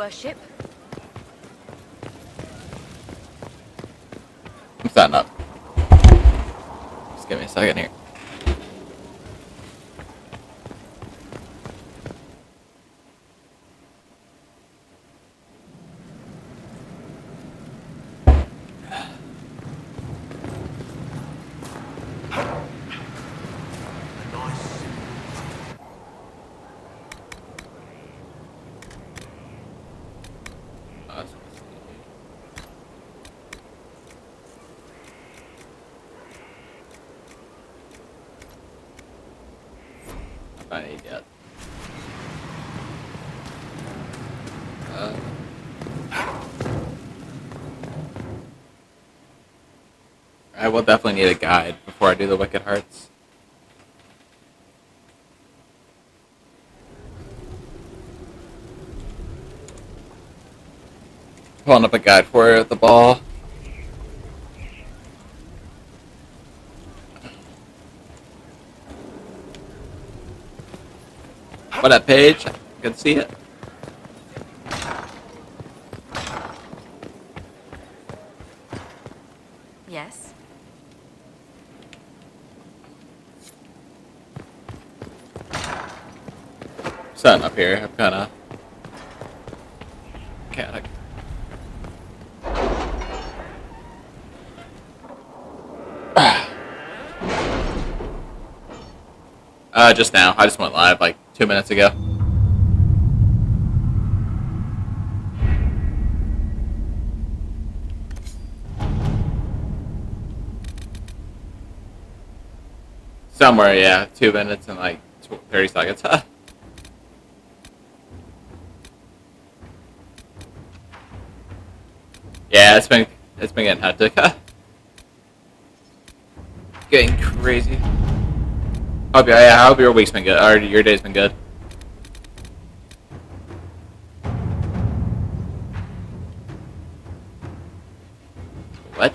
worship. I'm starting up. Just give me a second here. I need yet. I will definitely need a guide before I do the Wicked Hearts. Pulling up a guide for the ball. What that page? I can see it. Yes. Setting up here. I'm kind of. Just now. I just went live like 2 minutes ago. Somewhere, yeah. 2 minutes and like 30 seconds. Yeah, it's been getting hectic. Getting crazy. I hope your week's been good, or your day's been good. What?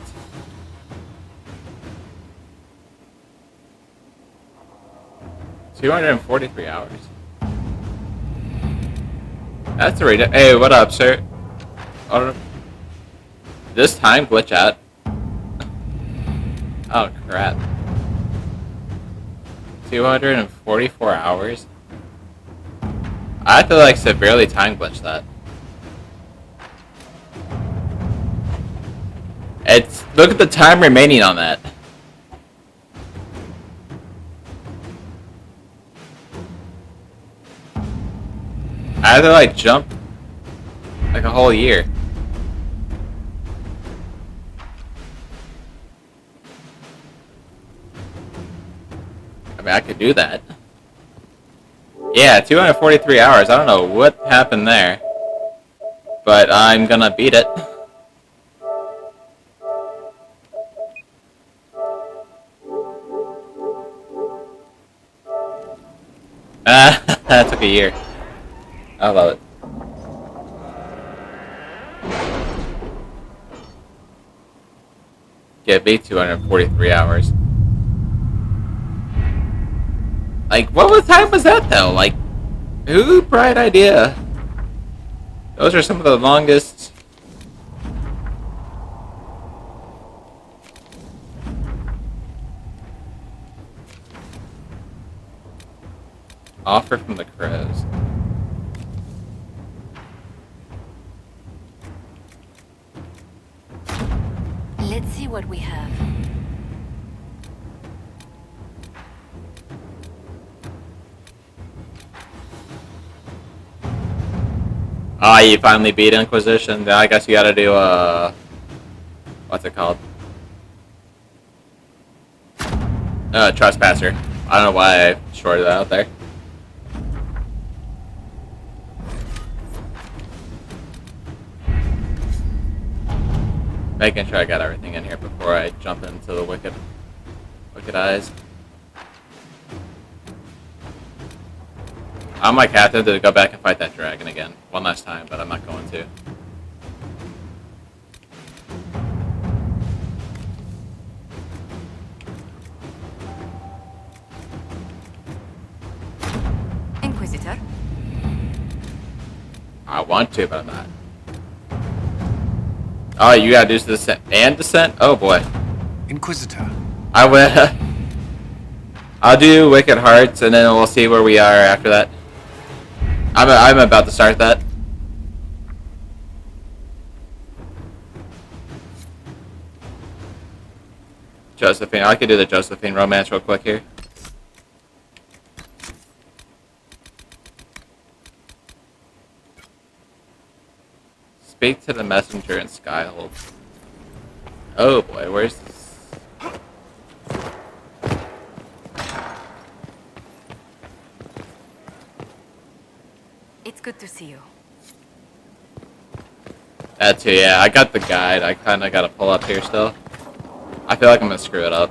$243 hours. That's a rate. Hey, what up, sir? This time glitch out. Oh crap. 244 hours? I have to like severely time glitch that. Look at the time remaining on that. I have to like jump like a whole year. I mean, I could do that. Yeah, 243 hours. I don't know what happened there, but I'm gonna beat it. That took a year. I love it. Give me 243 hours. Like, what time was that though? Like, who bright idea? Those are some of the longest. Offer from the crows. Let's see what we have. Ah, you finally beat Inquisition. I guess you gotta do, what's it called? Trespasser. I don't know why I shorted that out there. Making sure I got everything in here before I jump into the Wicked Eyes. I'm like captain to go back and fight that dragon again one last time, but I'm not going to. I want to, but I'm not. Oh, you gotta do descent and descent? Oh boy. Inquisitor. I will. I'll do Wicked Hearts, and then we'll see where we are after that. I'm about to start that. Josephine. I could do the Josephine romance real quick here. Speak to the messenger in Skyhold. Oh boy, where's this? It's good to see you. That too, yeah. I got the guide. I kind of got to pull up here still. I feel like I'm going to screw it up.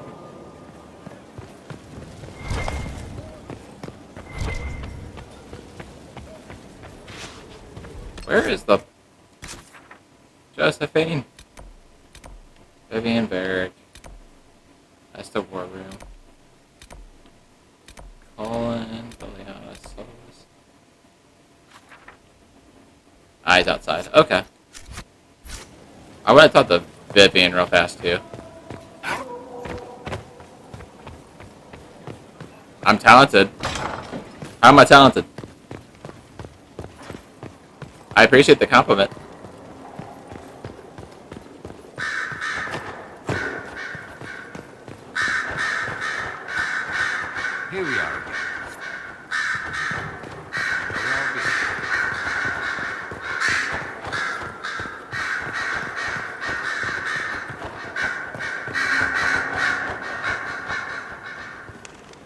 Where is the... Josephine? Vivian Barrack. That's the war room. Colin, Liliana, Souls. Ah, he's outside. Okay. I would have thought the Vivian real fast too. I'm talented. How am I talented? I appreciate the compliment. Here we are again.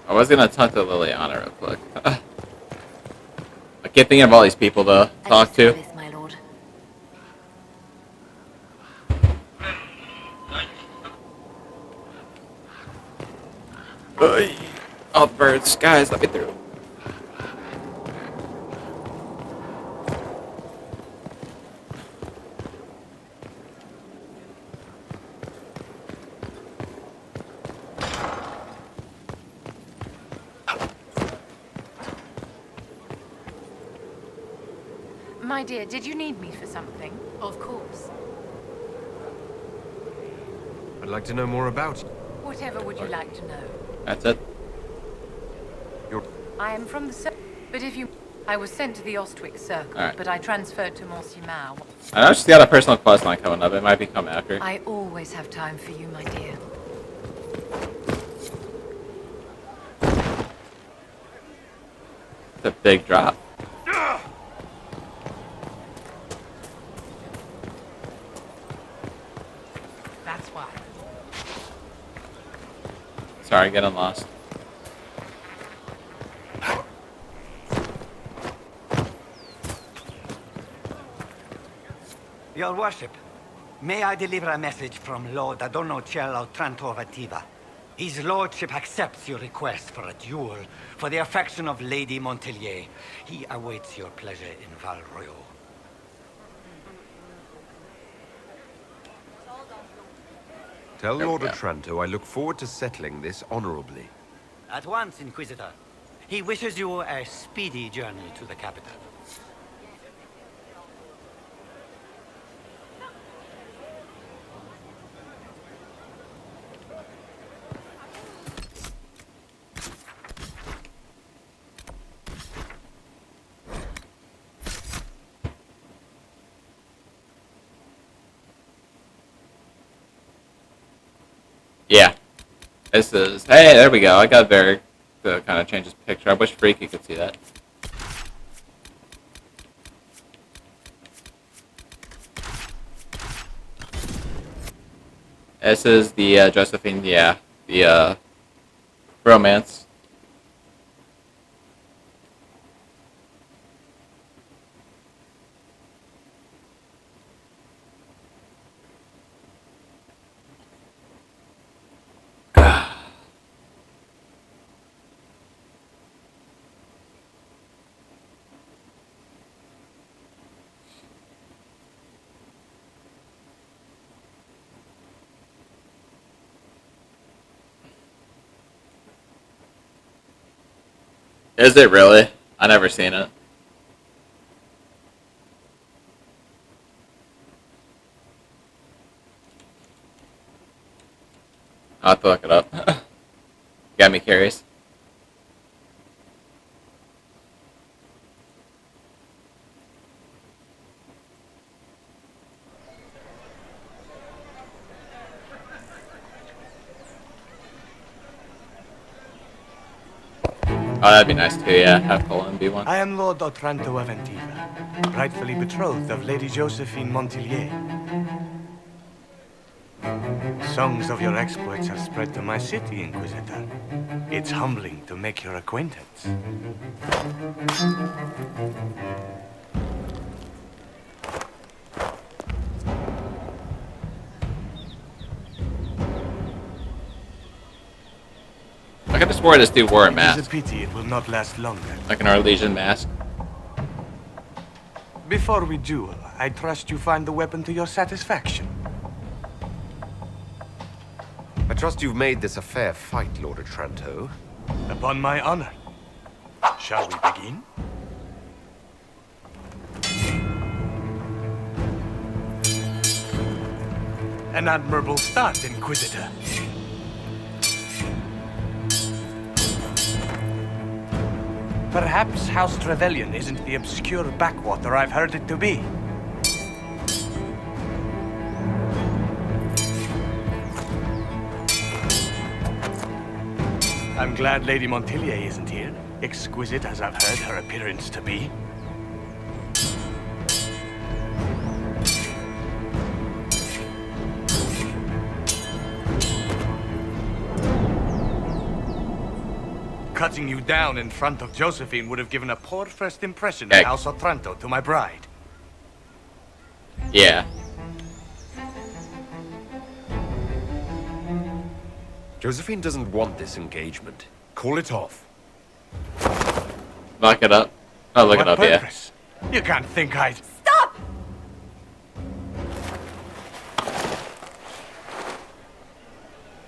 I was gonna talk to Liliana real quick. I keep thinking of all these people to talk to. This, my lord. All the birds, guys, let me through. My dear, did you need me for something? Of course. I'd like to know more about you. Whatever would you like to know? That's it. I am from the but if you... I was sent to the Ostwick Circle, but I transferred to Morsimau. I know she's got a personal quest line coming up. It might be coming after. I always have time for you, my dear. It's a big drop. That's why. Sorry, getting lost. Your worship, may I deliver a message from Lord Adorno Cielo Trantovativa? His lordship accepts your request for a duel for the affection of Lady Montelier. He awaits your pleasure in Val Royal. Tell Lord Otranto I look forward to settling this honorably. At once, Inquisitor. He wishes you a speedy journey to the capital. Yeah. This is... Hey, there we go. I got Varric to kind of change his picture. I wish Freaky could see that. This is the Josephine, yeah. The romance. Is it really? I never seen it. I'll have to look it up. Got me curious. Oh, that'd be nice too, yeah. Have Poland be one. I am Lord Otranto of Antiva, rightfully betrothed of Lady Josephine Montillier. Songs of your exploits have spread to my city, Inquisitor. It's humbling to make your acquaintance. I could have swore this dude wore a It is mask. a pity it will not last longer. Like an Arlesian mask. Before we duel, I trust you find the weapon to your satisfaction. I trust you've made this a fair fight, Lord Otranto. Upon my honor. Shall we begin? An admirable start, Inquisitor. Perhaps House Trevelyan isn't the obscure backwater I've heard it to be. I'm glad Lady Montillier isn't here, exquisite as I've heard her appearance to be. Cutting you down in front of Josephine would have given a poor first impression of House Otranto to my bride. Yeah. Josephine doesn't want this engagement. Call it off. Look it up. Oh, look What it up, purpose? You can't think I'd... Stop!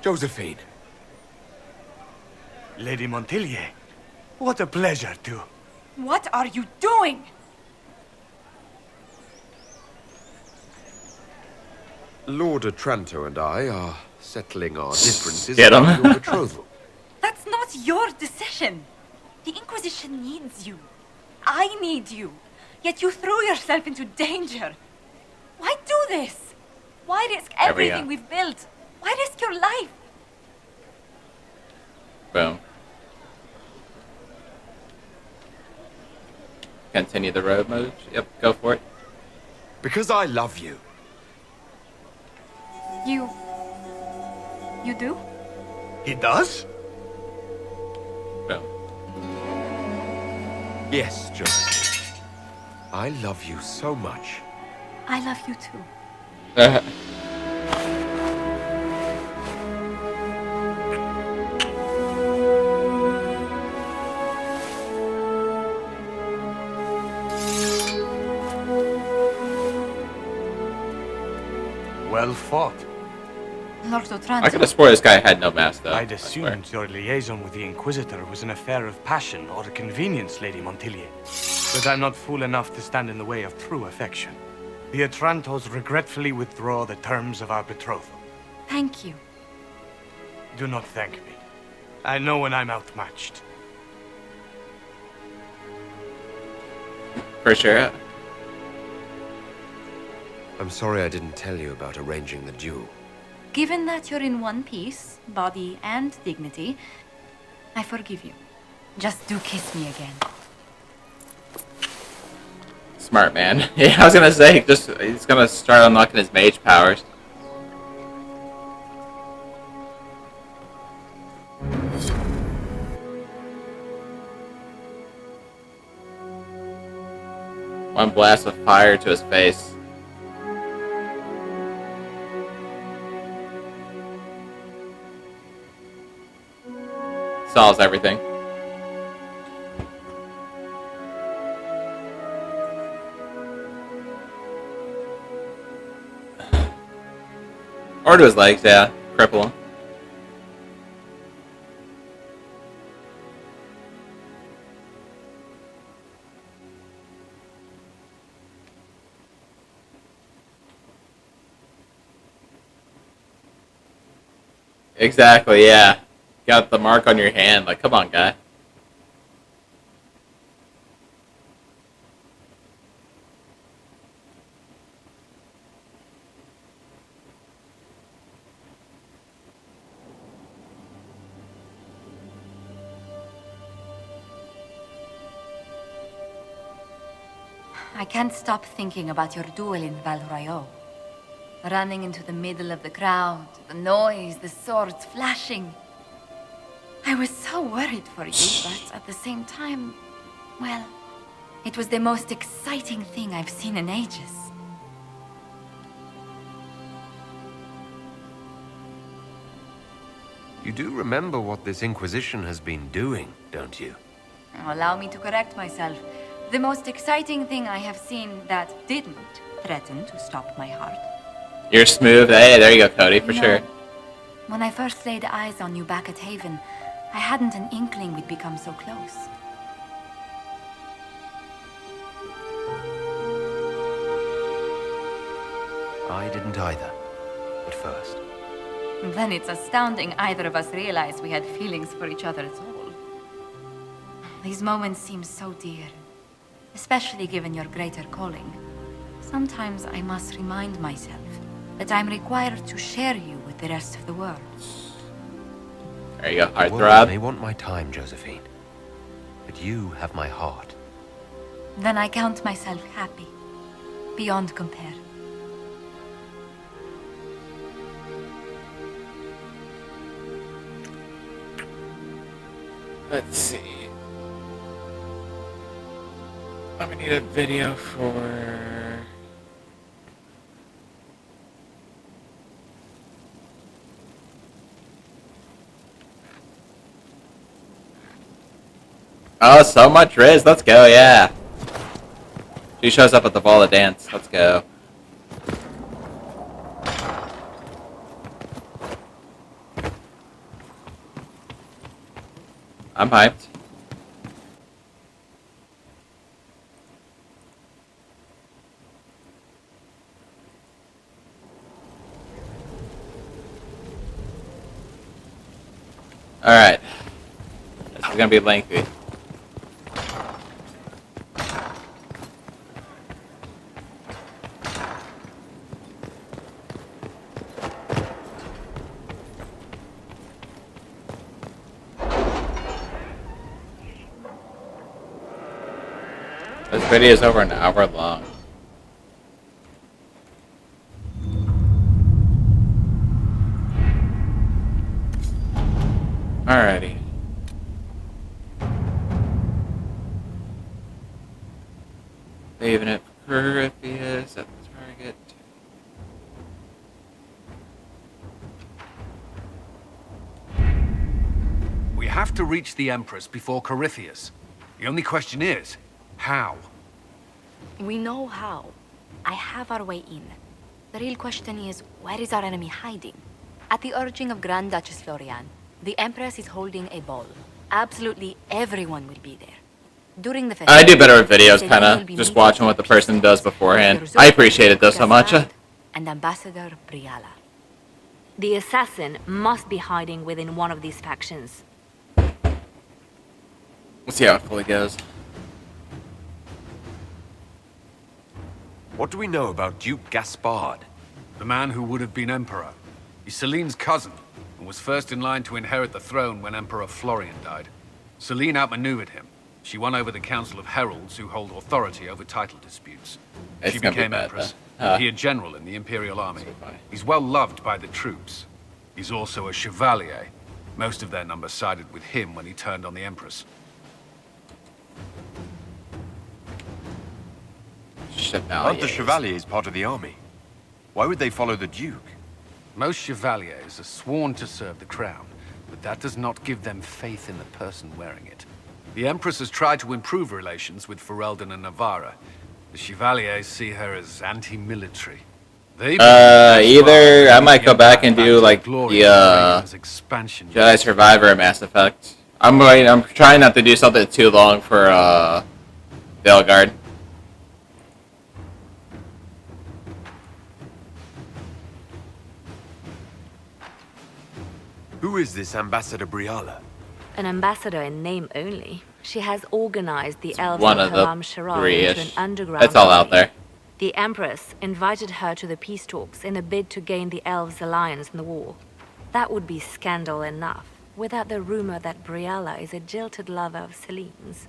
Josephine. Lady Montillier, what a pleasure to... What are you doing? Lord Otranto and I are settling our differences Get 'em. about your betrothal. That's not your decision. The Inquisition needs you. I need you. Yet you threw yourself into danger. Why do this? Why risk There we go. everything we've built? Why risk your life? Boom. Continue the road mode. Yep, go for it. Because I love you. You do? He does? Boom. Yes, Josephine. I love you so much. I love you too. Well fought. Lord Otranto. I could have swore this guy had no mask, though. I'd I swear. assumed your liaison with the Inquisitor was an affair of passion or convenience, Lady Montillier. But I'm not fool enough to stand in the way of true affection. The Otrantos regretfully withdraw the terms of our betrothal. Thank you. Do not thank me. I know when I'm outmatched. For sure. I'm sorry I didn't tell you about arranging the duel. Given that you're in one piece, body and dignity, I forgive you. Just do kiss me again. Smart man. Yeah, I was gonna say, he's gonna start unlocking his mage powers. One blast of fire to his face. Solves everything. Or to his legs, yeah. Cripple him. Exactly, yeah. Got the mark on your hand. Like, come on, guy. I can't stop thinking about your duel in Val Royeaux. Running into the middle of the crowd, the noise, the swords flashing. I was so worried for you, but at the same time, well, it was the most exciting thing I've seen in ages. You do remember what this Inquisition has been doing, don't you? Allow me to correct myself. The most exciting thing I have seen that didn't threaten to stop my heart. You're smooth. Hey, there you go, Cody, for sure. When I first laid eyes on you back at Haven, I hadn't an inkling we'd become so close. I didn't either, at first. Then it's astounding either of us realized we had feelings for each other at all. These moments seem so dear, especially given your greater calling. Sometimes I must remind myself that I'm required to share you with the rest of the world. There you go, The world heartthrob. may want my time, Josephine, but you have my heart. Then I count myself happy, beyond compare. Let's see. We need a video for... Oh, so much Riz. Let's go, yeah. She shows up at the ball of dance. Let's go. I'm hyped. Alright. This is gonna be lengthy. This video is over an hour long. Alrighty. Leaving it for Corypheus at the target. We have to reach the Empress before Corypheus. The only question is, how? We know how. I have our way in. The real question is, where is our enemy hiding? At the urging of Grand Duchess Florian, the Empress is holding a ball. Absolutely everyone will be there. During the festival, I do better with videos, kind of just watching what the person does beforehand. I appreciate it though so much. And Ambassador Briala. The assassin must be hiding within one of these factions. We'll see how it fully goes. What do we know about Duke Gaspard? The man who would have been Emperor. He's Celine's cousin, and was first in line to inherit the throne when Emperor Florian died. Celine outmaneuvered him. She won over the Council of Heralds, who hold authority over title disputes. It's She gonna be became bad, Empress. though. He a general in the Imperial Army. So funny. He's well loved by the troops. He's also a Chevalier. Most of their number sided with him when he turned on the Empress. Aren't the Chevaliers part of the army? Why would they follow the Duke? Most Chevaliers are sworn to serve the crown, but that does not give them faith in the person wearing it. The Empress has tried to improve relations with Ferelden and Navarra. The Chevaliers see her as anti-military. They either I might go back and do like the expansion. Jedi Survivor Mass Effect. I'm trying not to do something too long for Veilguard. Who is this Ambassador Briala? An ambassador in name only. She has organized the elves One of of the Haram Sharar into three-ish. an underground It's all out army. there. The Empress invited her to the peace talks in a bid to gain the elves' alliance in the war. That would be scandal enough, without the rumor that Briala is a jilted lover of Celine's.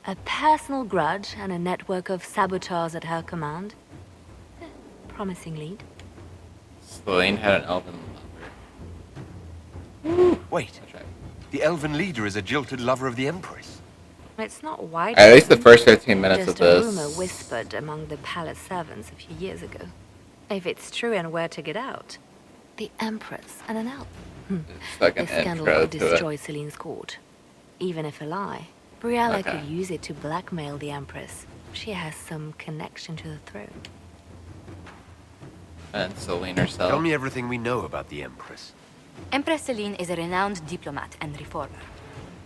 A personal grudge and a network of saboteurs at her command. Promising lead. Celine had an elven lover. Wait, That's right. the elven leader is a jilted lover of the Empress. It's not wide. At least the first 15 minutes Just of this. a rumor whispered among the palace servants a few years ago. If it's true and were to get out, the Empress and an elf. It's like an The scandal intro would to destroy it. Celine's court. Even if a lie, Briala Okay. could use it to blackmail the Empress. She has some connection to the throne. And Celine herself. Tell me everything we know about the Empress. Empress Celine is a renowned diplomat and reformer.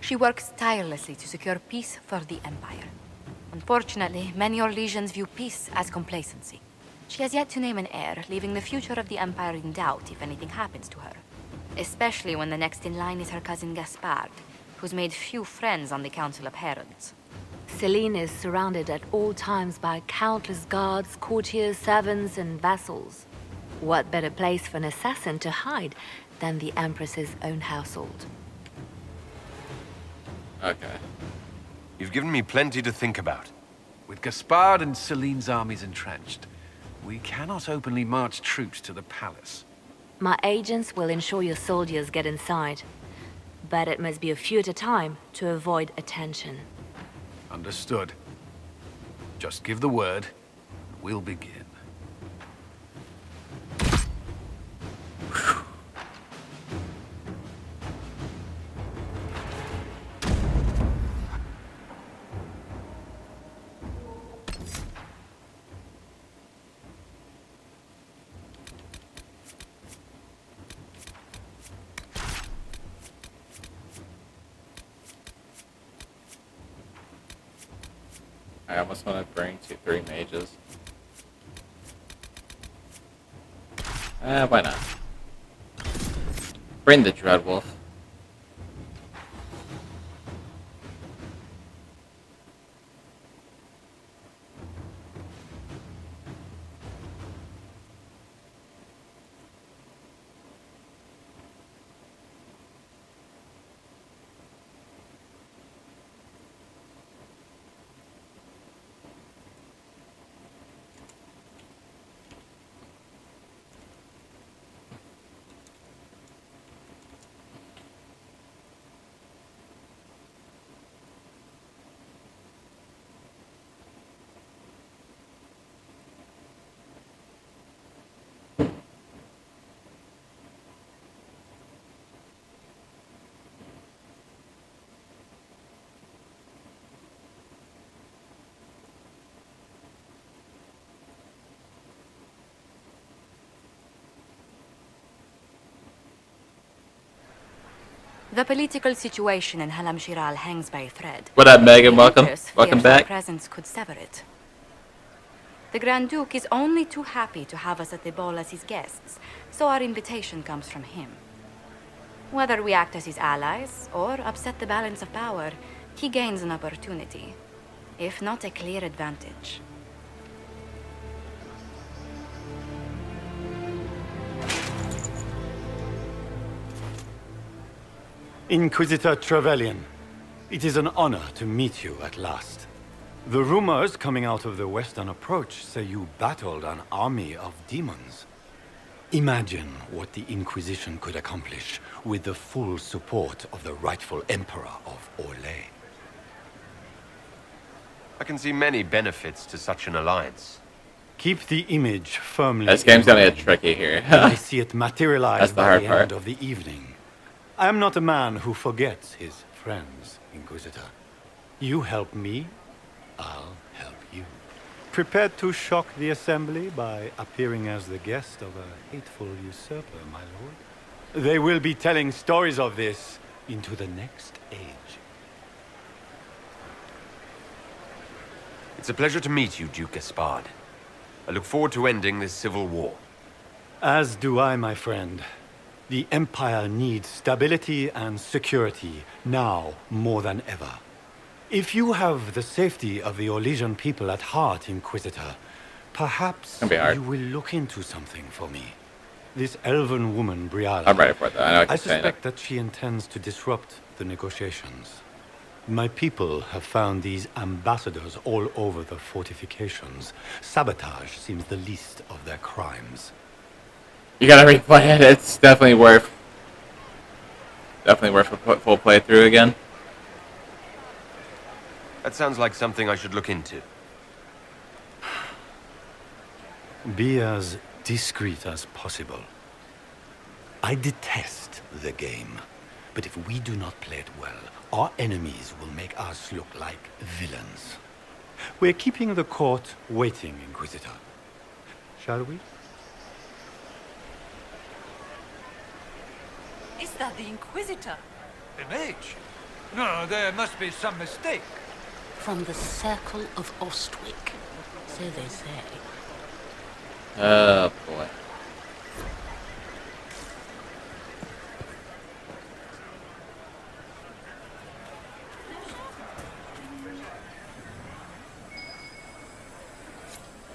She works tirelessly to secure peace for the Empire. Unfortunately, many Orlesians view peace as complacency. She has yet to name an heir, leaving the future of the Empire in doubt if anything happens to her. Especially when the next in line is her cousin Gaspard, who's made few friends on the Council of Heralds. Celine is surrounded at all times by countless guards, courtiers, servants, and vassals. What better place for an assassin to hide than the Empress's own household? Okay. You've given me plenty to think about. With Gaspard and Celine's armies entrenched, we cannot openly march troops to the palace. My agents will ensure your soldiers get inside. But it must be a few at a time to avoid attention. Understood. Just give the word, and we'll begin. I almost want to bring 3 mages. Why not? Bring the Dreadwolf. The political situation in Halam Shiral hangs by a thread. What up, Megan? The Welcome. Empress Welcome fears our back. presence could sever it. The Grand Duke is only too happy to have us at the ball as his guests, so our invitation comes from him. Whether we act as his allies or upset the balance of power, he gains an opportunity, if not a clear advantage. Inquisitor Trevelyan, it is an honor to meet you at last. The rumors coming out of the Western Approach say you battled an army of demons. Imagine what the Inquisition could accomplish with the full support of the rightful Emperor of Orlais. I can see many benefits to such an alliance. Keep the image firmly. This game's in gonna get mind. tricky here. I see it materialize That's the by hard the part. end of the evening. I am not a man who forgets his friends, Inquisitor. You help me, I'll help you. Prepared to shock the Assembly by appearing as the guest of a hateful usurper, my lord? They will be telling stories of this into the next age. It's a pleasure to meet you, Duke Gaspard. I look forward to ending this civil war. As do I, my friend. The Empire needs stability and security now more than ever. If you have the safety of the Orlesian people at heart, Inquisitor, perhaps Gonna be hard. you will look into something for me. This elven woman, Briala. I'm ready for that. I know I can say suspect that she intends to disrupt the negotiations. My people have found these ambassadors all over the fortifications. Sabotage seems the least of their crimes. You gotta replay it. It's definitely worth a full playthrough again. That sounds like something I should look into. Be as discreet as possible. I detest the game, but if we do not play it well, our enemies will make us look like villains. We're keeping the court waiting, Inquisitor. Shall we? Is that the Inquisitor? The mage? No, there must be some mistake. From the Circle of Ostwick, so they say. Oh boy.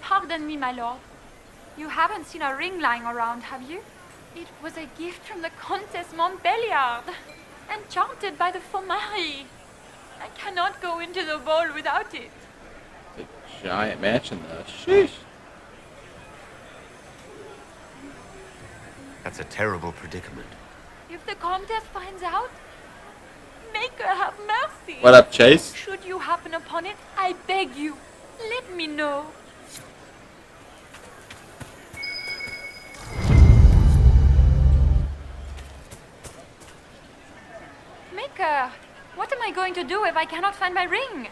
Pardon me, my lord. You haven't seen a ring lying around, have you? It was a gift from the Countess Montbelliard, enchanted by the Fomari. I cannot go into the ball without it. It's a giant mansion, though. Sheesh. That's a terrible predicament. If the Countess finds out, make her have mercy. What up, Chase? Should you happen upon it, I beg you, let me know. Maker, what am I going to do if I cannot find my ring?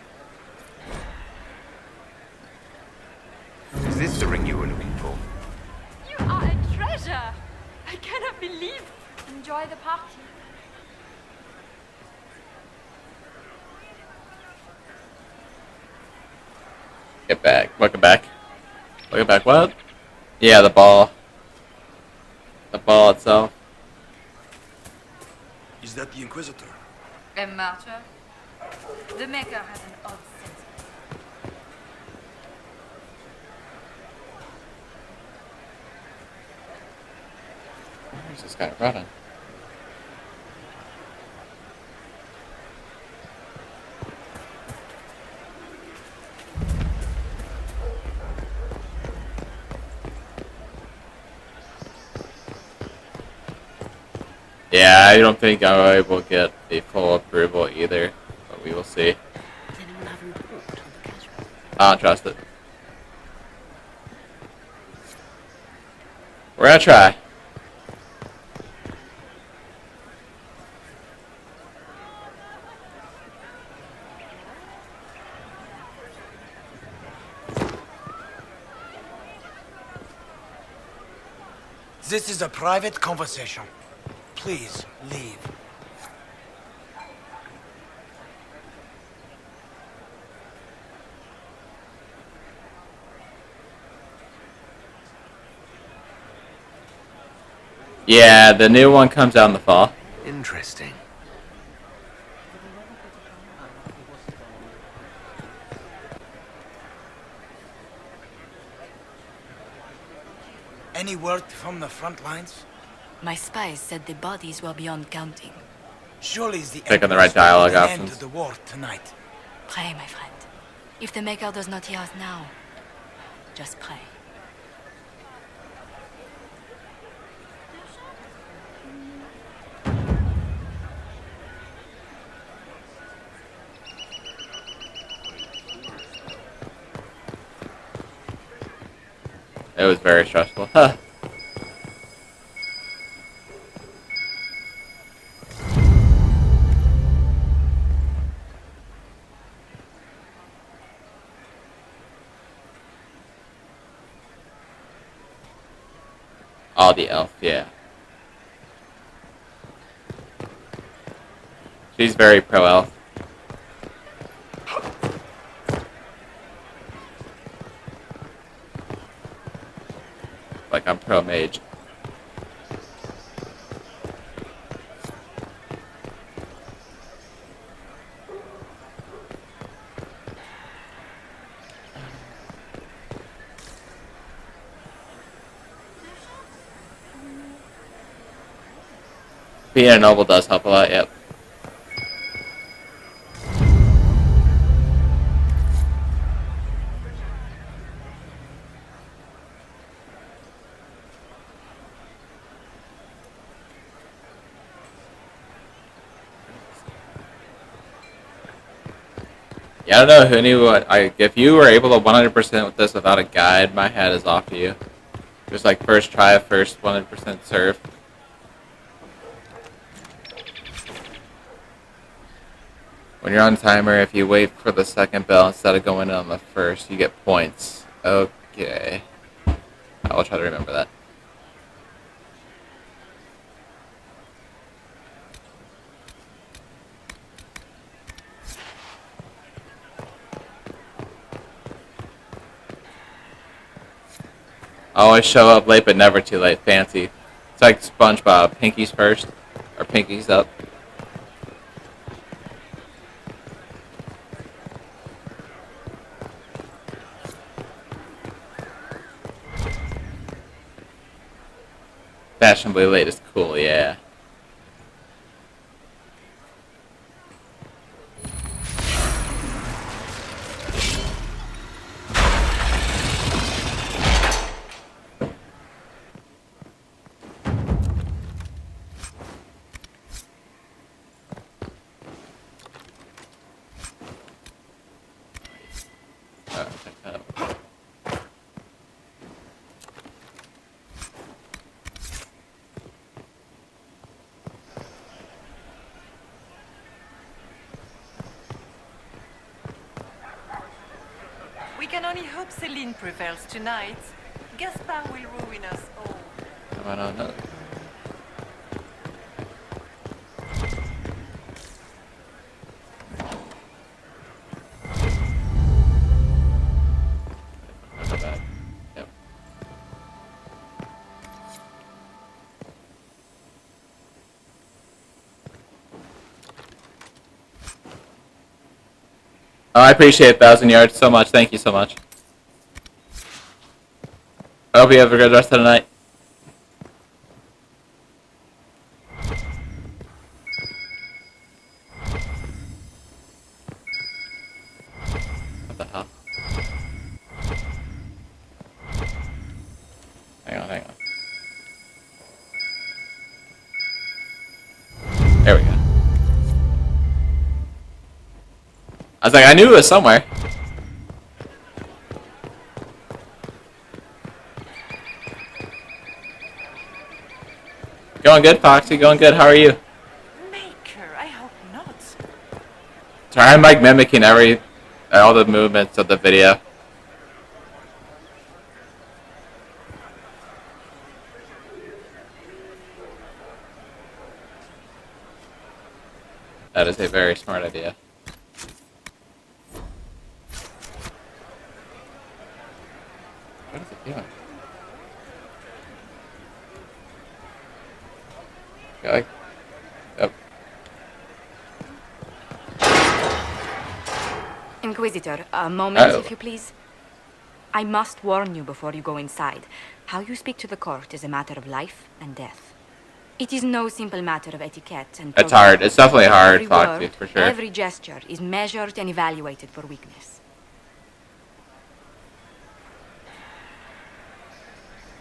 Is this the ring you were looking for? You are a treasure. I cannot believe. Enjoy the party. Get back. Welcome back. Welcome back. What? Yeah, the ball. The ball itself. Is that the Inquisitor? A martyr? The Maker has an odd sense. Where's this guy running? Yeah, I don't think I will get a full approval either, but we will see. Does anyone have a report on the casualty? I don't trust it. We're gonna try. This is a private conversation. Please leave. Yeah, the new one comes out in the fall. Interesting. Any word from the front lines? My spies said the bodies were beyond counting. Surely the Picking the right dialogue end options. to the war tonight. Pray, my friend. If the Maker does not hear us now, just pray. It was very stressful. Huh. Oh, the elf, yeah. She's very pro-elf. Like I'm pro-mage. Being a noble does help a lot, yep. Yeah, I don't know who knew what. If you were able to 100% with this without a guide, my hat is off to you. Just like first try, first 100% serve. When you're on timer, if you wait for the second bell instead of going in on the first, you get points. Okay. I will try to remember that. Always show up late, but never too late. Fancy. It's like SpongeBob. Pinkies first, or pinkies up. Fashionably late is cool, yeah. We can only hope Celine prevails tonight. Gaspard will ruin us all. I don't know. Yep. Oh, I appreciate 1,000 yards so much. Thank you so much. I hope you have a good rest of the night. What the hell? Hang on. There we go. I was like, I knew it was somewhere. Going good, Foxy. Going good. How are you? Maker, I hope not. Sorry, I'm like mimicking all the movements of the video. That is a very smart idea. What is it doing? Okay. Yep. Inquisitor, a moment, if you please. I must warn you before you go inside. How you speak to the court is a matter of life and death. It is no simple matter of etiquette and It's hard. It's definitely hard, every Foxy, word, for sure. Every gesture is measured and evaluated for weakness.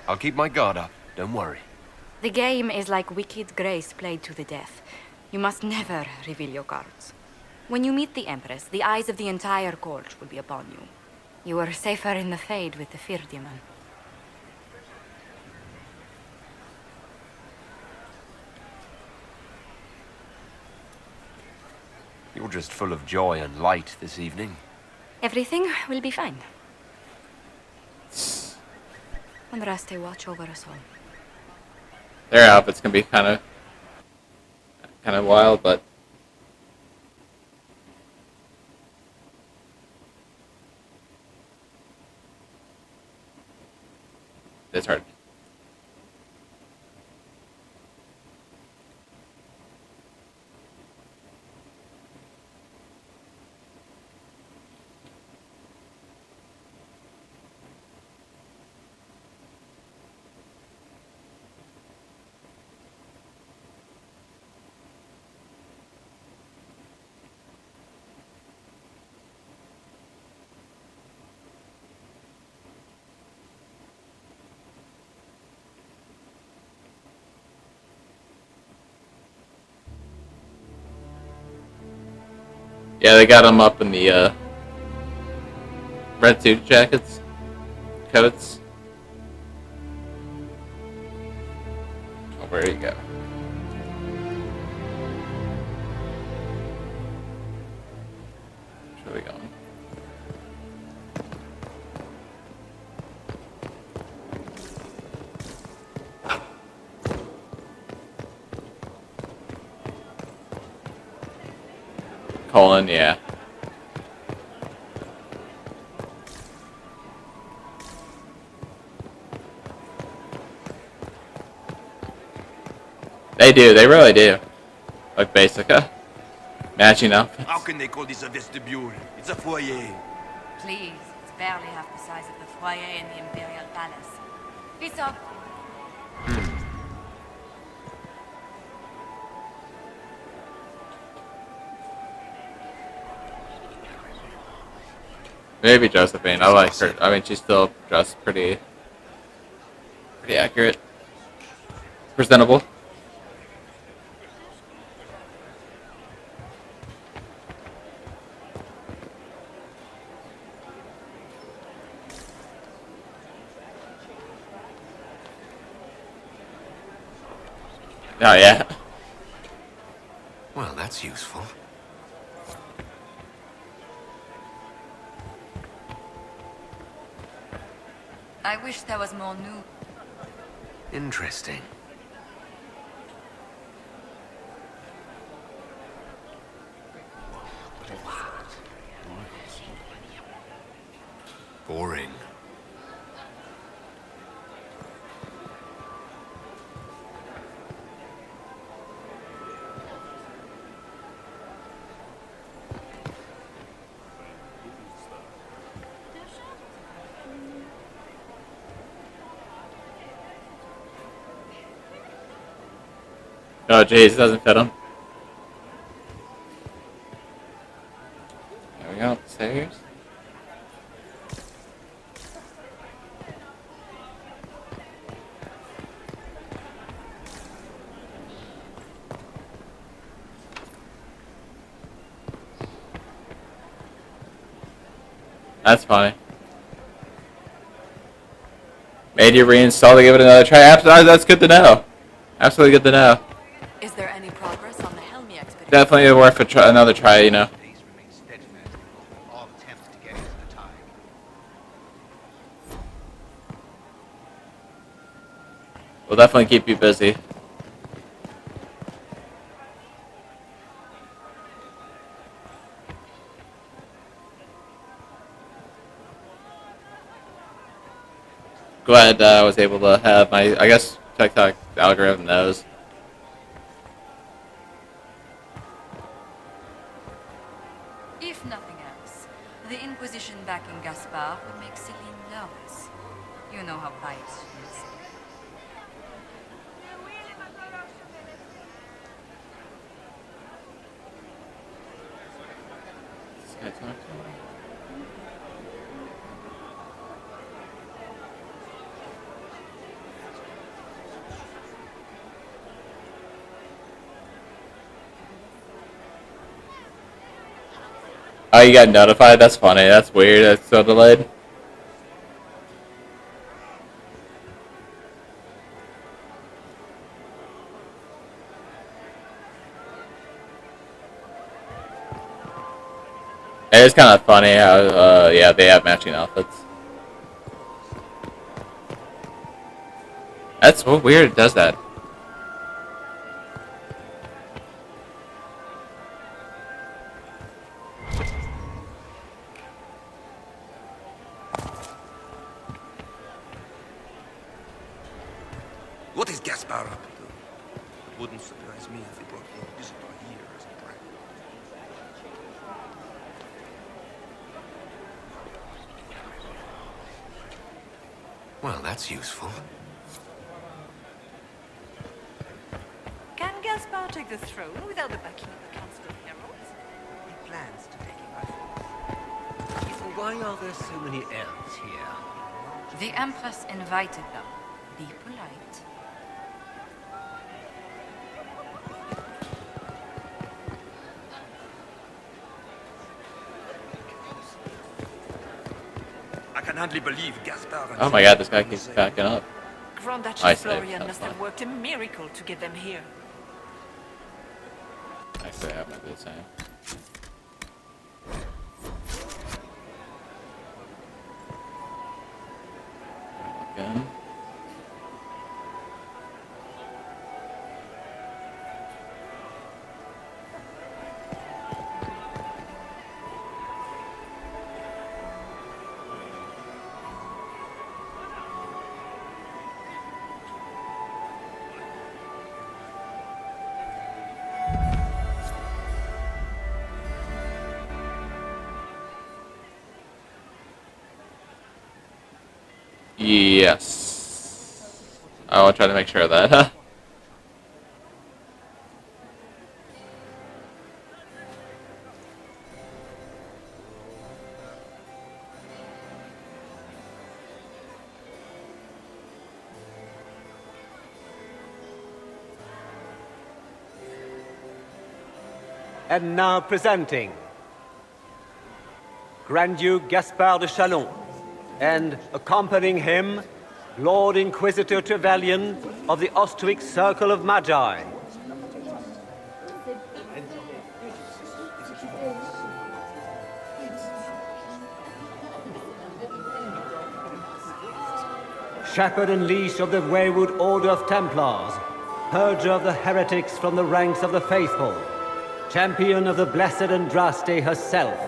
I'll keep my guard up. Don't worry. The game is like Wicked Grace played to the death. You must never reveal your cards. When you meet the Empress, the eyes of the entire court will be upon you. You are safer in the Fade with the Fear Demon. You're just full of joy and light this evening. Everything will be fine. When Raste watch over us all. Their outfits can be kind of wild, but it's hard. Yeah, they got them up in the red suit jackets, coats. Oh, where do you go? Where are we going? Colin, yeah. They do, they really do. Like Basica. Matching outfits. How can they call this a vestibule? It's a foyer. Please, it's barely half the size of the foyer in the Imperial Palace. Peace up. Maybe Josephine. I like her. I mean, she's still dressed pretty accurate. Presentable. Oh, yeah. Well, that's useful. I wish there was more new. Interesting. Boring. Oh, jeez, it doesn't fit him. There we go, stairs. That's funny. Made you reinstall to give it another try. Absolutely, that's good to know. Absolutely good to know. Is there any progress on the Helmi expedition? Definitely worth another try, you know. We'll definitely keep you busy. Glad I was able to have my, I guess TikTok algorithm knows. If nothing else, the Inquisition back in Gaspar would make Celine nervous. You know how pious she is. Oh, you got notified? That's funny. That's weird. That's so delayed. It is kind of funny how, yeah, they have matching outfits. That's so weird. It does that. What is Gaspar up to? It wouldn't surprise me if he brought the visitor here as a prank. Well, that's useful. Can Gaspar take the throne without the backing of the Council of Heralds? He plans to take it by force. Why are there so many elves here? The Empress invited them. Be polite. hardly believe Gaspard and Oh my god, this guy keeps backing up. Grand I Duchess see. Florian That's must fine. have worked a miracle to get them here. Actually, that might be the same. Again. Yes. I will try to make sure of that. And now presenting Grand Duke Gaspard de Chalon, and accompanying him, Lord Inquisitor Trevelyan of the Ostwick Circle of Magi. Shepherd and leash of the wayward Order of Templars, purger of the heretics from the ranks of the faithful, champion of the Blessed Andraste herself.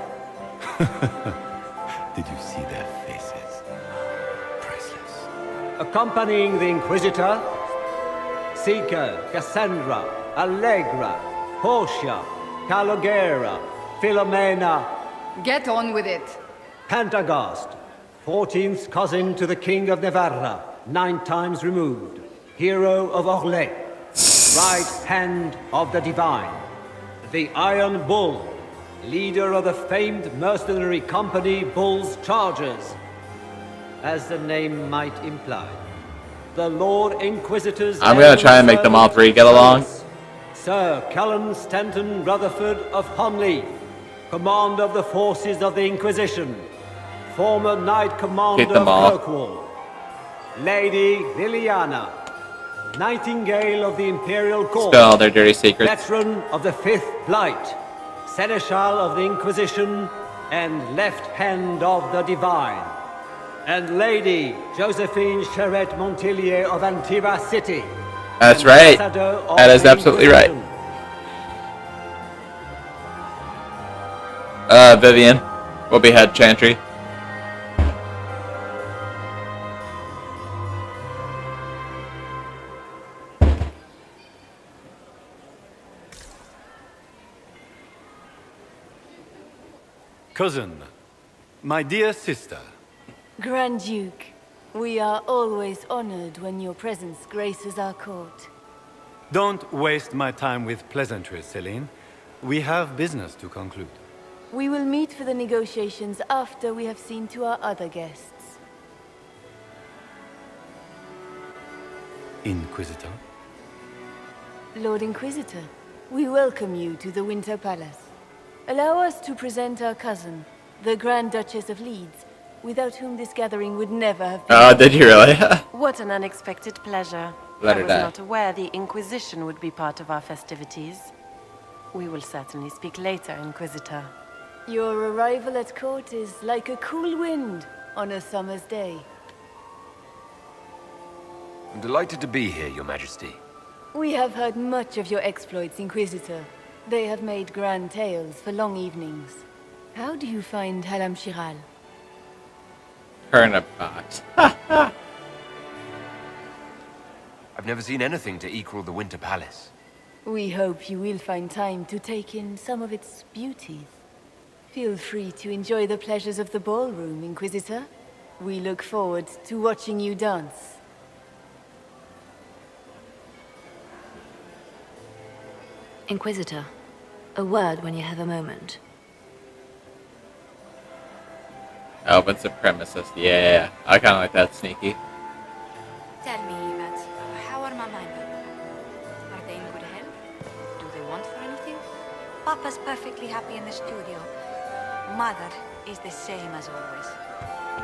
Did you see their faces? Priceless. Accompanying the Inquisitor, Seeker, Cassandra, Allegra, Portia, Calogera, Philomena. Get on with it. Pantagast, 14th cousin to the King of Navarra, 9 times removed, hero of Orlais, right hand of the Divine, the Iron Bull, leader of the famed mercenary company Bull's Chargers, as the name might imply. The Lord Inquisitor's... I'm gonna try and make them all three get along. Sir Cullen Stanton Rutherford of Honleaf, commander of the forces of the Inquisition, former Knight Commander of Kirkwall, Lady Liliana, Nightingale of the Imperial Court, Spill all their dirty secrets. veteran of the 5th Blight, Seneschal of the Inquisition, and left hand of the Divine, and Lady Josephine Charette Montillier of Antiva City. That's right. That is absolutely right. Vivian will be head chantry. Cousin, my dear sister. Grand Duke, we are always honored when your presence graces our court. Don't waste my time with pleasantries, Celine. We have business to conclude. We will meet for the negotiations after we have seen to our other guests. Inquisitor? Lord Inquisitor, we welcome you to the Winter Palace. Allow us to present our cousin, the Grand Duchess of Leeds, without whom this gathering would never have been. Oh, did you really? What an unexpected pleasure. Let I her was die. not aware the Inquisition would be part of our festivities. We will certainly speak later, Inquisitor. Your arrival at court is like a cool wind on a summer's day. I'm delighted to be here, Your Majesty. We have heard much of your exploits, Inquisitor. They have made grand tales for long evenings. How do you find Halam Shiral? Her in a box. I've never seen anything to equal the Winter Palace. We hope you will find time to take in some of its beauties. Feel free to enjoy the pleasures of the ballroom, Inquisitor. We look forward to watching you dance. Inquisitor, a word when you have a moment. Elven supremacist. Yeah, I kind of like that sneaky. Tell me, Yvette, how are Mama and Papa? Are they in good health? Do they want for anything? Papa's perfectly happy in the studio. Mother is the same as always.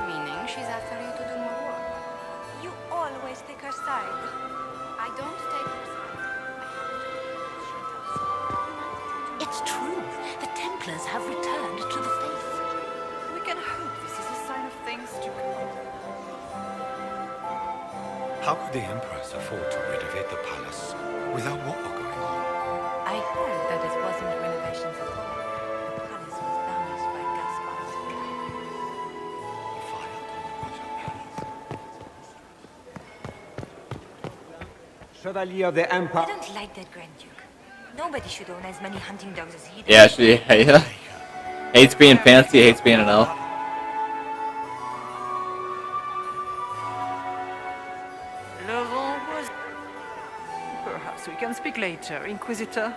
Meaning she's after you to do more work. You always take her side. I don't take her side. It's true. The Templars have returned to the faith. We can hope this is a sign of things to come. How could the Empress afford to renovate the palace without war going on? I heard that it wasn't renovations at all. The palace was damaged by Gaspar's attack. Chevalier of the I Empire. don't like that Grand Duke. Nobody should own as many hunting dogs as he does. Yeah, she hates being fancy, hates being an elf. Laurent was... Perhaps we can speak later, Inquisitor.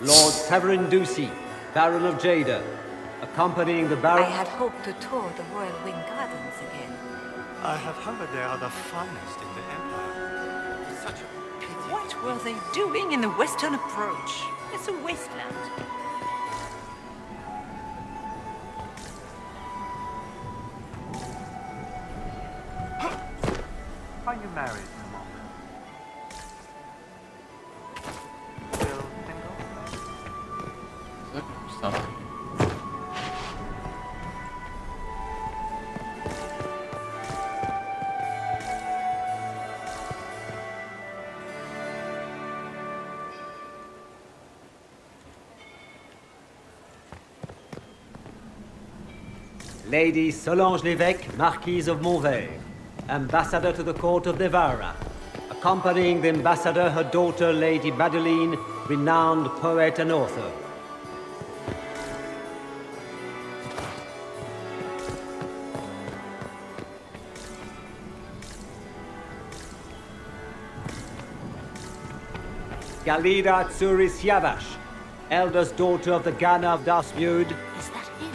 Lord Severin Ducey, Baron of Jada, accompanying the I Baron... had hoped to tour the Royal Wing Gardens again. I have heard they are the finest in the Empire. Such a pity. What were they doing in the western approach? It's a wasteland. Are you married, Mom? Still single? Looking for something. Lady Solange Lévesque, Marquise of Montvert, Ambassador to the Court of Navarra. Accompanying the ambassador, her daughter, Lady Madeline, renowned poet and author. Galida Tsuris Yavash, eldest daughter of the Ghana of Dasmud. Is that him?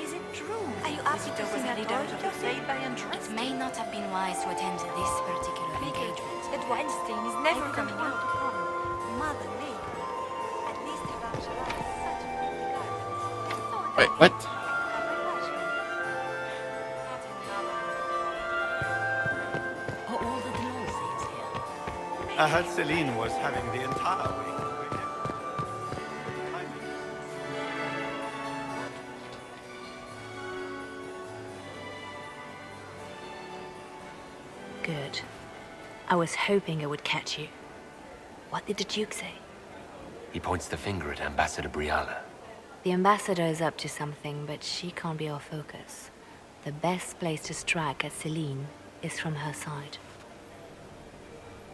Is it true? Are you Inquisitor was a leader of the faith by It may not have been wise to attend this particular engagement. That Weinstein is never coming out. Mother Lady. At least evangelize such a gardens. Wait, what? Are all the Gnolls here? I heard Celine was having the entire week. Good. I was hoping I would catch you. What did the Duke say? He points the finger at Ambassador Briala. The ambassador is up to something, but she can't be our focus. The best place to strike at Celine is from her side.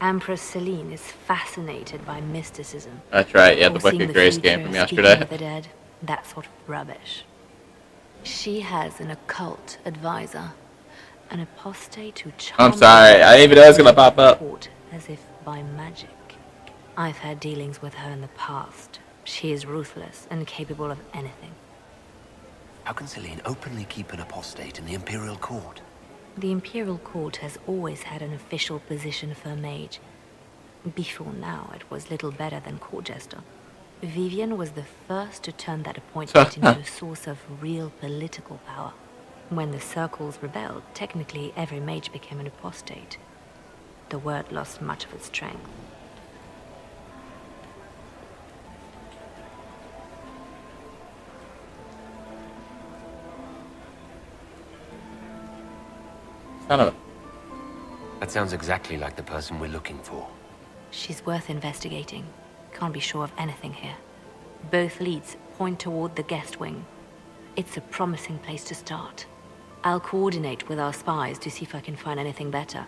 Empress Celine is fascinated by mysticism. That's right, yeah, the Foreseeing Wicked Grace future, game from speaking yesterday. of the dead, that sort of rubbish. She has an occult advisor, an apostate who I'm charms sorry, I didn't even know it was gonna pop up. court as if by magic. I've had dealings with her in the past. She is ruthless and capable of anything. How can Celine openly keep an apostate in the Imperial Court? The Imperial Court has always had an official position for a mage. Before now, it was little better than court jester. Vivian was the first to turn that appointment into a source of real political power. When the circles rebelled, technically every mage became an apostate. The word lost much of its strength. Son of a... That sounds exactly like the person we're looking for. She's worth investigating. Can't be sure of anything here. Both leads point toward the guest wing. It's a promising place to start. I'll coordinate with our spies to see if I can find anything better.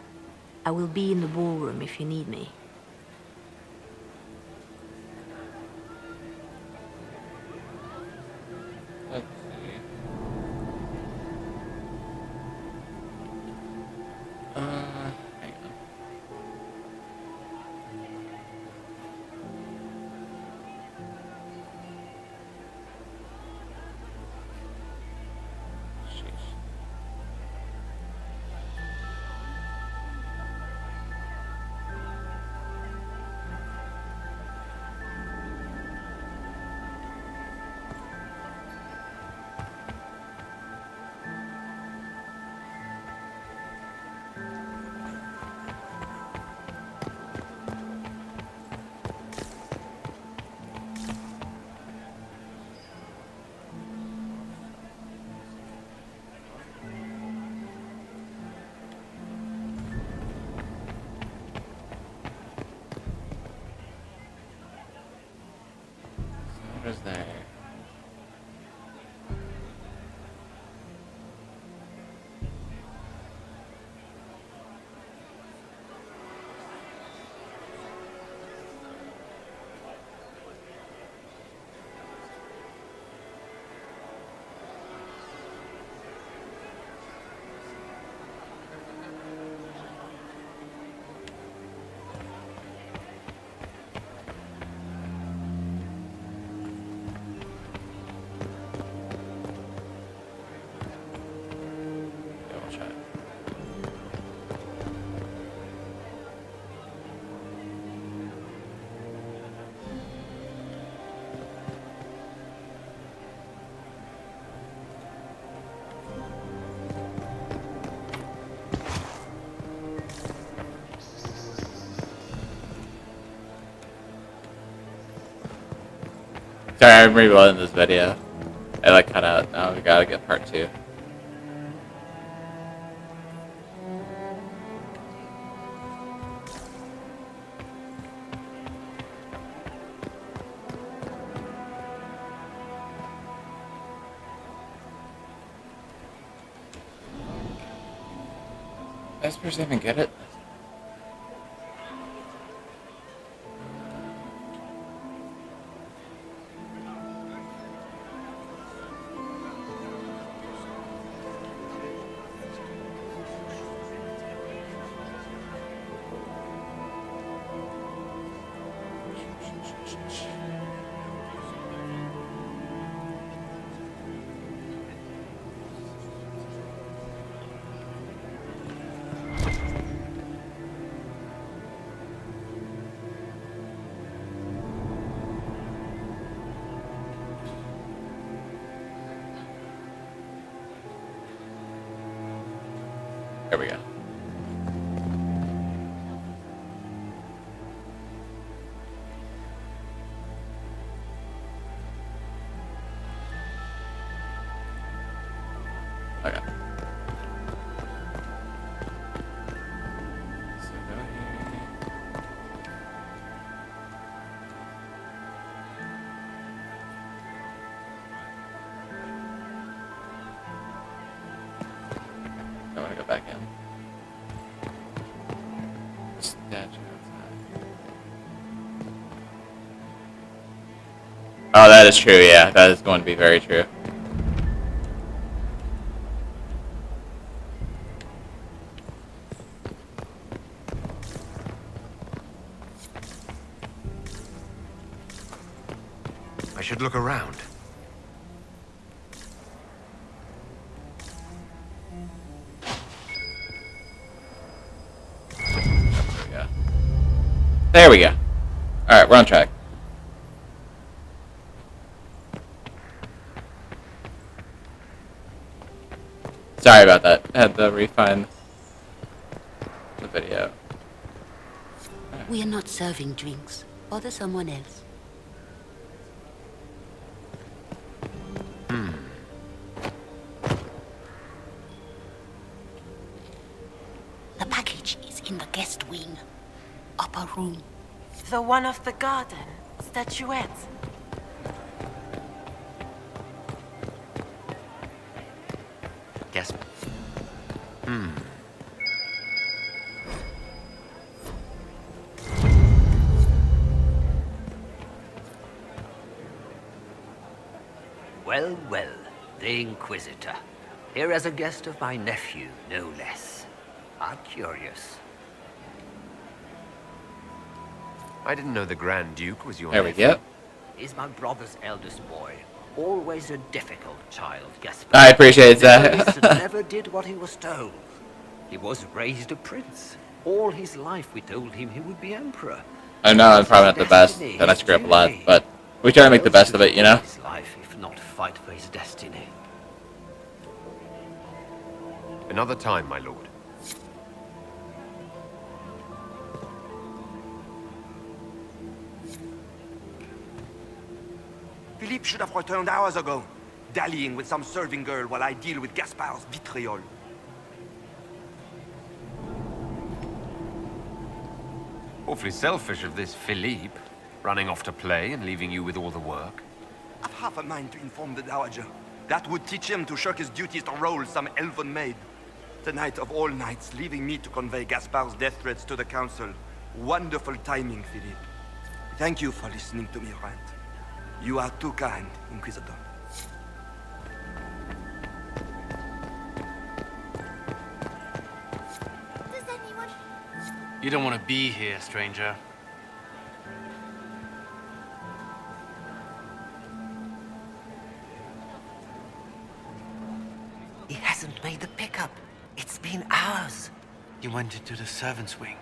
I will be in the ballroom if you need me. Let's see. Hang on. was there? Sorry, I'm reloading this video. I like cut out. Now we gotta get part 2. Does this person even get it? There we go. Okay. I want to go back in. Statue outside. Oh, that is true, yeah. That is going to be very true. I should look around. There we go. Alright, we're on track. Sorry about that. I had to refine the video. We are not serving drinks. Bother someone else. The package is in the guest wing. Upper room. The one of the garden. Statuette. Guess. Well, well, the Inquisitor. Here as a guest of my nephew, no less. I'm curious. I didn't know the Grand Duke was your There we nephew. go. He's my brother's eldest boy. Always a difficult child, Gaspar. I appreciate Never that. listened, never did what he was told. He was raised a prince. All his life we told him he would be emperor. I know I'm probably not the best, and I screw up a lot, but we try to make the best of it, you know? His life, if not fight for his destiny. Another time, my lord. Philippe should have returned hours ago, dallying with some serving girl while I deal with Gaspar's vitriol. Awfully selfish of this Philippe, running off to play and leaving you with all the work. I've half a mind to inform the Dowager. That would teach him to shirk his duties to roll some elven maid. Tonight of all nights, leaving me to convey Gaspard's death threats to the Council. Wonderful timing, Philippe. Thank you for listening to me rant. You are too kind, Inquisitor. Does anyone... You don't want to be here, stranger. He hasn't made the pickup. It's been hours. He went into the servants' wing.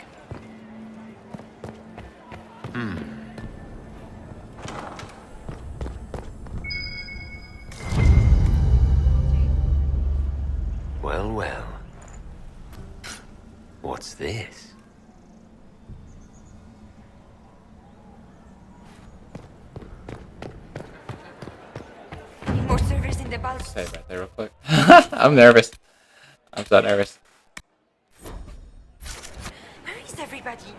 Well, well. What's this? More servers in the ball. Say it right there real quick. I'm nervous. I'm so nervous. Where is everybody?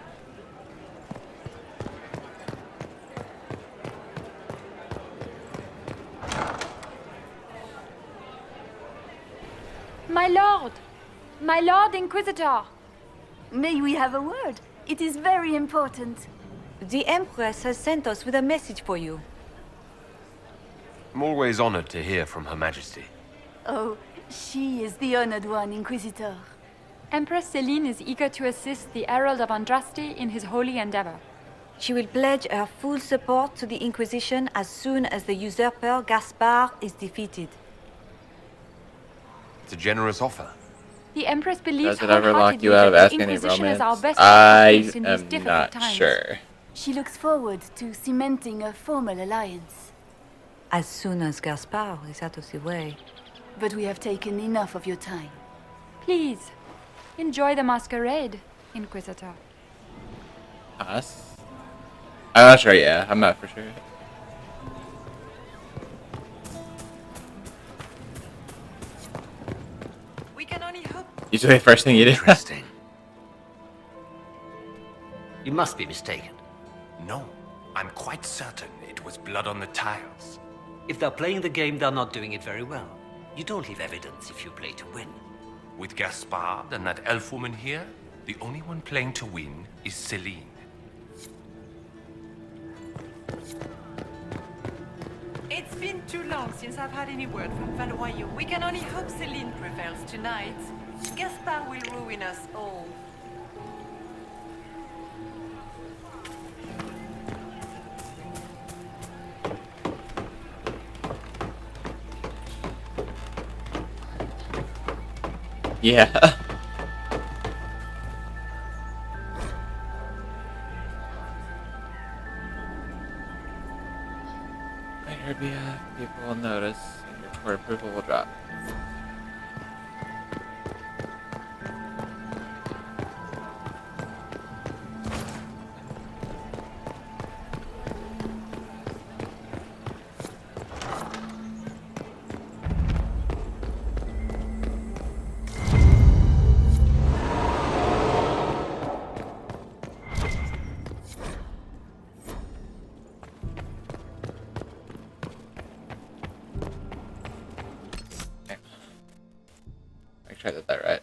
My Lord Inquisitor. May we have a word? It is very important. The Empress has sent us with a message for you. I'm always honored to hear from Her Majesty. Oh, she is the honored one, Inquisitor. Empress Celine is eager to assist the Herald of Andraste in his holy endeavor. She will pledge her full support to the Inquisition as soon as the usurper Gaspard is defeated. It's a generous offer. The Empress believes Does it ever lock you out of wholeheartedly that asking the any Inquisition is our romance? best I refuge in these am difficult not times. sure. She looks forward to cementing a formal alliance. As soon as Gaspard is out of the way. But we have taken enough of your time. Please, enjoy the masquerade, Inquisitor. Us? I'm not sure, yeah. I'm not for sure. We can only hope. Usually the first thing you do. Interesting. You must be mistaken. No, I'm quite certain it was blood on the tiles. If they're playing the game, they're not doing it very well. You don't leave evidence if you play to win. With Gaspard and that elf woman here, the only one playing to win is Celine. It's been too long since I've had any word from Valois. We can only hope Celine prevails tonight. Gaspard will ruin us all. Yeah. Later people will notice and your court approval will drop. Make sure I did that right.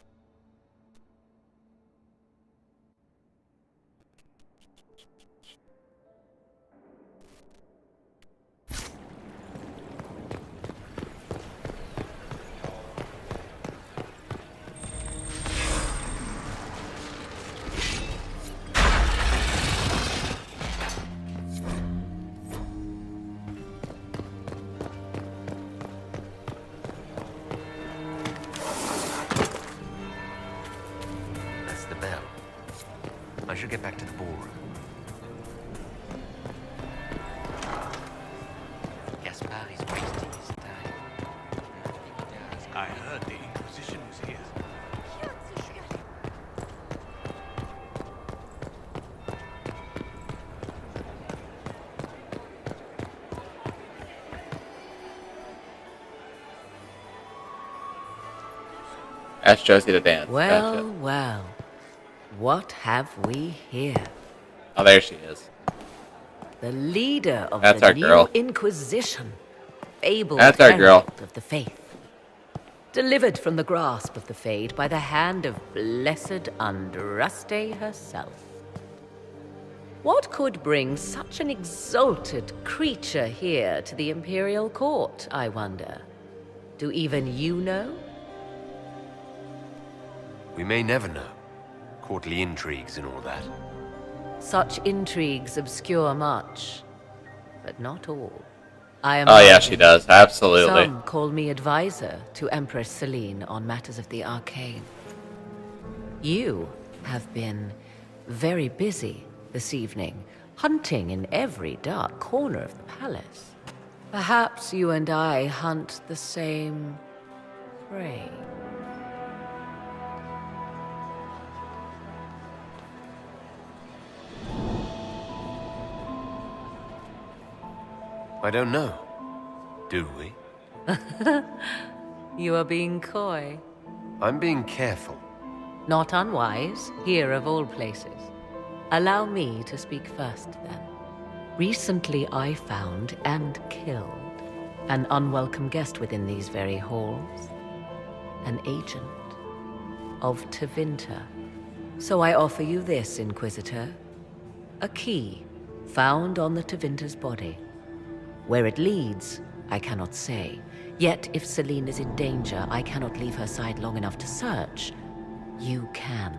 That's the bell. I should get back to the ballroom. Gaspard is wasting his time. I heard the Inquisition was here. Ask Josie to dance. Well, Gotcha. well. What have we here? Oh, there she is. The leader of That's the our new girl. Inquisition. fabled That's our girl. herald of the faith, delivered from the grasp of the Fade by the hand of blessed Andraste herself. What could bring such an exalted creature here to the Imperial Court, I wonder? Do even you know? We may never know. Courtly intrigues and all that. Such intrigues obscure much, but not all. I am Oh yeah, she does. Absolutely. Some call me advisor to Empress Celine on matters of the arcane. You have been very busy this evening, hunting in every dark corner of the palace. Perhaps you and I hunt the same prey. I don't know. Do we? You are being coy. I'm being careful. Not unwise, here of all places. Allow me to speak first, then. Recently I found and killed an unwelcome guest within these very halls. An agent of Tevinter. So I offer you this, Inquisitor. A key found on the Tevinter's body. Where it leads, I cannot say. Yet if Celine is in danger, I cannot leave her side long enough to search. You can.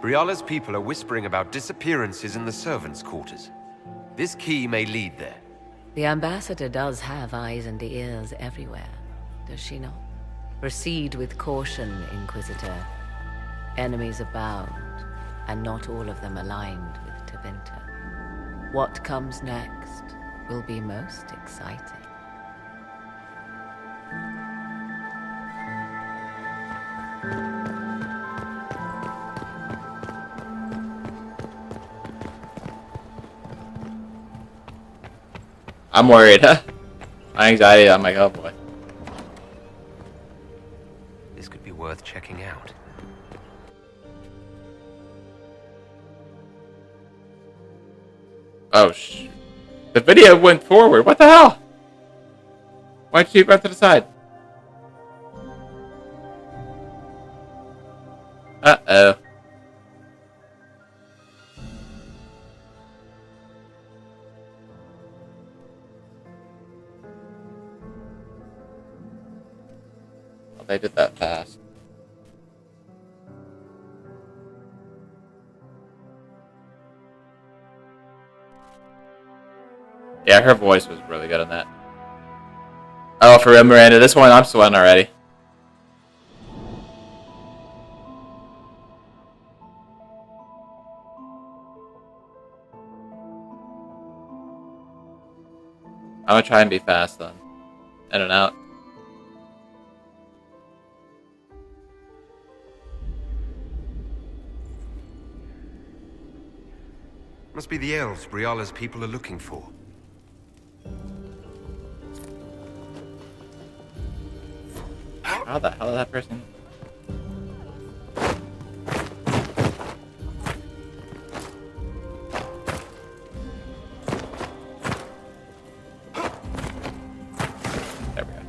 Briala's people are whispering about disappearances in the servants' quarters. This key may lead there. The ambassador does have eyes and ears everywhere, does she not? Proceed with caution, Inquisitor. Enemies abound, and not all of them aligned with Tevinter. What comes next will be most exciting. I'm worried. My anxiety, I'm like, oh boy. This could be worth checking out. Oh, the video went forward. What the hell? Why'd you run to the side? Uh-oh. Oh, they did that fast. Yeah, her voice was really good on that. Oh, for real, Miranda, this one I'm sweating already. I'm gonna try and be fast then. In and out. Must be the elves Briala's people are looking for. How the hell is that person? There we go.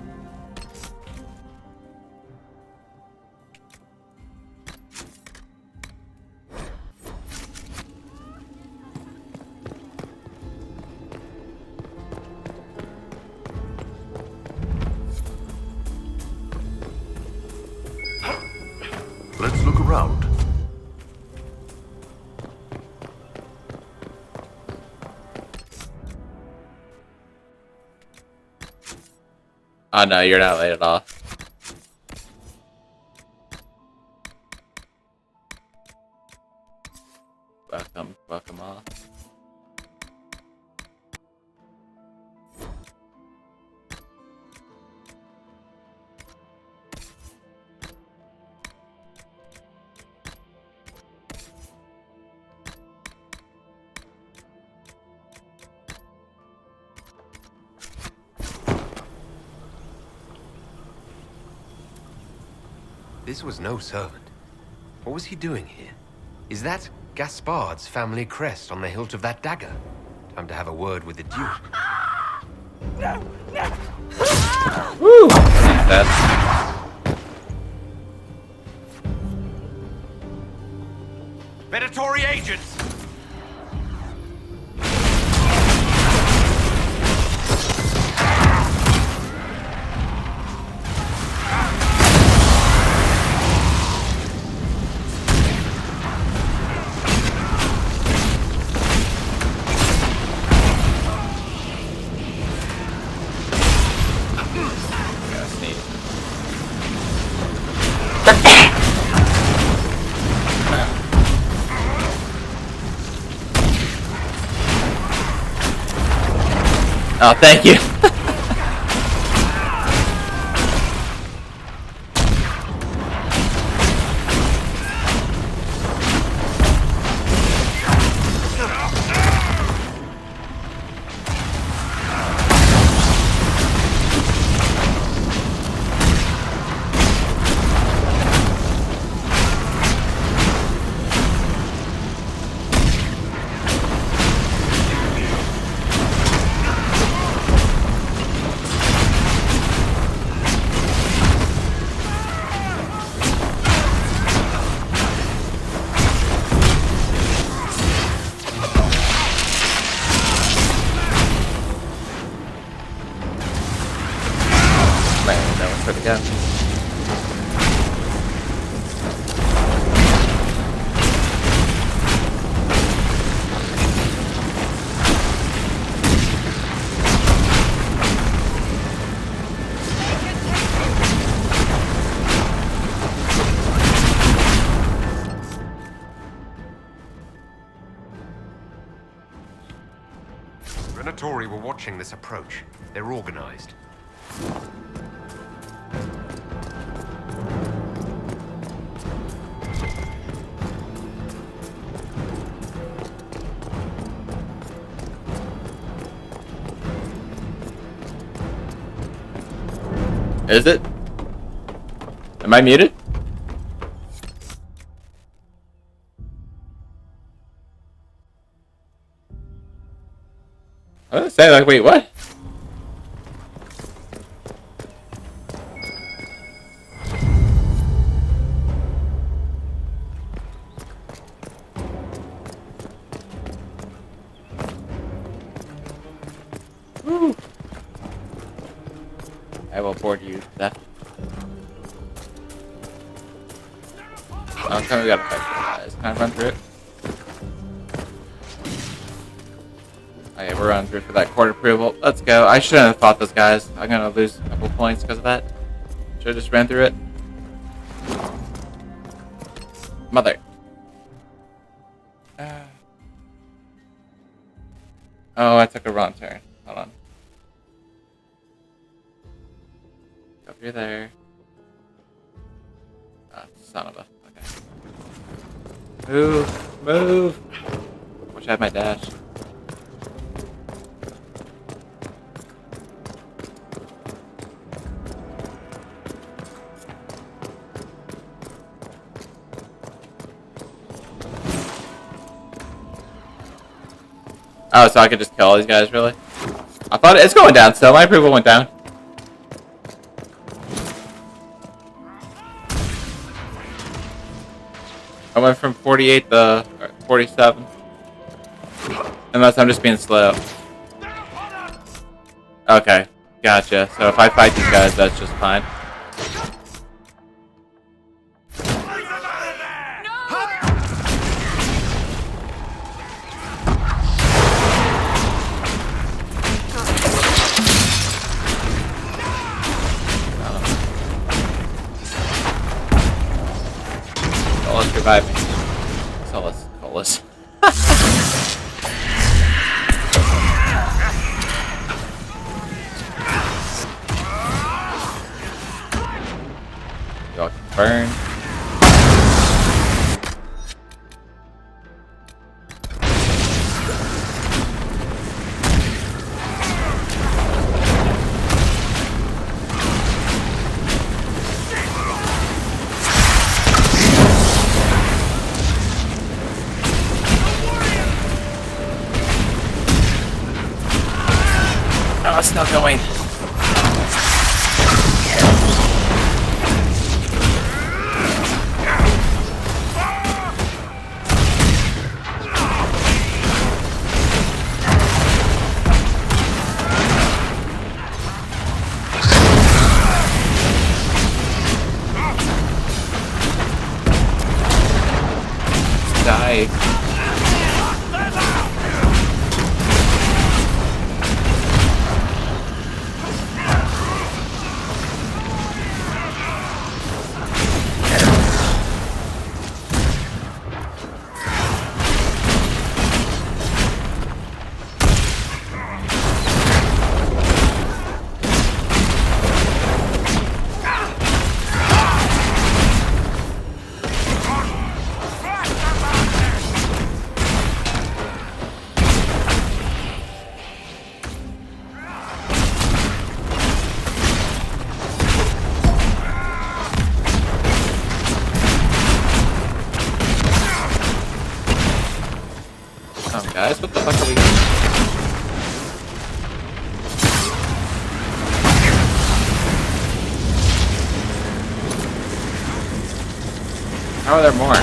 Let's look around. Oh no, you're not late at all. Welcome all. This was no servant. What was he doing here? Is that Gaspard's family crest on the hilt of that dagger? Time to have a word with the Duke. Woo! That. Predatory agents! Oh, thank you. Man, that one's pretty good. Venatori were watching this approach. They're organized. Is it? Am I muted? I was saying, like, wait, what? Woo. I will board you to death. I'm we gotta fight these guys. Can I run through it? Okay, we're running through for that court approval. Let's go. I shouldn't have fought those guys. I'm gonna lose a couple points because of that. Should've just ran through it. Mother. Oh, I took a wrong turn. Hold on. Go through there. Ah, son of a. Okay. Move. Move. Wish I had my dash. Oh, so I could just kill all these guys, really? I thought it's going down still. My approval went down. I went from 48 to 47. Unless I'm just being slow. Okay, gotcha. So if I fight these guys, that's just fine. Revive me. Solus. Y'all can burn. still going. Die. Guys, what the fuck are we doing? How are there more?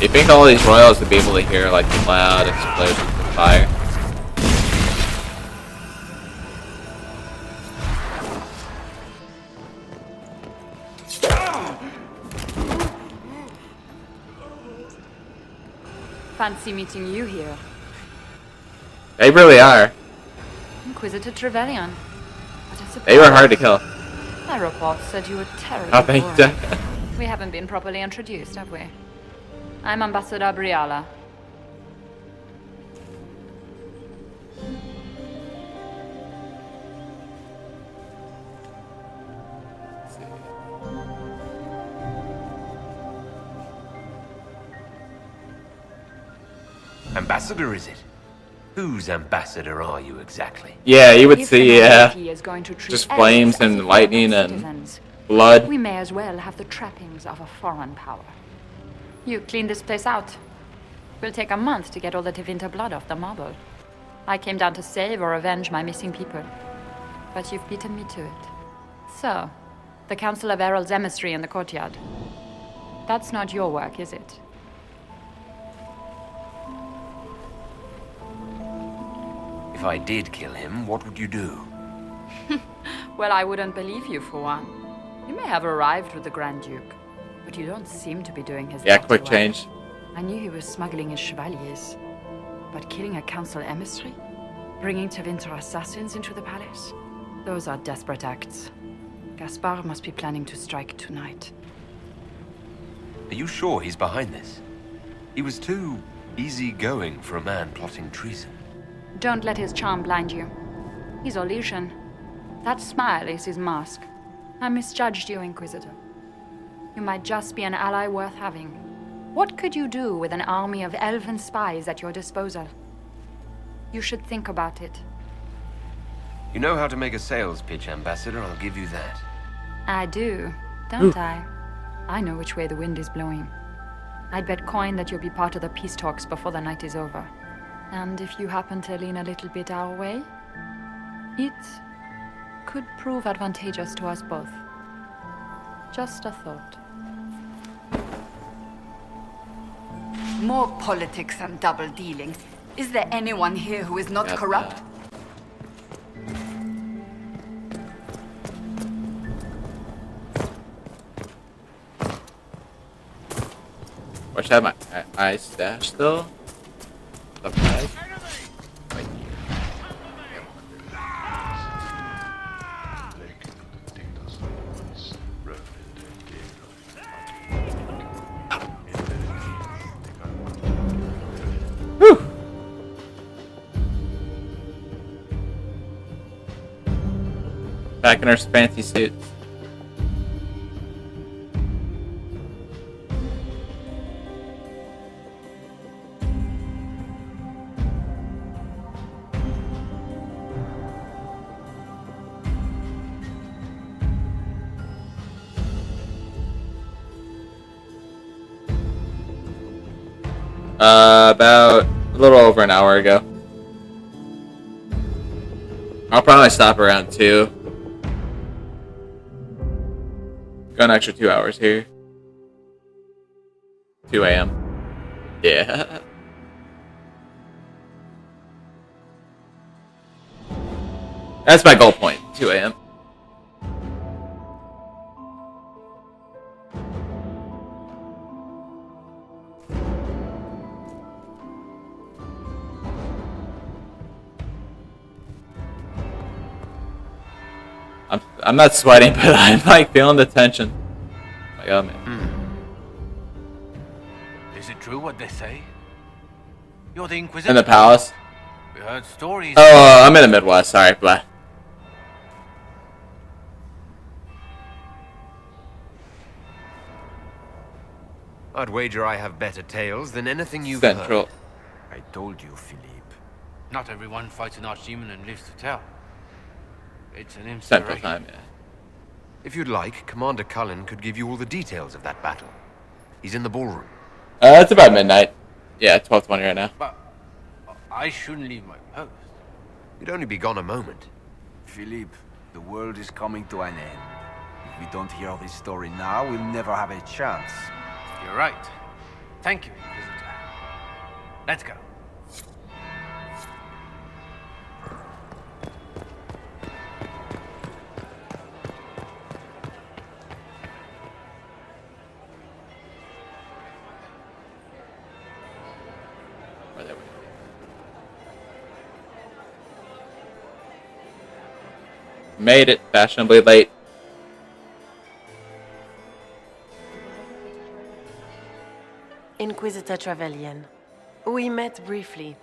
You think all these royals would be able to hear like the loud explosions of fire? Fancy meeting you here. They really are. Inquisitor Trevelyan. What a surprise. They were hard to kill. My report said you were terribly Oh, thank boring. you. We haven't been properly introduced, have we? I'm Ambassador Briala. Ambassador, is it? Whose ambassador are you exactly? Yeah, you would If see, the yeah, monarchy is going to treat just elves flames as and if they were lightning and citizens, blood. we may as well have the trappings of a foreign power. You clean this place out. Will take a month to get all the Tevinter blood off the marble. I came down to save or avenge my missing people. But you've beaten me to it. So, the Council of Errol's emissary in the courtyard. That's not your work, is it? If I did kill him, what would you do? Well, I wouldn't believe you for one. You may have arrived with the Grand Duke, but you don't seem to be doing his Yeah, dirty quick work. change. I knew he was smuggling his chevaliers. But killing a council emissary? Bringing Tevinter assassins into the palace? Those are desperate acts. Gaspard must be planning to strike tonight. Are you sure he's behind this? He was too easygoing for a man plotting treason. Don't let his charm blind you. He's Orlesian. That smile is his mask. I misjudged you, Inquisitor. You might just be an ally worth having. What could you do with an army of elven spies at your disposal? You should think about it. You know how to make a sales pitch, Ambassador, I'll give you that. I do, don't I? I know which way the wind is blowing. I'd bet coin that you'll be part of the peace talks before the night is over. And if you happen to lean a little bit our way, it could prove advantageous to us both. Just a thought. More politics and double dealing. Is there anyone here who is not Got corrupt? that. Wish I had my eye stash still. Okay. Wait. Whew. Back in our fancy suits. About a little over an hour ago. I'll probably stop around 2. Go an extra 2 hours here. 2 a.m. Yeah. That's my goal point, 2 a.m. I'm not sweating, but I'm like feeling the tension. Oh my god, man. Is it true what they say? You're the Inquisitor. In the palace? We heard stories. Oh, I'm in the Midwest. Sorry, blah. I'd wager I have better tales than anything you've Central. heard. I told you, Philippe. Not everyone fights an archdemon and lives to tell. It's an Central inspiration. time, yeah. If you'd like, Commander Cullen could give you all the details of that battle. He's in the ballroom. It's about midnight. Yeah, 12:20 right now. But I shouldn't leave my post. You'd only be gone a moment. Philippe, the world is coming to an end. If we don't hear this story now, we'll never have a chance. You're right. Thank you, Inquisitor. Let's go. Made it fashionably late. Inquisitor Trevelyan. We met briefly.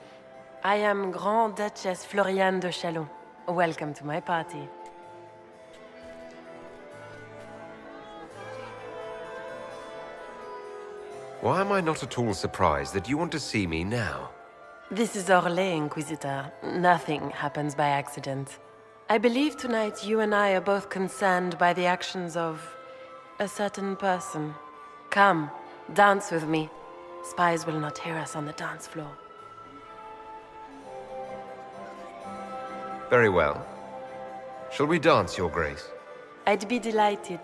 I am Grand Duchess Floriane de Chalon. Welcome to my party. Why am I not at all surprised that you want to see me now? This is Orlais, Inquisitor. Nothing happens by accident. I believe tonight you and I are both concerned by the actions of a certain person. Come, dance with me. Spies will not hear us on the dance floor. Very well. Shall we dance, Your Grace? I'd be delighted.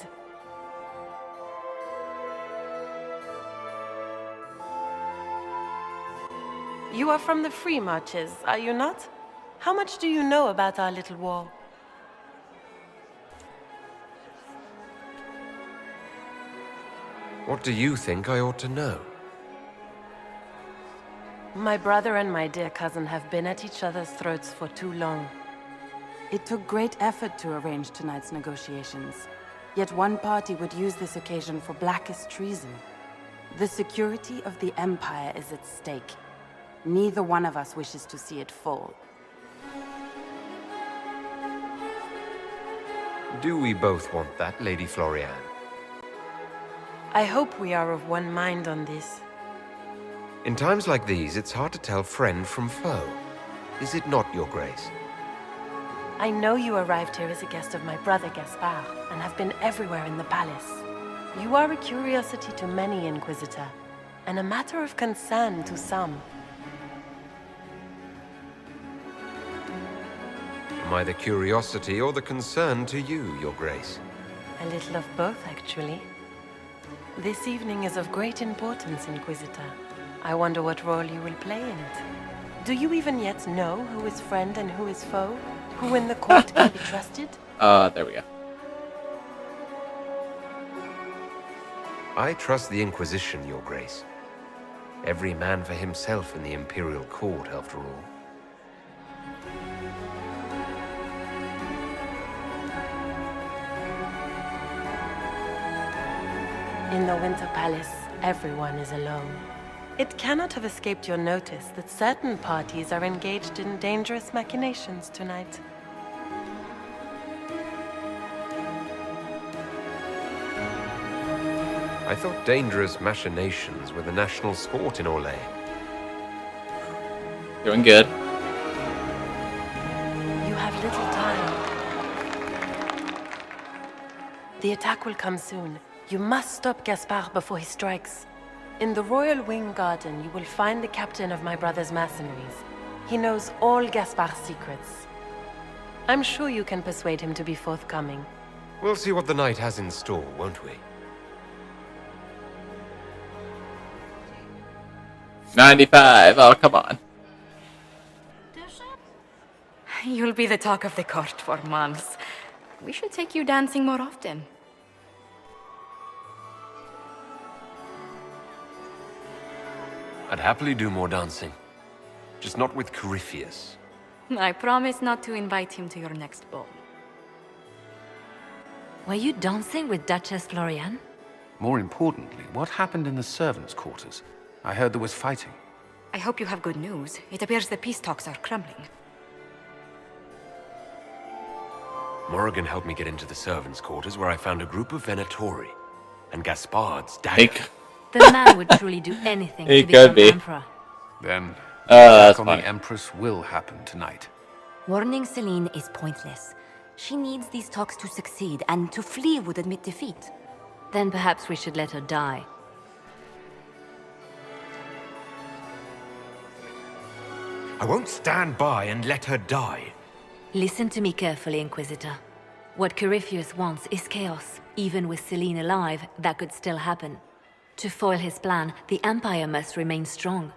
You are from the Free Marches, are you not? How much do you know about our little war? What do you think I ought to know? My brother and my dear cousin have been at each other's throats for too long. It took great effort to arrange tonight's negotiations. Yet one party would use this occasion for blackest treason. The security of the Empire is at stake. Neither one of us wishes to see it fall. Do we both want that, Lady Floriane? I hope we are of one mind on this. In times like these, it's hard to tell friend from foe. Is it not, Your Grace? I know you arrived here as a guest of my brother Gaspard, and have been everywhere in the palace. You are a curiosity to many, Inquisitor, and a matter of concern to some. Am I the curiosity or the concern to you, Your Grace? A little of both, actually. This evening is of great importance, Inquisitor. I wonder what role you will play in it. Do you even yet know who is friend and who is foe? Who in the court can be trusted? There we go. I trust the Inquisition, Your Grace. Every man for himself in the Imperial Court, after all. In the Winter Palace, everyone is alone. It cannot have escaped your notice that certain parties are engaged in dangerous machinations tonight. I thought dangerous machinations were the national sport in Orlais. Doing good. You have little time. The attack will come soon. You must stop Gaspard before he strikes. In the Royal Wing Garden, you will find the captain of my brother's mercenaries. He knows all Gaspard's secrets. I'm sure you can persuade him to be forthcoming. We'll see what the night has in store, won't we? 95. Oh, come on. You'll be the talk of the court for months. We should take you dancing more often. I'd happily do more dancing. Just not with Corypheus. I promise not to invite him to your next ball. Were you dancing with Duchess Florian? More importantly, what happened in the servants' quarters? I heard there was fighting. I hope you have good news. It appears the peace talks are crumbling. Morrigan helped me get into the servants' quarters where I found a group of Venatori and Gaspard's dagger. The man would truly do anything He to could become be. emperor. Then, that's attack on funny. the Empress will happen tonight. Warning Celine is pointless. She needs these talks to succeed, and to flee would admit defeat. Then perhaps we should let her die. I won't stand by and let her die. Listen to me carefully, Inquisitor. What Corypheus wants is chaos. Even with Celine alive, that could still happen. To foil his plan, the Empire must remain strong.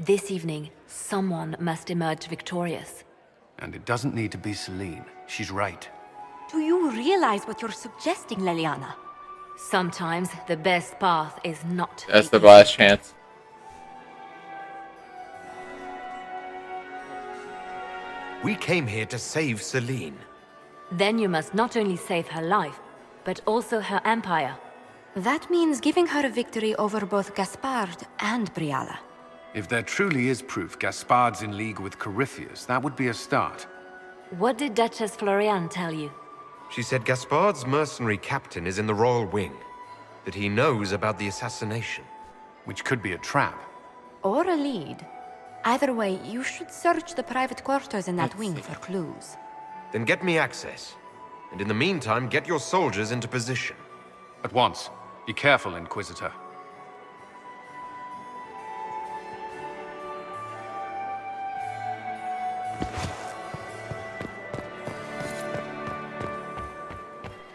This evening, someone must emerge victorious. And it doesn't need to be Celine. She's right. Do you realize what you're suggesting, Leliana? Sometimes the best path is not. That's the last chance. We came here to save Celine. Then you must not only save her life, but also her empire. That means giving her a victory over both Gaspard and Briala. If there truly is proof Gaspard's in league with Corypheus, that would be a start. What did Duchess Florian tell you? She said Gaspard's mercenary captain is in the Royal Wing, that he knows about the assassination. Which could be a trap. Or a lead. Either way, you should search the private quarters in that wing for clues. Then get me access. And in the meantime, get your soldiers into position. At once. Be careful, Inquisitor.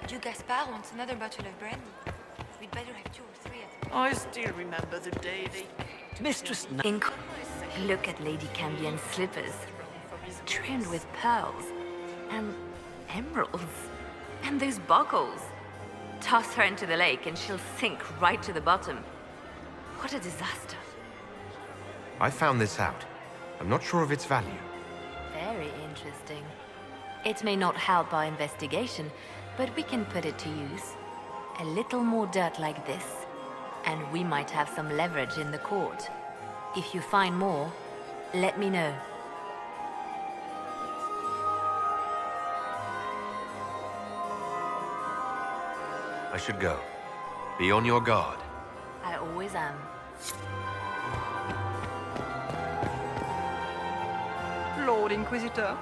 Do Gaspard wants another bottle of brandy? We'd better have 2 or 3 at I still remember the day they... Mistress... Look at Lady Cambion's slippers. Trimmed with pearls. And emeralds. And those buckles. Toss her into the lake and she'll sink right to the bottom. What a disaster. I found this out. I'm not sure of its value. Very interesting. It may not help our investigation, but we can put it to use. A little more dirt like this, and we might have some leverage in the court. If you find more, let me know. I should go. Be on your guard. I always am. Lord Inquisitor.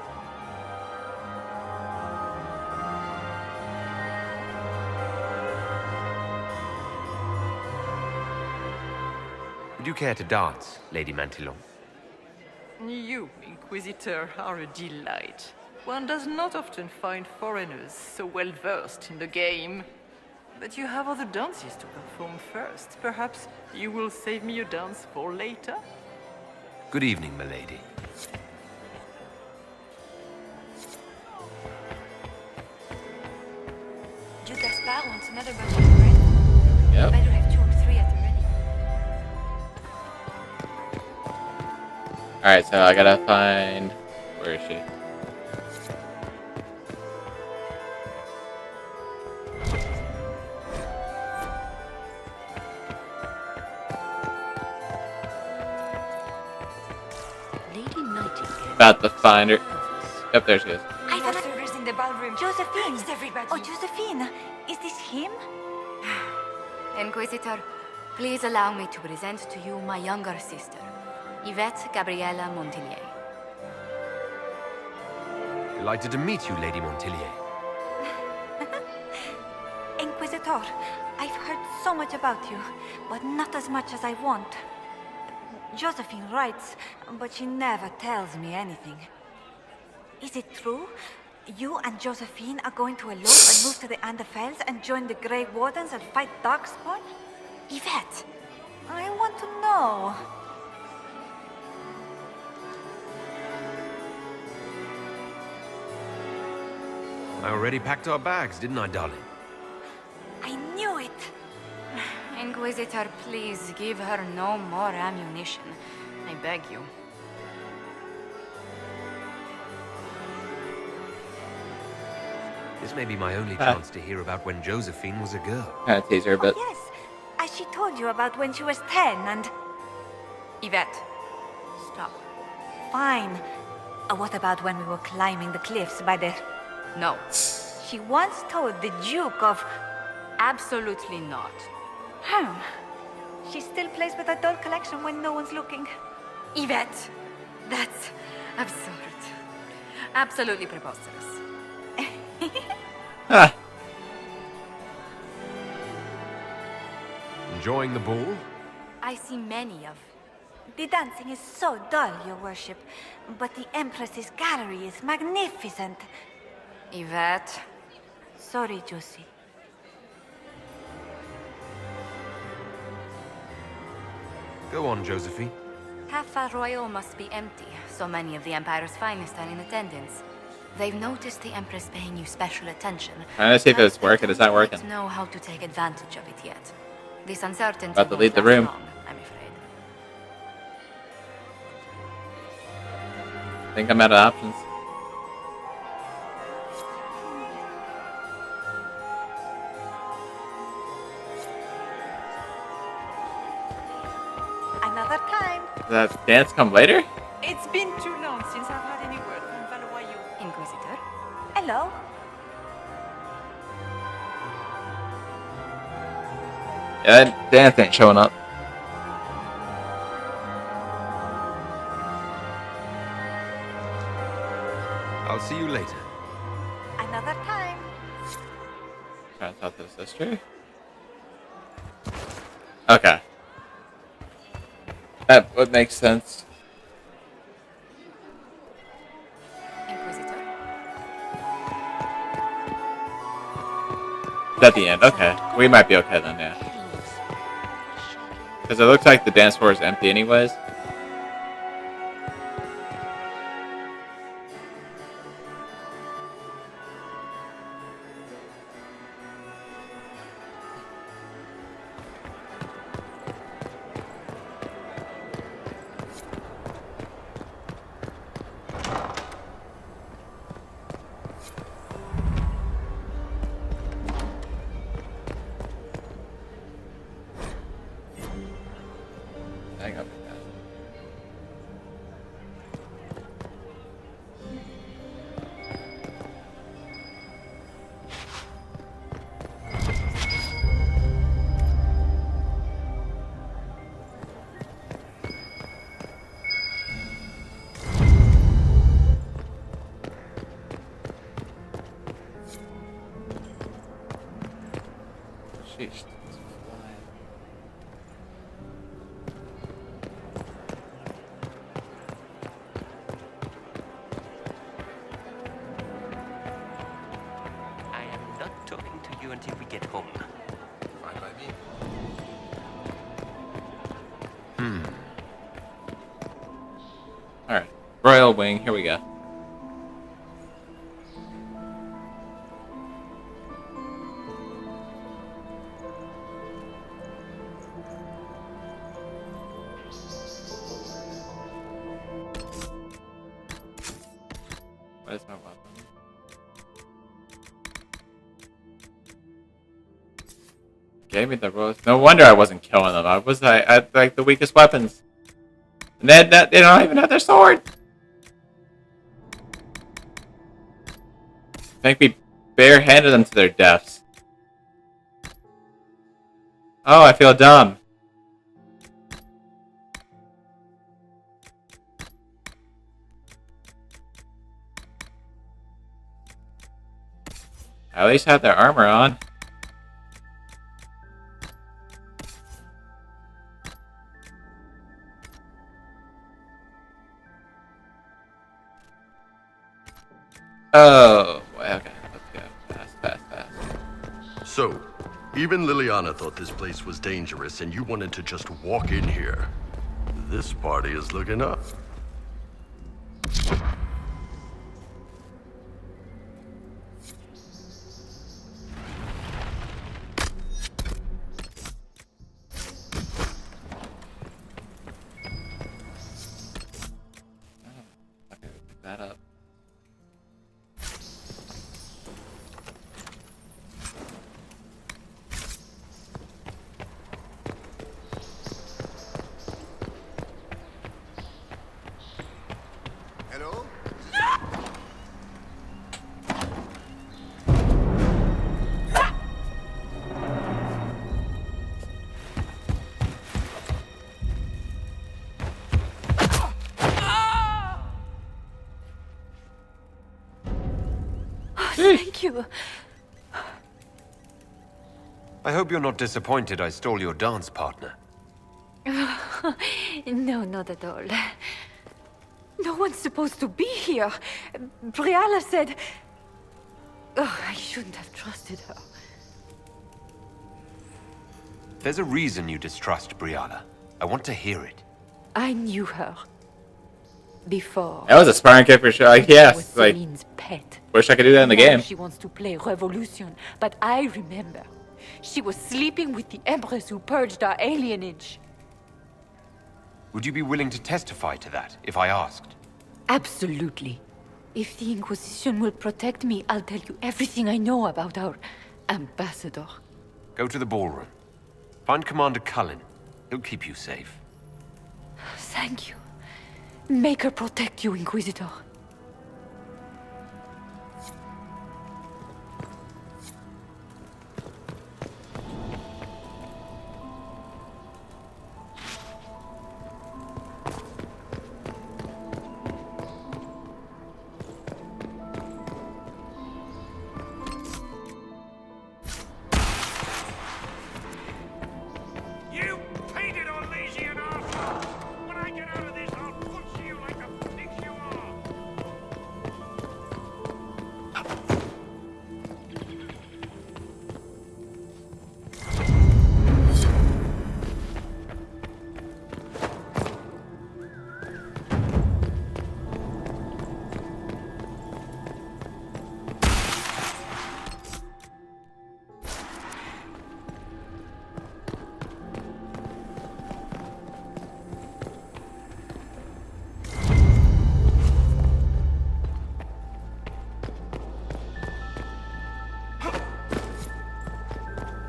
Would you care to dance, Lady Mantillon? You, Inquisitor, are a delight. One does not often find foreigners so well versed in the game. But you have other dances to perform first. Perhaps you will save me a dance for later? Good evening, milady. Do Gaspard wants another bottle of brandy? Yep. Better have 2 or 3 at the ready. Alright, so I gotta find... Where is she? About to find her. Yep, there she is. I found servers in the ballroom. Josephine! Thanks, everybody. Oh, Josephine! Is this him? Inquisitor, please allow me to present to you my younger sister, Yvette Gabriella Montillier. Delighted to meet you, Lady Montillier. Inquisitor Inquisitor, I've heard so much about you, but not as much as I want. Josephine writes, but she never tells me anything. Is it true? You and Josephine are going to elope and move to the Anderfells and join the Grey Wardens and fight Darkspawn? Yvette, I want to know. I already packed our bags, didn't I, darling? I knew it! Inquisitor, please give her no more ammunition. I beg you. This may be my only chance to hear about when Josephine was a girl. Kind of tease her a bit. Yes, as she told you about when she was 10 and... Yvette, stop. Fine. What about when we were climbing the cliffs by the... No. She once told the Duke of... Absolutely not. She still plays with her doll collection when no one's looking. Yvette, that's absurd. Absolutely preposterous. Enjoying the ball? I see many of. The dancing is so dull, your worship, but the Empress's gallery is magnificent. Yvette. Sorry, Josie. Go on, Josephine. Half Royal must be empty. So many of the Empire's finest are in attendance. They've noticed the Empress paying you special attention. Trying to see if it's working. It's not working. Don't know how to take advantage of it yet. This uncertainty About to won't leave the last room. long, I'm afraid. I think I'm out of options. Another time. Does that dance come later? It's been too long since I've had any word from Valois. Inquisitor? Hello? Yeah, that dance ain't showing up. I'll see you later. Another time. Trying to talk to his sister? Okay. That would make sense. Inquisitor? It's at the end. Okay. We might be okay then, yeah. Because it looks like the dance floor is empty anyways. Hang up. Sheesh. I am not talking to you until we get home. Fine by me. Alright. Royal Wing, here we go. What is my weapon? Gave me the rose. No wonder I wasn't killing them. I had like the weakest weapons. And they don't even have their sword. Make me barehanded them to their deaths. Oh, I feel dumb. I at least have their armor on. Oh, boy, okay. Let's go. Fast. So, even Liliana thought this place was dangerous and you wanted to just walk in here. This party is looking up. That up. Hello? Thank you. I hope you're not disappointed I stole your dance partner. No, not at all. No one's supposed to be here. Briala said... Oh, I shouldn't have trusted her. There's a reason you distrust Briala. I want to hear it. I knew her. Before. That was a sparring kit for sure. Like, yes, like, Celine's pet. wish I could do that in the Now game. She wants to play Revolution, but I remember. She was sleeping with the Empress who purged our alienage. Would you be willing to testify to that, if I asked? Absolutely. If the Inquisition will protect me, I'll tell you everything I know about our ambassador. Go to the ballroom. Find Commander Cullen. He'll keep you safe. Thank you. Make her protect you, Inquisitor. You painted on lazy and arsehole! When I get out of this, I'll punch you like the pigs you are!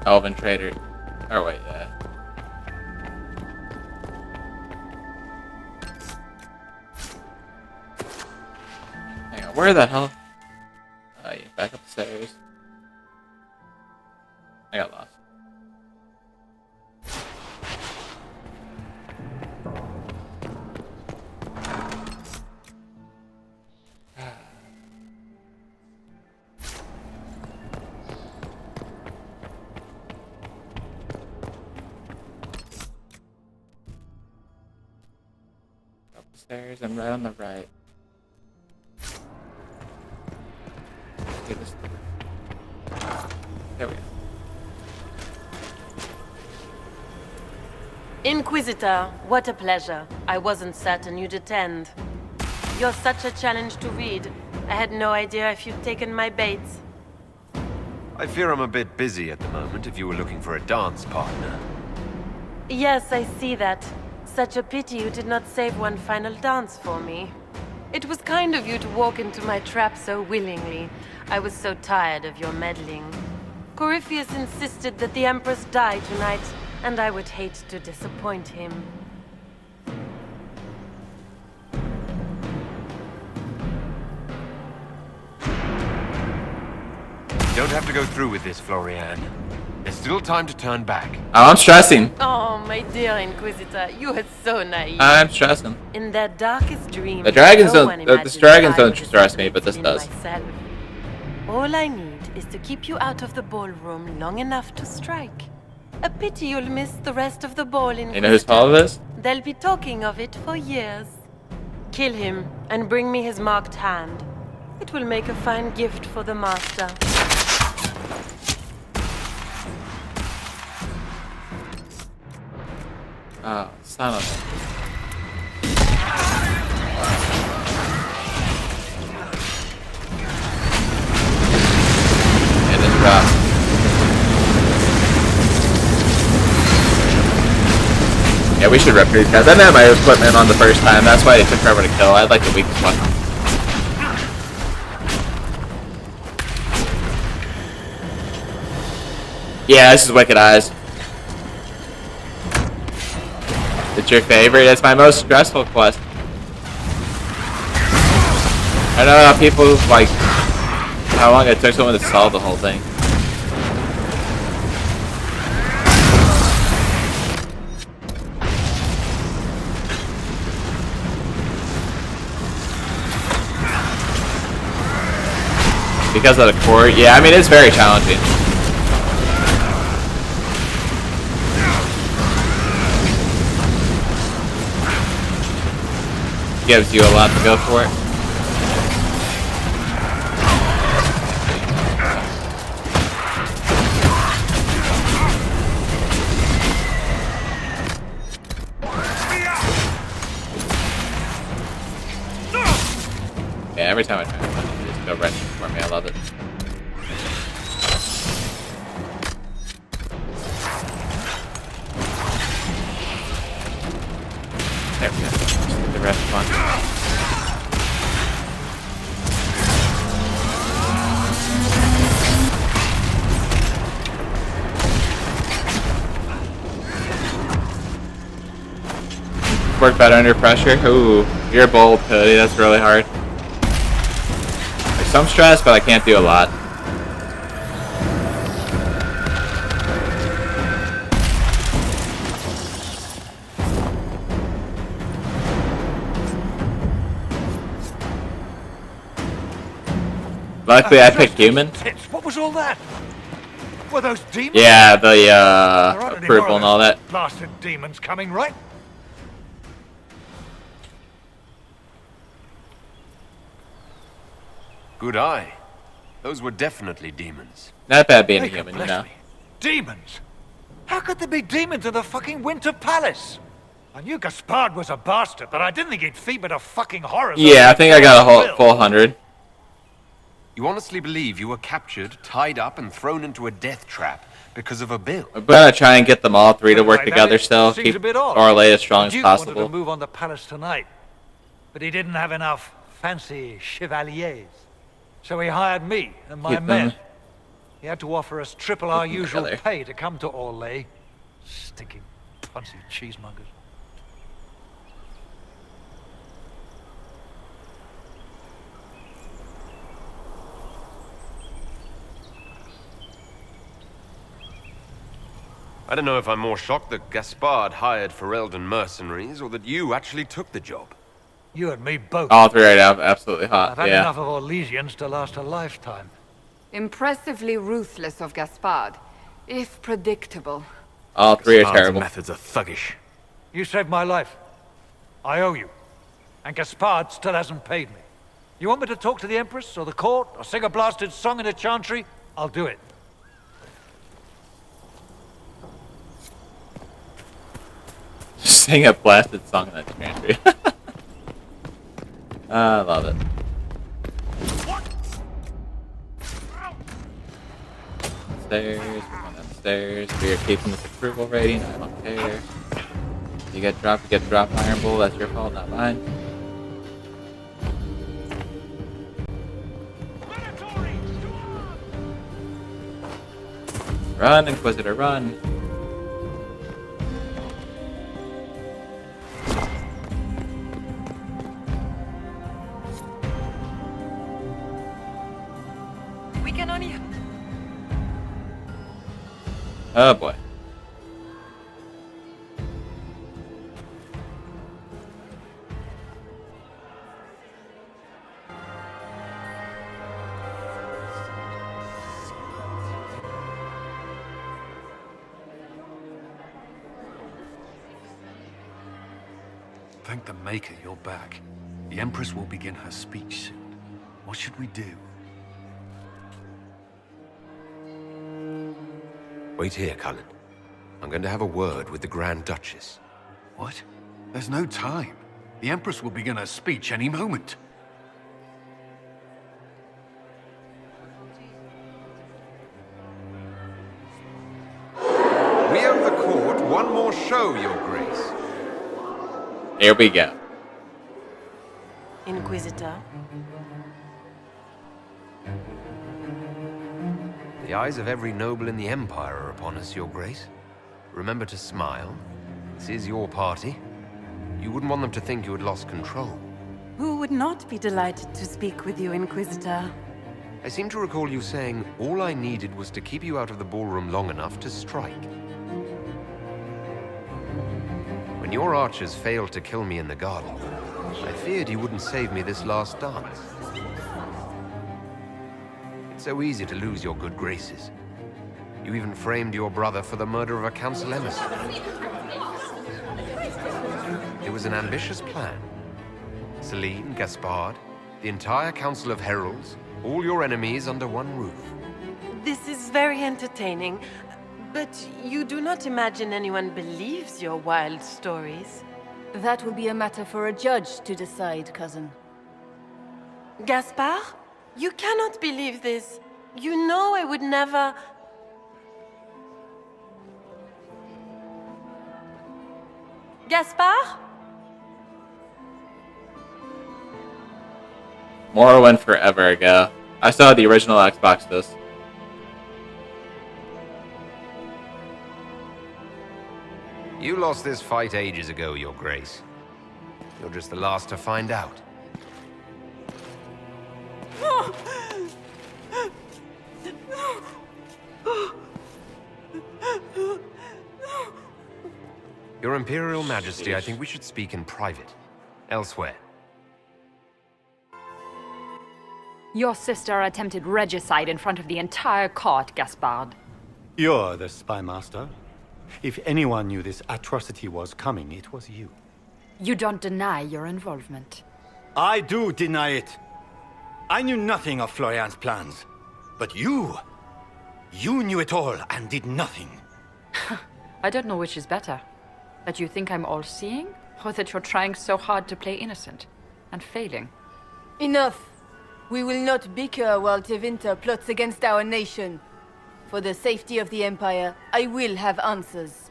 Elven Trader. Oh, wait, yeah. Hang on, where the hell? Oh, yeah, back up the stairs. I got lost. Stairs and right on the right. Okay, this. There we go. Inquisitor, what a pleasure. I wasn't certain you'd attend. You're such a challenge to read. I had no idea if you'd taken my bait. I fear I'm a bit busy at the moment if you were looking for a dance partner. Yes, I see that. Such a pity you did not save one final dance for me. It was kind of you to walk into my trap so willingly. I was so tired of your meddling. Corypheus insisted that the Empress die tonight, and I would hate to disappoint him. You don't have to go through with this, Florian. There's still time to turn back. Oh, I'm stressing. Oh, my dear Inquisitor, you are so naive. I'm stressing. In their darkest dreams, The dragons no one don't. The imagined dragons I don't would stress me, but this in does. myself. All I need is to keep you out of the ballroom long enough to strike. A pity you'll miss the rest of the ball, Inquisitor. You know whose fault it is? They'll be talking of it for years. Kill him and bring me his marked hand. It will make a fine gift for the master. Oh, son of a... It is rough. Yeah, we should rep these guys. I didn't have my equipment on the first time. That's why it took forever to kill. I'd like the weakest one. Yeah, this is Wicked Eyes. It's your favorite? It's my most stressful quest. I know how people, like, how long it took someone to solve the whole thing. Because of the court? Yeah, I mean, it's very challenging. Gives you a lot to go for it. Yeah, every time I try to find it, just go right for me. I love it. There we go. Just get the rest one. Work better under pressure. Ooh, you're bold, Cody. That's really hard. There's some stress, but I can't do a lot. Luckily, I picked human. What was all that? Were those demons? Yeah, the approval and all that. Blasted demons coming, right? Good eye. Those were definitely demons. Not bad being a They could human, you bless know. me. Demons? How could there be demons in the fucking Winter Palace? I knew Gaspard was a bastard, but I didn't think he'd feed me to fucking horrors. Yeah, I think I got a whole full 100. You honestly believe you were captured, tied up, and thrown into a death trap because of a bill? I'm gonna try and get them all three to work together still. Seems Keep a bit odd. RLA as strong The as Duke wanted possible. to move on the palace tonight, but he didn't have enough fancy chevaliers. So he hired me and my Get them. men. He had to offer us triple our them usual together. pay to come to Orlais. Stinking punsy cheesemongers. I don't know if I'm more shocked that Gaspard hired Ferelden mercenaries or that you actually took the job. You and me both. All three right now, absolutely hot. I've had Yeah. enough of Orlesians to last a lifetime. Impressively ruthless of Gaspard, if predictable. All three are Gaspard's terrible. methods are thuggish. You saved my life. I owe you. And Gaspard still hasn't paid me. You want me to talk to the Empress or the court or sing a blasted song in a chantry? I'll do it. Sing a blasted song in that country. I love it. Stairs, we're going upstairs. We are keeping this approval rating. I don't care. You get dropped, Iron Bull. That's your fault, not mine. Run, Inquisitor, run. We can only... Oh boy. Thank the Maker you're back. The Empress will begin her speech soon. What should we do? Wait here, Cullen. I'm going to have a word with the Grand Duchess. What? There's no time. The Empress will begin her speech any moment. We owe the court one more show, Your Grace. Here we go. Inquisitor. The eyes of every noble in the Empire are upon us, Your Grace. Remember to smile. This is your party. You wouldn't want them to think you had lost control. Who would not be delighted to speak with you, Inquisitor? I seem to recall you saying all I needed was to keep you out of the ballroom long enough to strike. When your archers failed to kill me in the garden, I feared you wouldn't save me this last dance. It's so easy to lose your good graces. You even framed your brother for the murder of a council emissary. It was an ambitious plan. Celine, Gaspard, the entire Council of Heralds, all your enemies under one roof. This is very entertaining, but you do not imagine anyone believes your wild stories. That will be a matter for a judge to decide, cousin. Gaspard? You cannot believe this. You know I would never... Gaspard? Morrowind forever ago. I saw the original Xbox disc. You lost this fight ages ago, Your Grace. You're just the last to find out. Your Imperial Majesty, I think we should speak in private. Elsewhere. Your sister attempted regicide in front of the entire court, Gaspard. You're the spy master. If anyone knew this atrocity was coming, it was you. You don't deny your involvement. I do deny it. I knew nothing of Florian's plans. But you knew it all and did nothing. I don't know which is better. That you think I'm all-seeing, or that you're trying so hard to play innocent and failing. Enough! We will not bicker while Tevinter plots against our nation. For the safety of the Empire, I will have answers.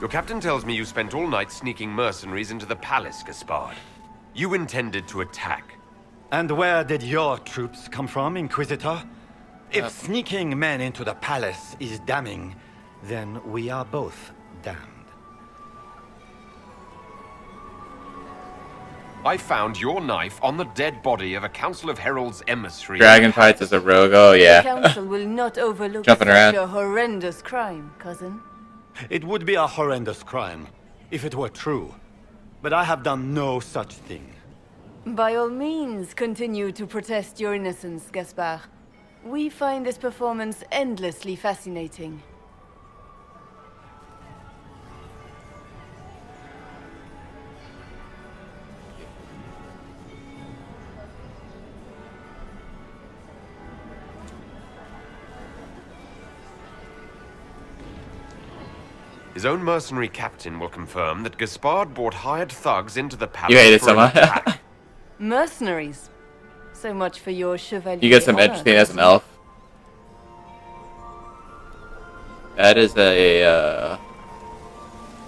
Your captain tells me you spent all night sneaking mercenaries into the palace, Gaspard. You intended to attack. And where did your troops come from, Inquisitor? If sneaking men into the palace is damning, then we are both damned. I found your knife on the dead body of a Council of Heralds emissary. Dragon fights as a rogue, oh yeah. The Council will not overlook Jumping such around. a horrendous crime, cousin. It would be a horrendous crime, if it were true. But I have done no such thing. By all means, continue to protest your innocence, Gaspard. We find this performance endlessly fascinating. His own mercenary captain will confirm that Gaspard brought hired thugs into the palace. You hate it for so an much. attack. Mercenaries. So much for your chevalier. You get some honor, interesting as an cousin. elf. That is a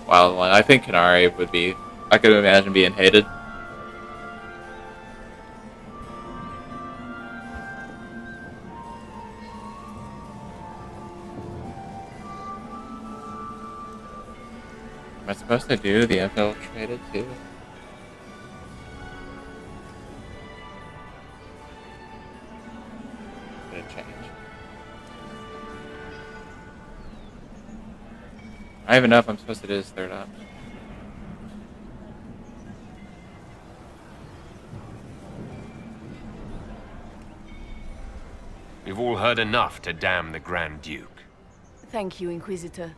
wild one. I think Canary would be. I could imagine being hated. Am I supposed to do the infiltrated too? Gonna change. I don't even know if I'm supposed to do this third option. We've all heard enough to damn the Grand Duke. Thank you, Inquisitor.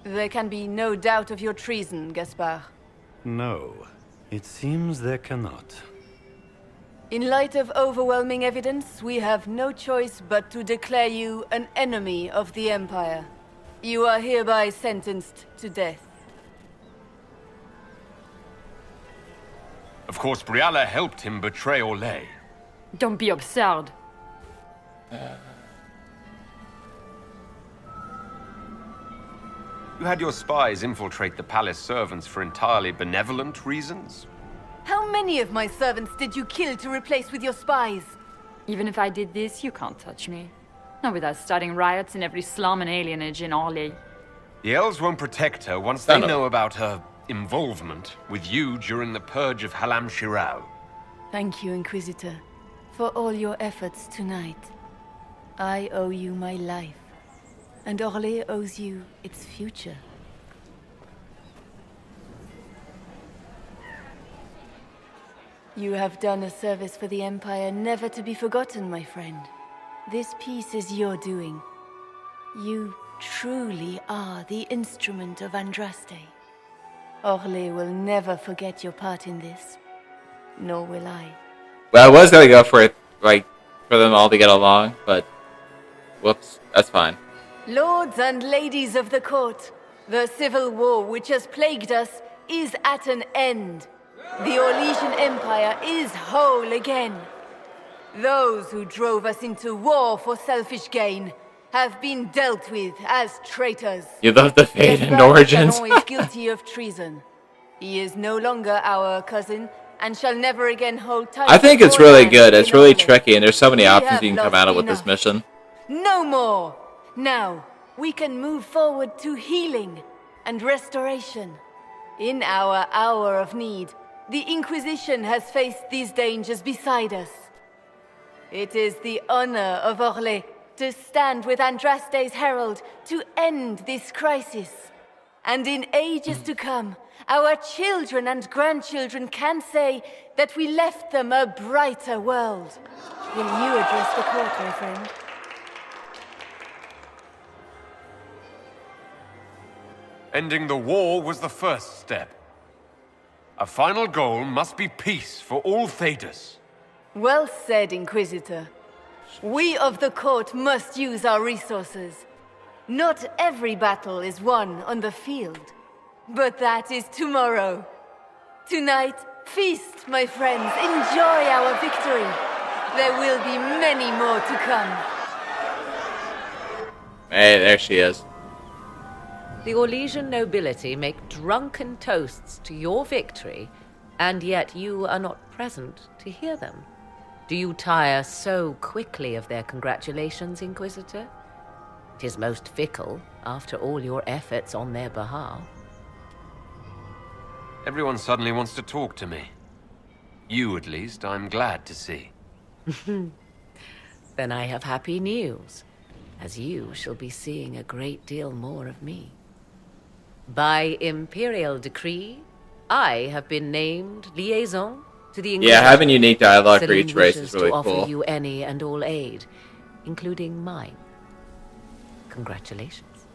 There can be no doubt of your treason, Gaspard. No, it seems there cannot. In light of overwhelming evidence, we have no choice but to declare you an enemy of the Empire. You are hereby sentenced to death. Of course, Brialla helped him betray Orlais. Don't be absurd. You had your spies infiltrate the palace servants for entirely benevolent reasons? How many of my servants did you kill to replace with your spies? Even if I did this, you can't touch me. Not without starting riots in every slum and alienage in Orlais. The elves won't protect her once they know about her involvement with you during the purge of Halam Shiral. Thank you, Inquisitor, for all your efforts tonight. I owe you my life, and Orlais owes you its future. You have done a service for the Empire never to be forgotten, my friend. This piece is your doing. You truly are the instrument of Andraste. Orlais will never forget your part in this, nor will I. Well, I was gonna go for it, like, for them all to get along, but whoops, that's fine. Lords and ladies of the court, the civil war which has plagued us is at an end. The Orlesian Empire is whole again. Those who drove us into war for selfish gain have been dealt with as traitors. You love the fate and origins. Gaspard is guilty of treason. He is no longer our cousin and shall never again hold title. I think it's or really land good. It's in really Orlais. tricky, and there's so many We options have you can come lost out of with this enough. mission. No more! Now, we can move forward to healing and restoration. In our hour of need, the Inquisition has faced these dangers beside us. It is the honor of Orlais to stand with Andraste's herald to end this crisis. And in ages to come, our children and grandchildren can say that we left them a brighter world. Will you address the court, my friend? Ending the war was the first step. A final goal must be peace for all Thedas. Well said, Inquisitor. We of the court must use our resources. Not every battle is won on the field, but that is tomorrow. Tonight, feast, my friends. Enjoy our victory. There will be many more to come. Hey, there she is. The Orlesian nobility make drunken toasts to your victory, and yet you are not present to hear them. Do you tire so quickly of their congratulations, Inquisitor? It is most fickle, after all your efforts on their behalf. Everyone suddenly wants to talk to me. You, at least, I'm glad to see. Then I have happy news, as you shall be seeing a great deal more of me. By imperial decree, I have been named liaison to the Inquisition. Yeah, having unique dialogue for Celine each race wishes is really to offer cool. you any and all aid, including mine. Congratulations.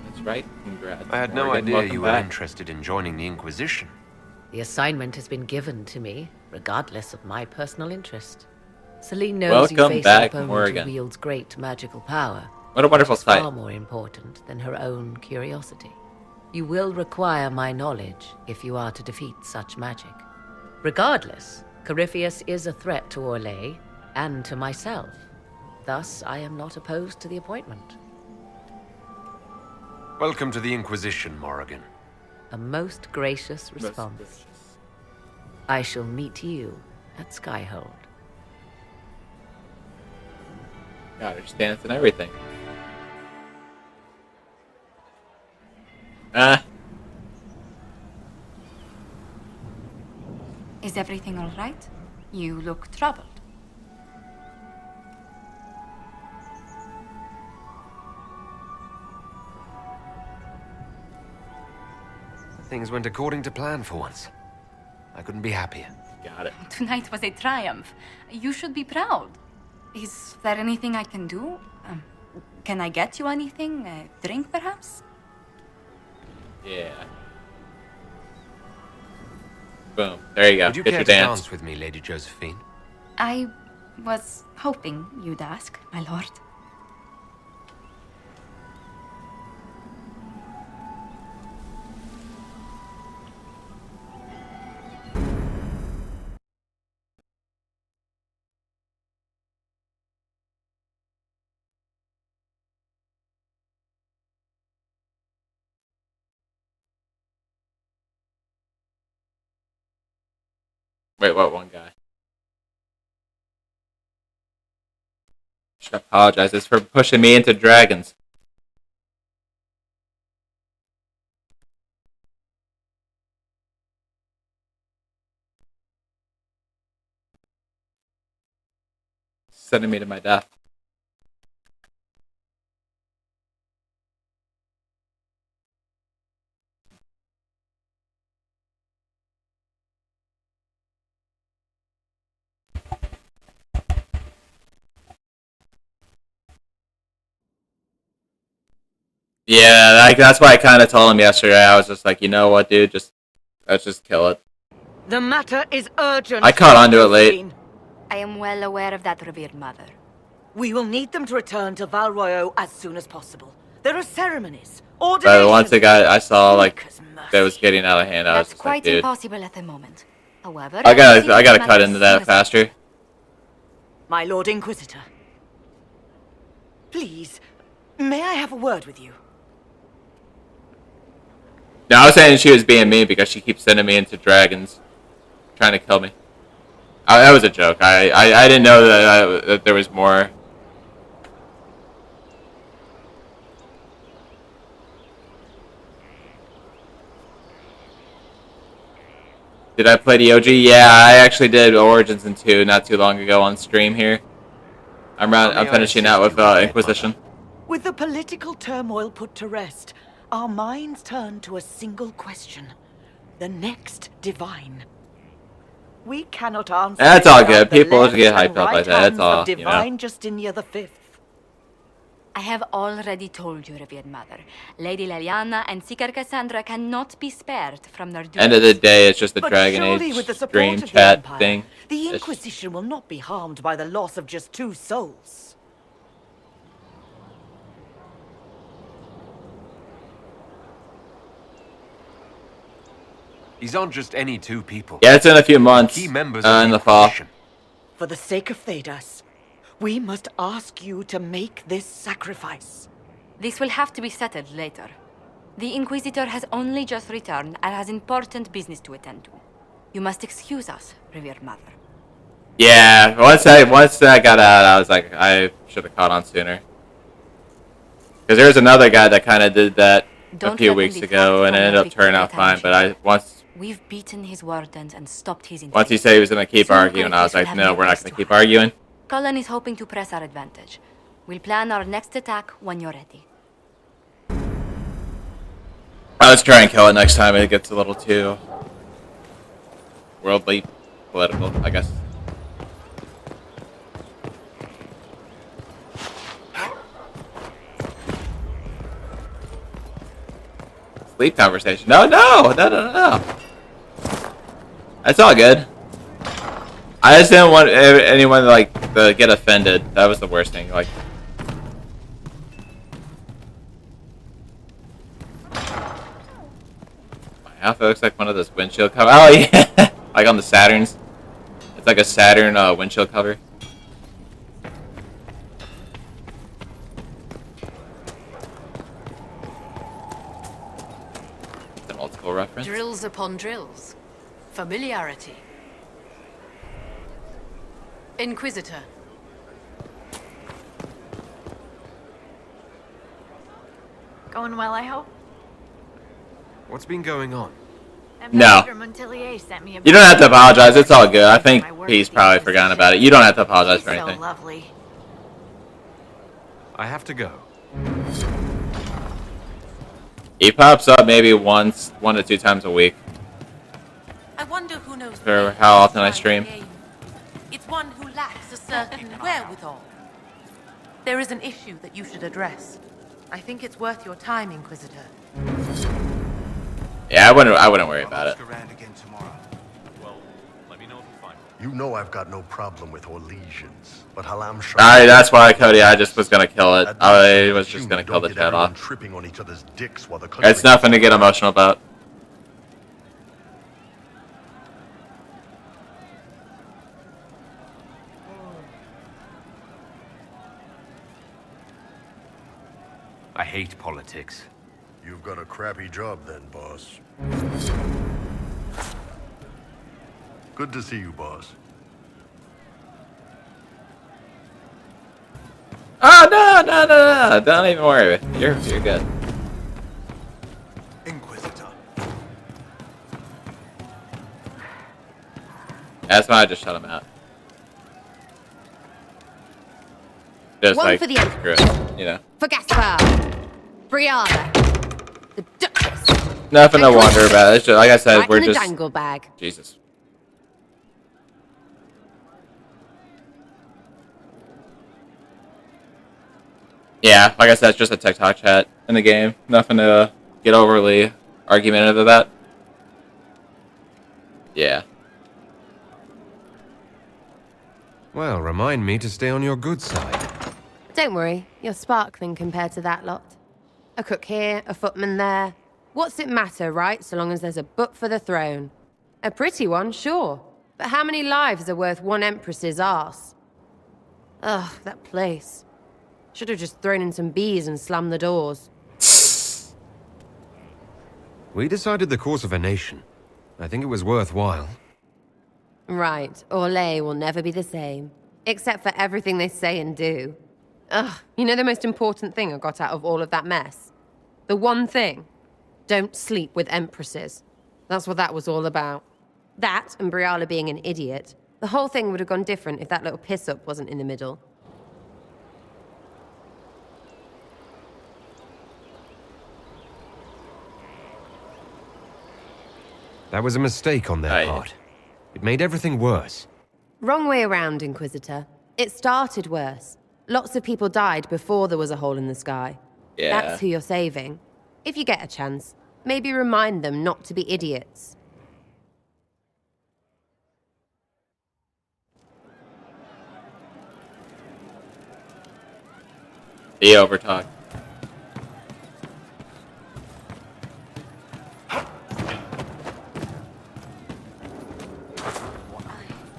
That's right. Congrats. I had no Morgan. idea Welcome you were back. interested in joining the Inquisition. The assignment has been given to me, regardless of my personal interest. Celine knows Welcome you face back, an opponent Morgan. who wields great magical power. What a wonderful which is far sight. more important than her own curiosity. You will require my knowledge if you are to defeat such magic. Regardless, Corypheus is a threat to Orlais and to myself. Thus, I am not opposed to the appointment. Welcome to the Inquisition, Morrigan. A most gracious response. I shall meet you at Skyhold. God, her stance and everything. Ah. Is everything all right? You look troubled. Things went according to plan for once. I couldn't be happier. Got it. Tonight was a triumph. You should be proud. Is there anything I can do? Can I get you anything? A drink, perhaps? Yeah. Boom. There you go. Would you Get care your to dance. dance with me, Lady Josephine? I was hoping you'd ask, my lord. Wait, what one guy? Should apologize. It's for pushing me into dragons. Sending me to my death. Yeah, that's why I kind of told him yesterday. I was just like, you know what, dude? Let's just kill it. The matter is urgent. I caught onto it late. I am well aware of that, revered mother. We will need them to return to Val Royeaux as soon as possible. There are ceremonies, But ordinations. once the guy I saw like that was getting out of hand, I was That's just quite like, dude, impossible at the moment. However, I gotta matter cut as into soon that as faster. My Lord Inquisitor. Please, may I have a word with you? No, I was saying she was being mean because she keeps sending me into dragons, trying to kill me. That was a joke. I didn't know that there was more. Did I play the OG? Yeah, I actually did Origins in 2 not too long ago on stream here. I'm finishing out with Inquisition. With the political turmoil put to rest, our minds turn to a single question. The next divine. We cannot answer. That's all without good. the People left get and hyped up right like that. It's hands all, of you know. Divine Justinia V. I have already told you, revered mother. Lady Leliana and Seeker Cassandra cannot be spared from their duties. End of the day, it's just a But Dragon surely Age with the support stream of the chat Empire, thing. The Inquisition will not be harmed by the loss of just 2 souls. These aren't just any 2 people. Yeah, it's in a few months. Key members In the fall. For the sake of Thedas, we must ask you to make this sacrifice. This will have to be settled later. The Inquisitor has only just returned and has important business to attend to. You must excuse us, revered mother. Yeah, once that got out, I was like, I should have caught on sooner. Because there was another guy that kind of did that a few weeks ago, and it ended up turning out fine. But We've beaten his wardens and stopped his once he said he was going to keep Soon arguing, I was Griffiths will like, have no, no we're not place going to to keep arguing. Cullen is hoping to press our advantage. We'll plan our next attack when you're ready. Let's try and kill it next time. It gets a little too worldly, political, I guess. Sleep conversation. No. That's all good. I just didn't want anyone to get offended. That was the worst thing. Like, my outfit looks like one of those windshield covers. Oh yeah, like on the Saturns. It's like a Saturn windshield cover. It's an old school reference. Drills upon drills. Familiarity. Inquisitor. Going well, I hope. What's been going on? No. Ambassador Montelier sent me a You don't have to apologize. It's all good. I think he's probably forgotten about it. You don't have to apologize for so anything. lovely. I have to go. He pops up maybe 1 to 2 times a week. I wonder who knows For how often I stream. It's one who lacks a certain wherewithal. There is an issue that you should address. I think it's worth your time, Inquisitor. Yeah, I wouldn't worry about it. You know I've got no problem with Orlesians, but Halam Shah... Alright, that's why, Cody, I just was gonna kill it. I was just gonna kill the chat off. Tripping on each other's dicks while the country... It's nothing to get emotional about. I hate politics. You've got a crappy job then, boss. Good to see you, boss. Oh, no. Don't even worry. You're good. Inquisitor. That's why I just shut him out. Just One like, for the screw it, you know. For Gaspar, Brianna, the Duchess. Nothing to wonder about. It's just, like I said, Right we're in the just... jangle bag. Jesus. Yeah, like I said, it's just a TikTok chat in the game. Nothing to get overly argumentative about. Yeah. Well, remind me to stay on your good side. Don't worry, you're sparkling compared to that lot. A cook here, a footman there. What's it matter, right, so long as there's a butt for the throne? A pretty one, sure. But how many lives are worth one empress's arse? Ugh, that place. Should have just thrown in some bees and slammed the doors. We decided the course of a nation. I think it was worthwhile. Right, Orlais will never be the same. Except for everything they say and do. Ugh, you know the most important thing I got out of all of that mess? The one thing. Don't sleep with empresses. That's what that was all about. That, and Briala being an idiot. The whole thing would have gone different if that little piss-up wasn't in the middle. That was a mistake on their part. It made everything worse. Wrong way around, Inquisitor. It started worse. Lots of people died before there was a hole in the sky. Yeah. That's who you're saving. If you get a chance, maybe remind them not to be idiots. The overtalk.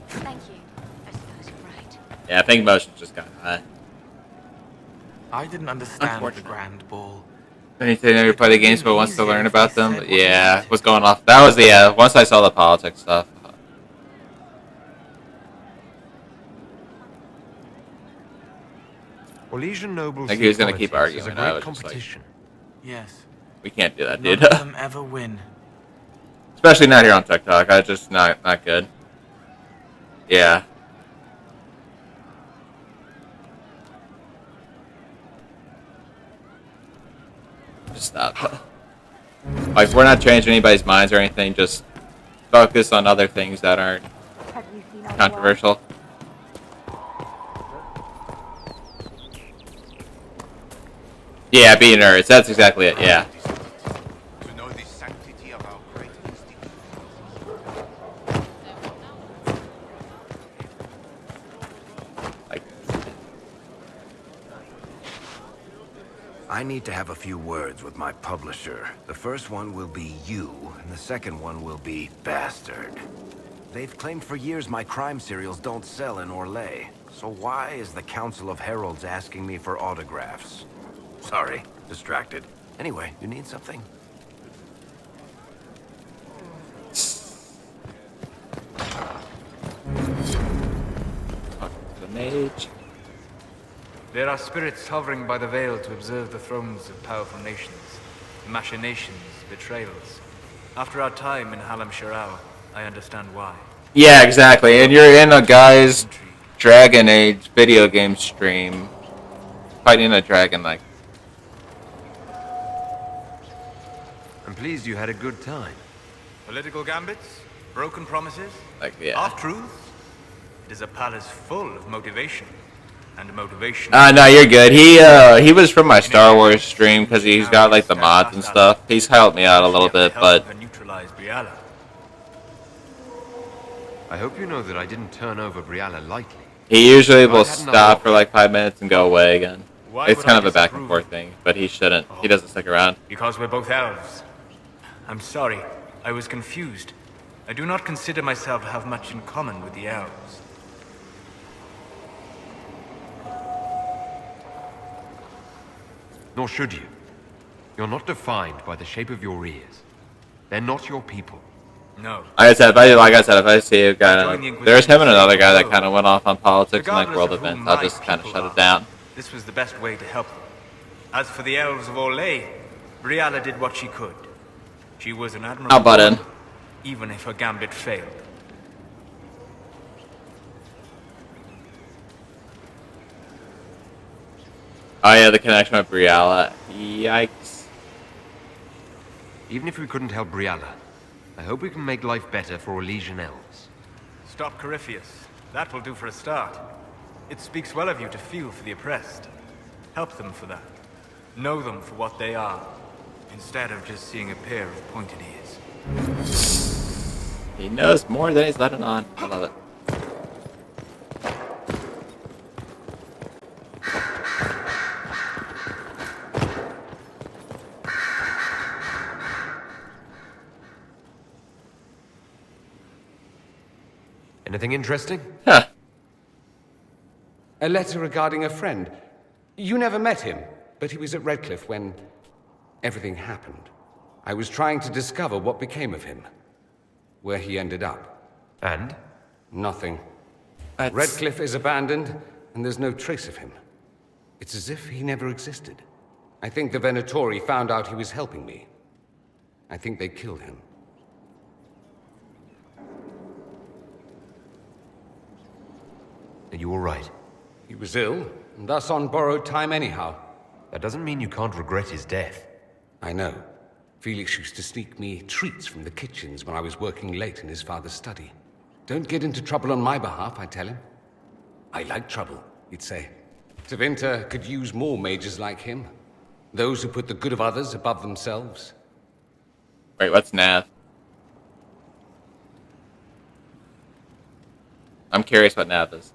Thank you. I suppose you're right. Yeah, I think motion's just kind of high. I didn't understand the Grand Ball. Anything never play the games but wants to learn about them? Yeah, what's going off? That was the, once I saw the politics stuff. Orlesian nobles Like he was gonna see keep politics arguing. as a I great was just like, competition. Yes. we can't do that, None dude. of them ever win. Especially not here on TikTok. I just not good. Yeah. Just stop. Like, we're not changing anybody's minds or anything. Just focus on other things that aren't controversial. Yeah, be nerds. That's exactly it. Yeah. To know the sanctity of our great institutions. I need to have a few words with my publisher. The first one will be you, and the second one will be Bastard. They've claimed for years my crime serials don't sell in Orlais. So why is the Council of Heralds asking me for autographs? Sorry, distracted. Anyway, you need something? The mage. There are spirits hovering by the veil to observe the thrones of powerful nations. Machinations, betrayals. After our time in Halam Sharau, I understand why. Yeah, exactly. And you're in a guy's Dragon Age video game stream, fighting a dragon. Like, I'm pleased you had a good time. Political gambits? Broken promises? yeah. Half-truths? is a palace full of motivation. And motivation... No, you're good. He was from my Star Wars stream because he's got like the mods and stuff. He's helped me out a little bit, but... I hope you know that I didn't turn over Brialla lightly. He usually will stop for like 5 minutes and go away again. It's kind of a back and forth thing, but he shouldn't. He doesn't stick around. Because we're both elves. I'm sorry, I was confused. I do not consider myself to have much in common with the elves. Nor should you. You're not defined by the shape of your ears. They're not your people. No. Like I said, if I see a guy, there's him and another guy that kind of went off on politics and like world events, I'll just kind of shut it down. This was the best way to help them. As for the elves of Orlais, Brialla did what she could. She was an admirable I'll butt in. woman, even if her gambit failed. Oh yeah, the connection with Brialla. Yikes. Even if we couldn't help Brialla, I hope we can make life better for Orlesian elves. Stop Corypheus. That will do for a start. It speaks well of you to feel for the oppressed. Help them for that. Know them for what they are, instead of just seeing a pair of pointed ears. He knows more than he's letting on. I love it. Anything interesting? Huh. A letter regarding a friend. You never met him, but he was at Redcliffe when everything happened. I was trying to discover what became of him, where he ended up. And? Nothing. Redcliffe is abandoned, and there's no trace of him. It's as if he never existed. I think the Venatori found out he was helping me. I think they killed him. Are you all right? He was ill, and thus on borrowed time anyhow. That doesn't mean you can't regret his death. I know. Felix used to sneak me treats from the kitchens when I was working late in his father's study. Don't get into trouble on my behalf, I tell him. I like trouble, he'd say. Tevinter could use more mages like him. Those who put the good of others above themselves. Wait, what's Nav? I'm curious what Nav is.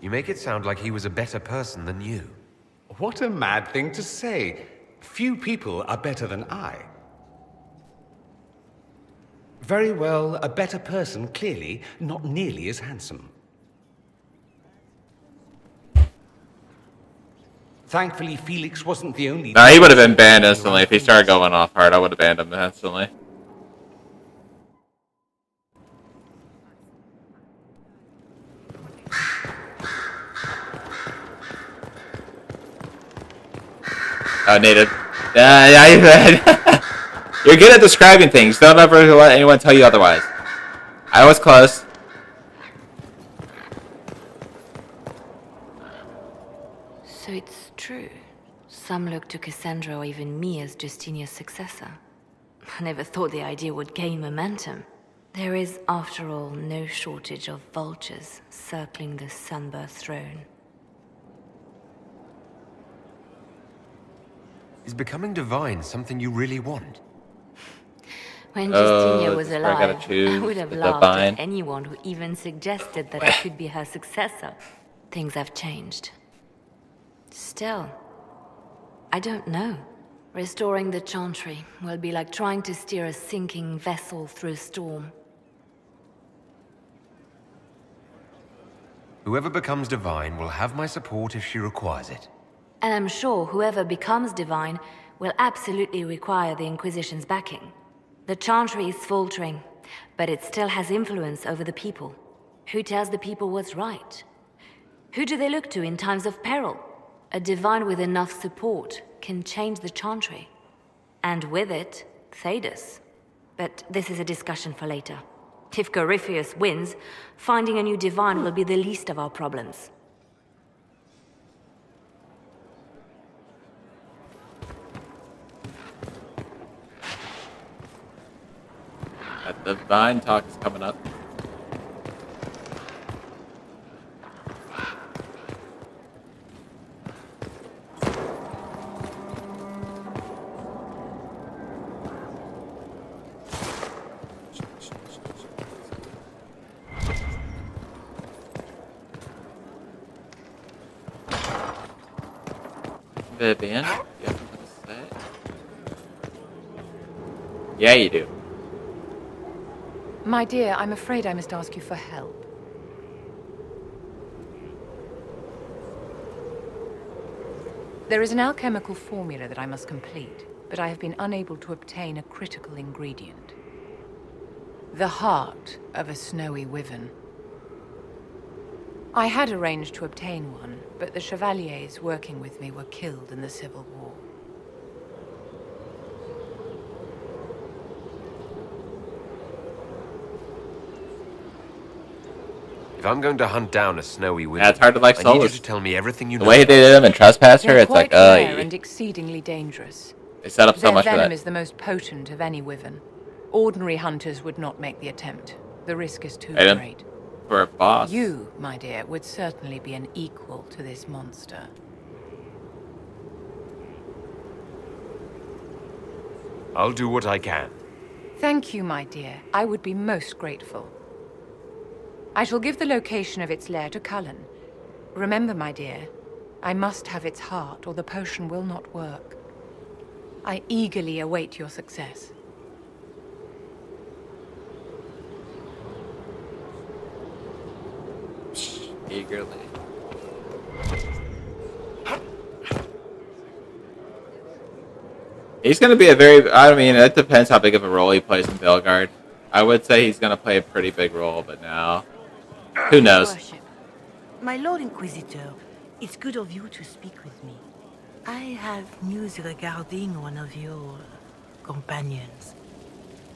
You make it sound like he was a better person than you. What a mad thing to say. Few people are better than I. Very well, a better person, clearly, not nearly as handsome. Thankfully, Felix wasn't the only... Nah, he would have been banned instantly. If he started going off hard, I would have banned him instantly. Oh, native. Yeah, you're good at describing things. Don't ever let anyone tell you otherwise. I was close. So it's true. Some look to Cassandra or even me as Justinia's successor. I never thought the idea would gain momentum. There is, after all, no shortage of vultures circling the Sunburst throne. Is becoming divine something you really want? When Justinia was I alive, gotta choose I would have the laughed divine. at anyone who even suggested that I could be her successor. Things have changed. Still, I don't know. Restoring the Chantry will be like trying to steer a sinking vessel through a storm. Whoever becomes divine will have my support if she requires it. And I'm sure whoever becomes divine will absolutely require the Inquisition's backing. The Chantry is faltering, but it still has influence over the people. Who tells the people what's right? Who do they look to in times of peril? A divine with enough support can change the Chantry. And with it, Thedas. But this is a discussion for later. If Corypheus wins, finding a new divine will be the least of our problems. The Vine talk is coming up. Vivian, you have something to say? Yeah, you do. My dear, I'm afraid I must ask you for help. There is an alchemical formula that I must complete, but I have been unable to obtain a critical ingredient. The heart of a snowy wyvern. I had arranged to obtain one, but the chevaliers working with me were killed in the Civil War. If I'm going to hunt down a snowy wyvern, Yeah, it's hard to like I need you souls. to tell me everything you know. The way they did them in Trespasser, They're it's like, quite rare and exceedingly dangerous. They set up so Their much for venom that. is the most potent of any wyvern. Ordinary hunters would not make the attempt. The risk is too Aiden, great. for a boss. You, my dear, would certainly be an equal to this monster. I'll do what I can. Thank you, my dear. I would be most grateful. I shall give the location of its lair to Cullen. Remember, my dear, I must have its heart or the potion will not work. I eagerly await your success. Eagerly. He's going to be a very... I mean, it depends how big of a role he plays in Belgard. I would say he's going to play a pretty big role, but now... Who knows? Worship. My Lord Inquisitor, it's good of you to speak with me. I have news regarding one of your companions,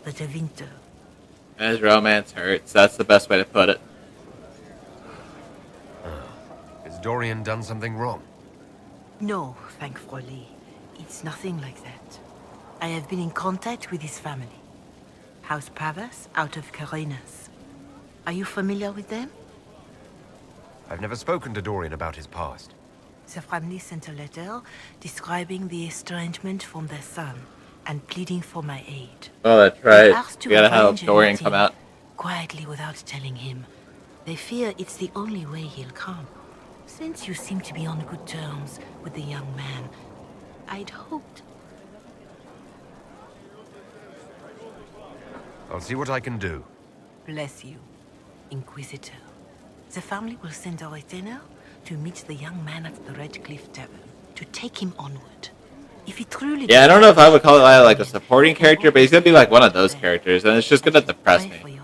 the Tevinter. His romance hurts. That's the best way to put it. Has Dorian done something wrong? No, thankfully. It's nothing like that. I have been in contact with his family. House Pavas out of Carenas. Are you familiar with them? I've never spoken to Dorian about his past. The family sent a letter describing the estrangement from their son and pleading for my aid. Oh, that's They right. asked to We gotta help arrange a Dorian meeting come out. quietly without telling him. They fear it's the only way he'll come. Since you seem to be on good terms with the young man, I'd hoped... I'll see what I can do. Bless you, Inquisitor. The family will send a retainer to meet the young man at the Red Cliff Tavern, to take him onward. If he truly... Yeah, I don't know if I would call it like a supporting character, but he's going to be like one of those characters, and it's just going to depress me.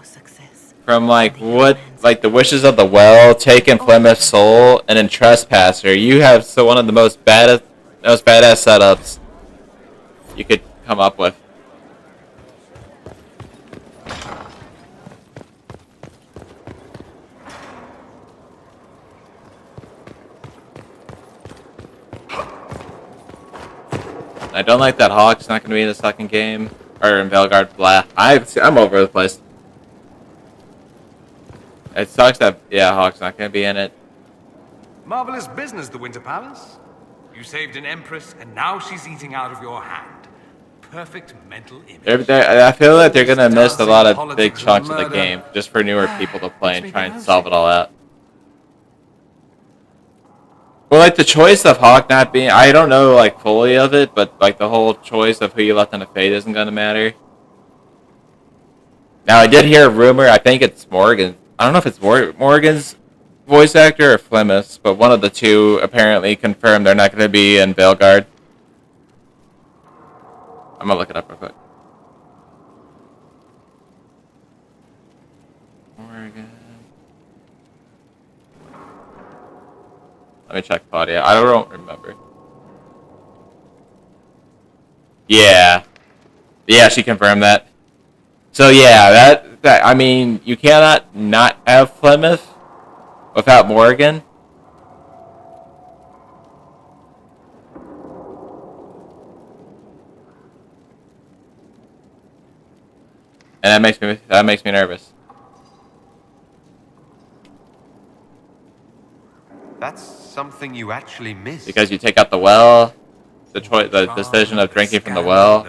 From like what, like the Wishes of the Well, taking Plymouth's Soul, and then Trespasser, you have one of the most badass setups you could come up with. I don't like that Hawk's not going to be in the second game, or in Belgard. Blah. I'm over the place. It sucks that, yeah, Hawk's not going to be in it. Marvelous business, the Winter Palace. You saved an empress, and now she's eating out of your hand. Perfect mental image. I feel like they're going to miss a lot of big chunks of the game, just for newer people to play and try and solve it all out. Well, like, the choice of Hawk not being... I don't know, like, fully of it, but, like, the whole choice of who you left on the fate isn't going to matter. Now, I did hear a rumor, I think it's Morgan. I don't know if it's Morgan's voice actor or Flemmis, but one of the two apparently confirmed they're not going to be in Belgard. I'm going to look it up real quick. Morgan. Let me check Claudia. I don't remember. Yeah. Yeah, she confirmed that. So yeah, that I mean, you cannot not have Plymouth without Morgan. And that makes me nervous. That's something you actually missed. Because you take out the well, the decision of drinking from the well,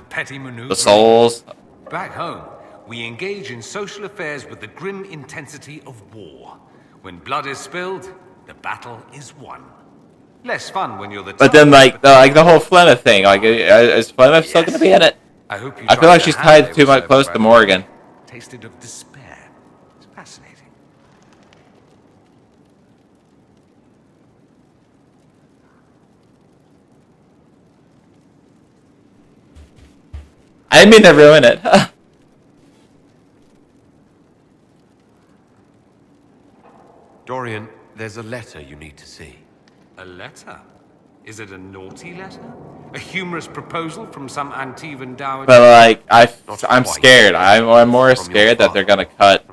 the souls. Back home, we engage in social affairs with the grim intensity of war. When blood is spilled, the battle is won. Less fun when you're the. But then, like the whole Flemeth thing, like, is Flemeth still going to be in it? I hope you I feel tried like the she's ham tied they too were much serving close by to the Morgan. way. Tasted of despair. It's fascinating. I didn't mean to ruin it. Dorian, there's a letter you need to see. A letter? Is it a naughty letter? A humorous proposal from some Antivan dowager? But like, I'm scared. I'm more scared that they're gonna cut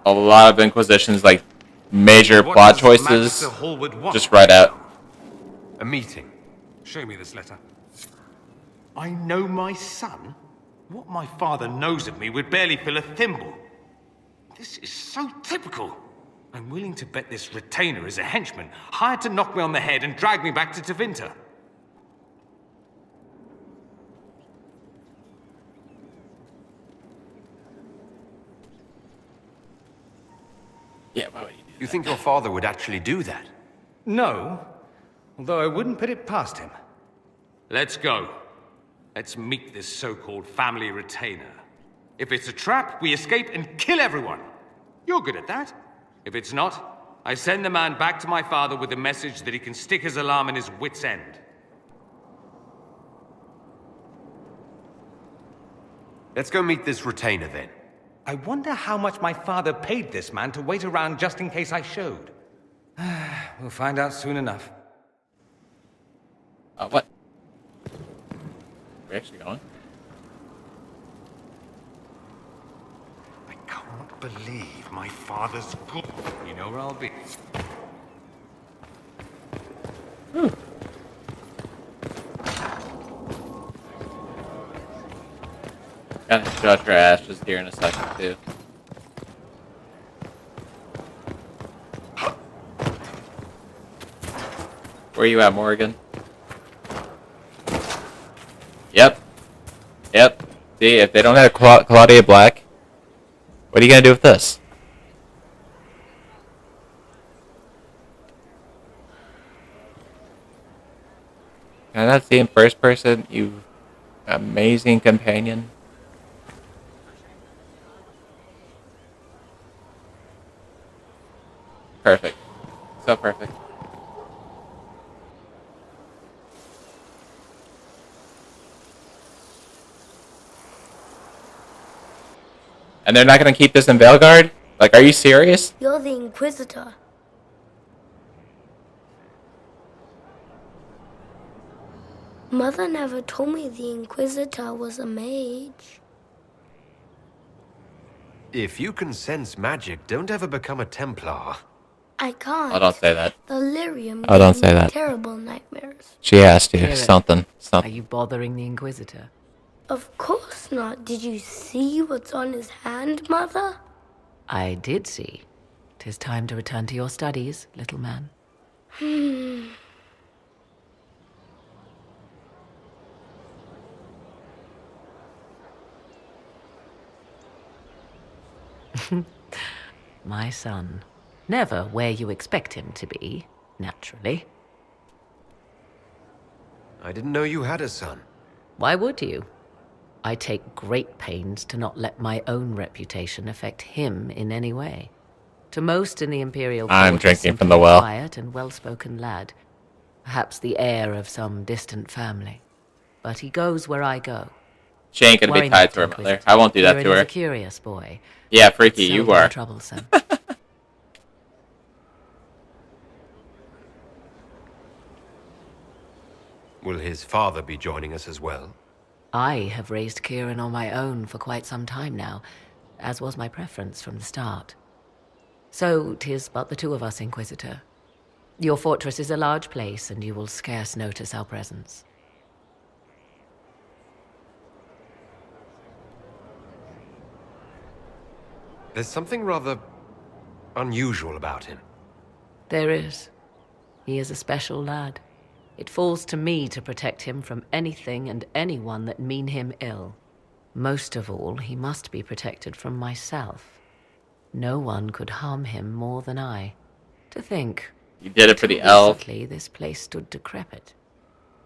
a lot of Inquisition's like major plot choices just right out. A meeting. Show me this letter. I know my son? What my father knows of me would barely fill a thimble. This is so typical. I'm willing to bet this retainer is a henchman, hired to knock me on the head and drag me back to Tevinter. Yeah, why would you think your father would actually do that? No, although I wouldn't put it past him. Let's go. Let's meet this so-called family retainer. If it's a trap, we escape and kill everyone. You're good at that. If it's not, I send the man back to my father with a message that he can stick his alarm in his wit's end. Let's go meet this retainer then. I wonder how much my father paid this man to wait around just in case I showed. We'll find out soon enough. What? We're actually going? I can't believe my father's good. You know where I'll be. Gotta judge her ass just here in a second too. Where you at, Morgan? Yep. Yep. See, if they don't have Claudia Black, what are you gonna do with this? Can I not see in first person, you amazing companion? Perfect. So perfect. And they're not going to keep this in Veilguard? Like, are you serious? You're the Inquisitor. Mother never told me the Inquisitor was a mage. If you can sense magic, don't ever become a Templar. I can't. Oh, don't say that. Delirium Oh, don't gave say me that. terrible nightmares. She asked you. Kieran, Something. Are you bothering the Inquisitor? Of course not. Did you see what's on his hand, Mother? I did see. 'Tis time to return to your studies, little man. My son. Never where you expect him to be, naturally. I didn't know you had a son. Why would you? I take great pains to not let my own reputation affect him in any way. To most in the Imperial Court, I'm he's drinking from simply the well. a quiet and well-spoken lad. Perhaps the heir of some distant family. But he goes where I go. She ain't going to be Worry tied not, to her Inquisitor. mother. I won't do that Kieran to is her. a curious boy. Yeah, freaky, but you seldom are. troublesome. Will his father be joining us as well? I have raised Kieran on my own for quite some time now, as was my preference from the start. So 'tis but the two of us, Inquisitor. Your fortress is a large place, and you will scarce notice our presence. There's something rather unusual about him. There is. He is a special lad. It falls to me to protect him from anything and anyone that mean him ill. Most of all, he must be protected from myself. No one could harm him more than I. To think, you did it for the elf. elf. This place stood decrepit,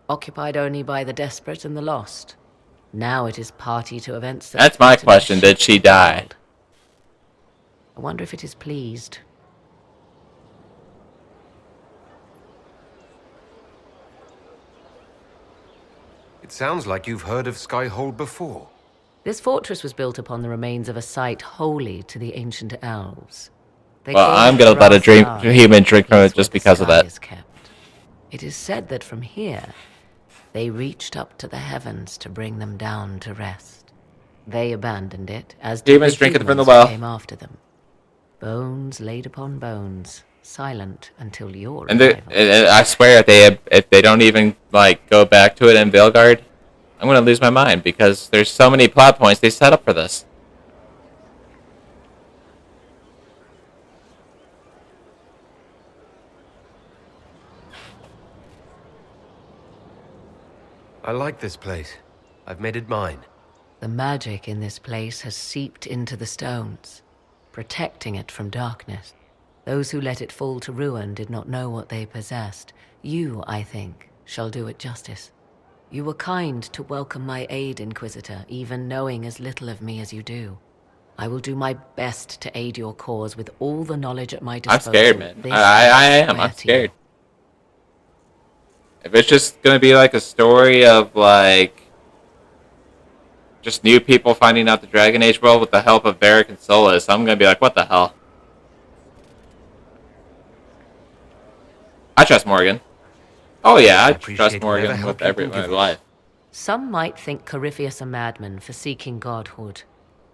occupied only by the desperate and the lost. Now it is party to events that... That's my question. Did she die? I wonder if it is pleased. It sounds like you've heard of Skyhold before. This fortress was built upon the remains of a site holy to the ancient elves. Well, I'm gonna let a human drink from it just because of that. It is said that from here, they reached up to the heavens to bring them down to rest. They abandoned it, as demons drinking from the well came after them. Bones laid upon bones, silent until your and I swear, if they don't even like go back to it in Veilguard, I'm gonna lose my mind because there's so many plot points they set up for this. I like this place. I've made it mine. The magic in this place has seeped into the stones, protecting it from darkness. Those who let it fall to ruin did not know what they possessed. You, I think, shall do it justice. You were kind to welcome my aid, Inquisitor, even knowing as little of me as you do. I will do my best to aid your cause with all the knowledge at my disposal. I'm scared, man. I am. I'm scared. If it's just gonna be like a story of like just new people finding out the Dragon Age world with the help of Varric and Solus, I'm gonna be like, what the hell? I trust Morgan. Oh yeah, I trust Morgan with every my life. Some might think Corypheus a madman for seeking godhood.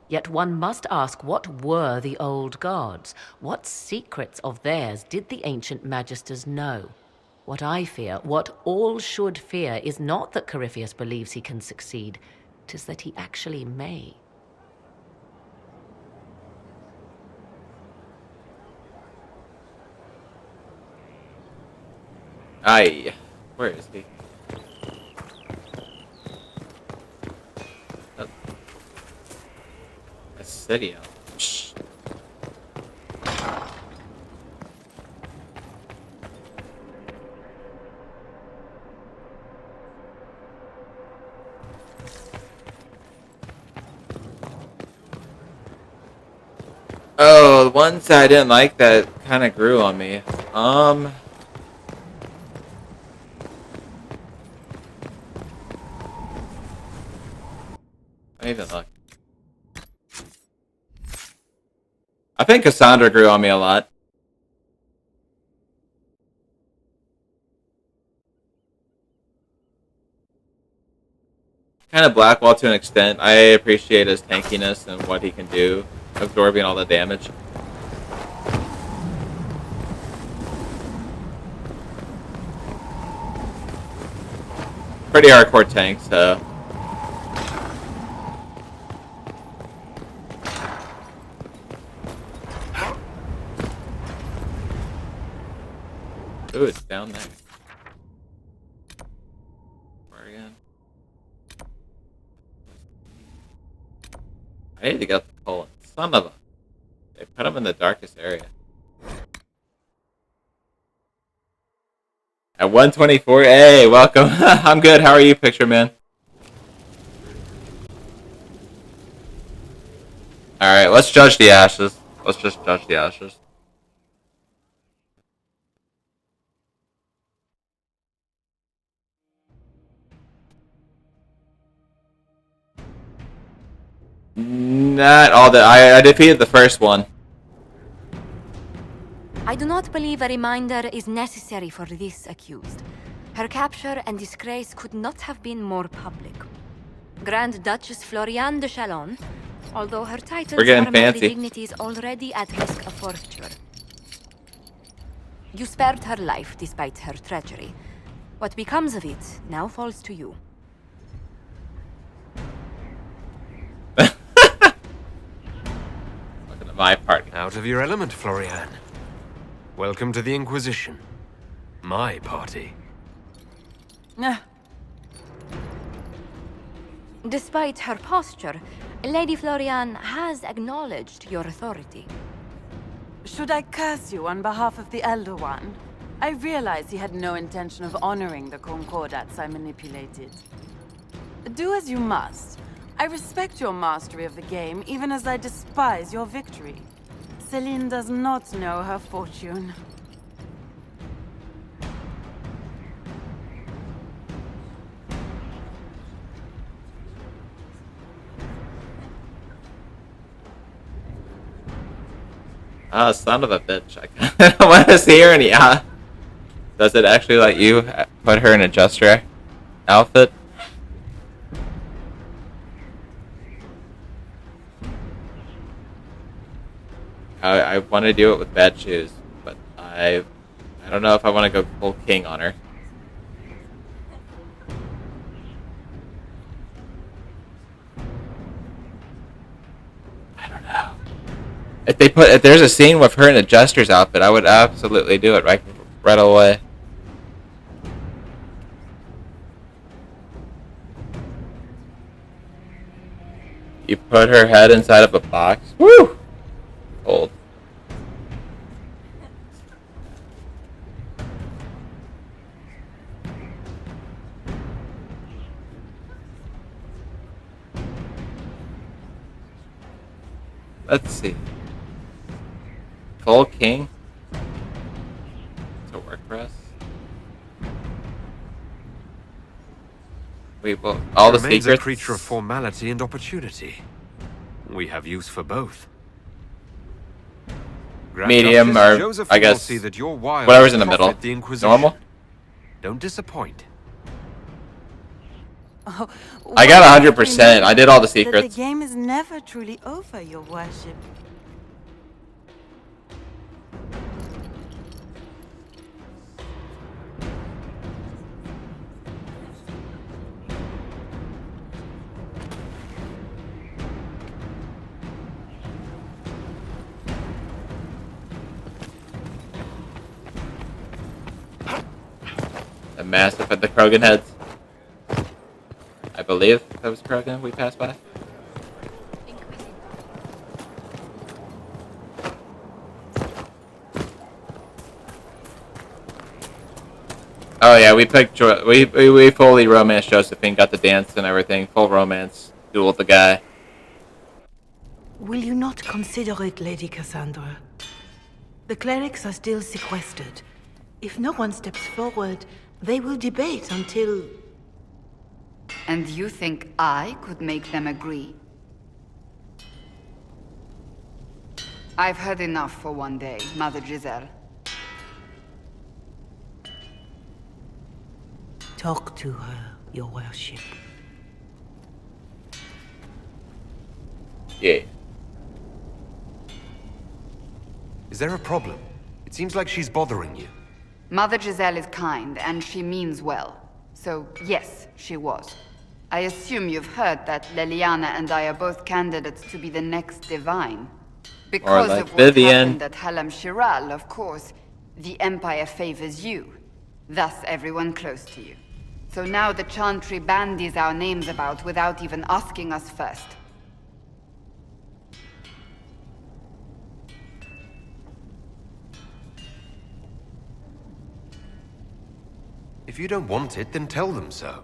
Yet one must ask, what were the old gods? What secrets of theirs did the ancient magisters know? What I fear, what all should fear, is not that Corypheus believes he can succeed. 'Tis that he actually may. Aye. Where is he? A city elf. Shh. Oh, the ones I didn't like that kind of grew on me. I even look. I think Cassandra grew on me a lot. Kind of Blackwall to an extent. I appreciate his tankiness and what he can do, absorbing all the damage. Pretty hardcore tank, so. Ooh, it's down there. Where again? I need to get the colon. Son of a. They put him in the darkest area. At 124. Hey, welcome. I'm good. How are you, Picture Man? Alright, let's judge the ashes. Let's just judge the ashes. Not all that. I defeated the first one. I do not believe a reminder is necessary for this accused. Her capture and disgrace could not have been more public. Grand Duchess Floriane de Chalon, although her titles are merely dignities already at risk of forfeiture. You spared her life despite her treachery. What becomes of it now falls to you. my party. Out of your element, Florian. Welcome to the Inquisition. My party. Despite her posture, Lady Florian has acknowledged your authority. Should I curse you on behalf of the Elder One? I realize he had no intention of honoring the concordats I manipulated. Do as you must. I respect your mastery of the game, even as I despise your victory. Celine does not know her fortune. Ah, son of a bitch. I kind of want to see her in the Does it actually let you put her in a jester outfit? I want to do it with bad shoes, but I don't know if I want to go full king on her. If there's a scene with her in a jester's outfit, I would absolutely do it right away. You put her head inside of a box. Woo! Cold. Let's see. Full king to work for us. We will all the Remains secrets. A creature of formality and opportunity. We have use for both. Medium, or Josephine I will guess see that your wiles whatever's in the middle. profit the Inquisition. Normal. Don't disappoint. Oh, I got 100%. I did all the that secrets. the game is never truly over, your worship. The massive at the Krogan heads. I believe that was Krogan we passed by. Oh yeah, we picked we fully romanced Josephine, got the dance and everything, full romance, dueled the guy. Will you not consider it, Lady Cassandra? The clerics are still sequestered. If no one steps forward, they will debate until... And you think I could make them agree? I've heard enough for one day, Mother Giselle. Talk to her, your worship. Yeah. Is there a problem? It seems like she's bothering you. Mother Giselle is kind, and she means well. So, yes, she was. I assume you've heard that Leliana and I are both candidates to be the next divine. Because like of what Vivian. happened at Halam Shiral, of course, the Empire favors you. Thus, everyone close to you. So now the Chantry bandies our names about without even asking us first. If you don't want it, then tell them so.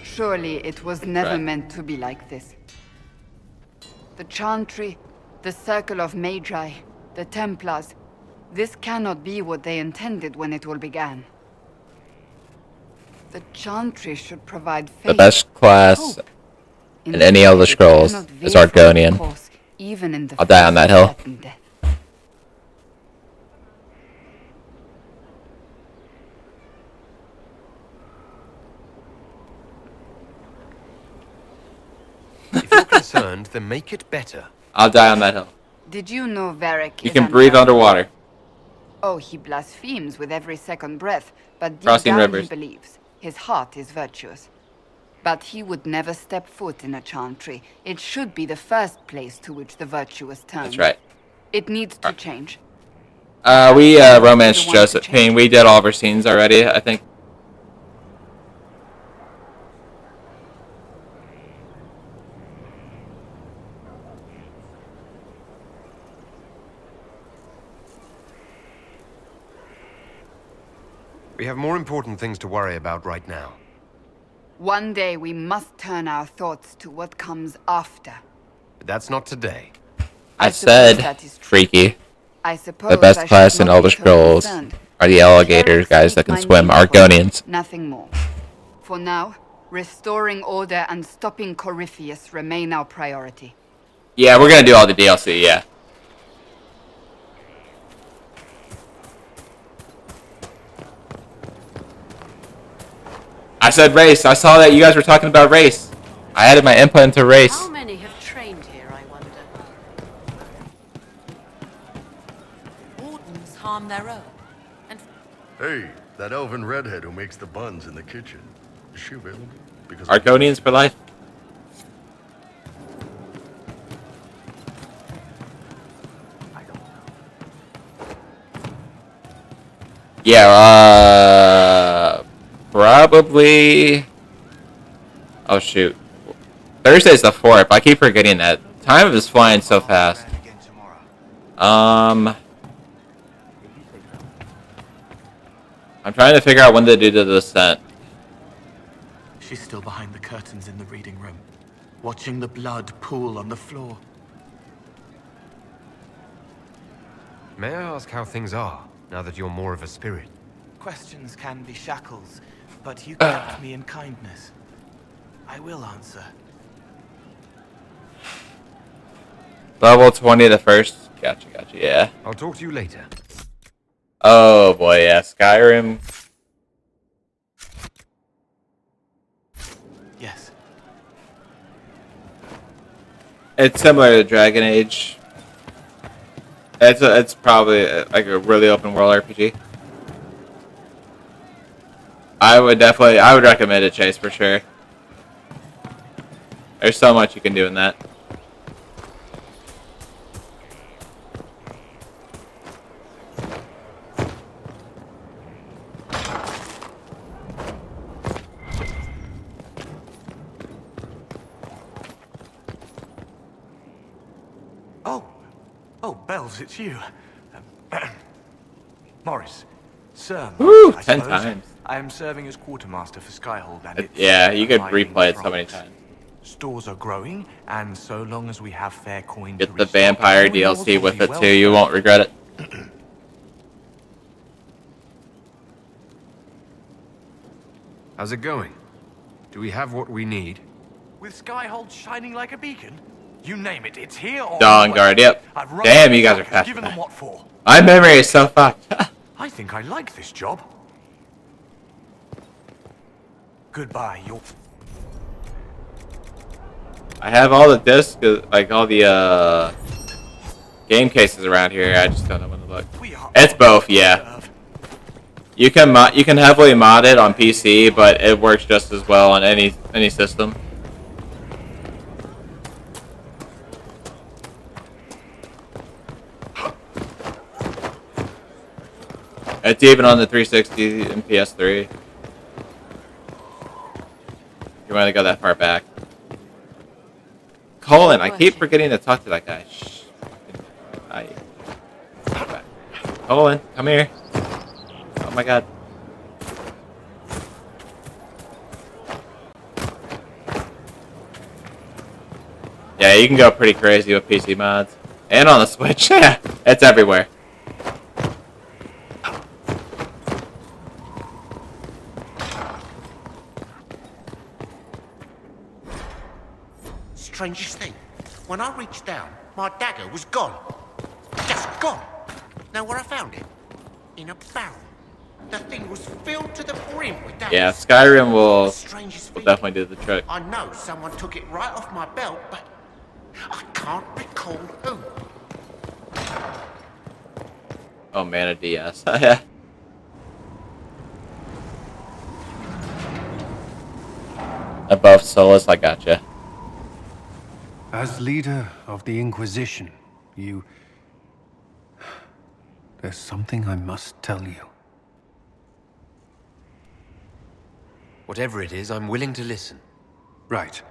Surely it was never Right. meant to be like this. The Chantry, the Circle of Magi, the Templars, this cannot be what they intended when it all began. The Chantry should provide faith, The best class hope. in any Elder Instead, it Scrolls cannot is veer from its Argonian. course, even in the I'll die on that hill. certain death. If you're concerned, then make it better. I'll die on that hill. Did you know Varric You is can breathe unbearable? underwater. Oh, he blasphemes with every second breath, but deep Crossing down rivers. he believes. His heart is virtuous. But he would never step foot in a chantry. It should be the first place to which the virtuous turn. That's right. It needs to change. We romanced Josephine. We did all of her scenes already, I think. We have more important things to worry about right now. One day we must turn our thoughts to what comes after. But that's not today. I said, freaky. I suppose The best I class should in not Elder be so Scrolls concerned. are the alligators, guys that can swim, Argonians. Nothing more. For now, restoring order and stopping Corypheus remain our priority. Yeah, we're gonna do all the DLC, yeah. I said race. I saw that you guys were talking about race. I added my input into race. How many have trained here, I wonder? Wardens harm their own. And Hey, that elven redhead who makes the buns in the kitchen. Is she available? Because Argonians for life. Yeah, probably. Oh shoot, Thursday's the 4th. I keep forgetting that. Time is flying so fast. I'm trying to figure out when to do the descent. She's still behind the curtains in the reading room, watching the blood pool on the floor. May I ask how things are, now that you're more of a spirit? Questions can be shackles, but you kept me in kindness. I will answer. Level 20 the first. Gotcha, yeah. I'll talk to you later. Oh boy, yeah, Skyrim. Yes. It's similar to Dragon Age. It's probably like a really open world RPG. I would recommend it, Chase, for sure. There's so much you can do in that. Oh, Bells, it's you. Morris. Sir, Woo, I 10 suppose. times. I am serving as quartermaster for Skyhold, and it's Yeah, you could arriving replay it so from many us. times. Stores are growing, and so long as we have fair coin Get to the restock, vampire your laws DLC will with be it well too. You served. won't regret it. How's it going? Do we have what we need? With Skyhold shining like a beacon? You name it, it's here or Dawn Guard, yep. I've run Damn, you the guys are clock and given fast. them what for. My memory is so fucked. I think I like this job. Goodbye, your... I have all the discs, like all the game cases around here. I just don't know when to look. It's both, yeah. You can heavily mod it on PC, but it works just as well on any system. It's even on the 360 and PS3. You want to go that far back. Colin, I keep forgetting to talk to that guy. Shh. Colin, come here. Oh my god. Yeah, you can go pretty crazy with PC mods. And on the Switch. Yeah, it's everywhere. Strangest thing, when I reached down, my dagger was gone. Just gone. Know where I found it? In a barrel. The thing was filled to the brim with daggers. Yeah, Skyrim will Strangest definitely do the trick. I know someone took it right off my belt, but I can't recall who. Oh man, a DS. Yeah. Above Solus, I gotcha. As leader of the Inquisition, you... There's something I must tell you. Whatever it is, I'm willing to listen. Right.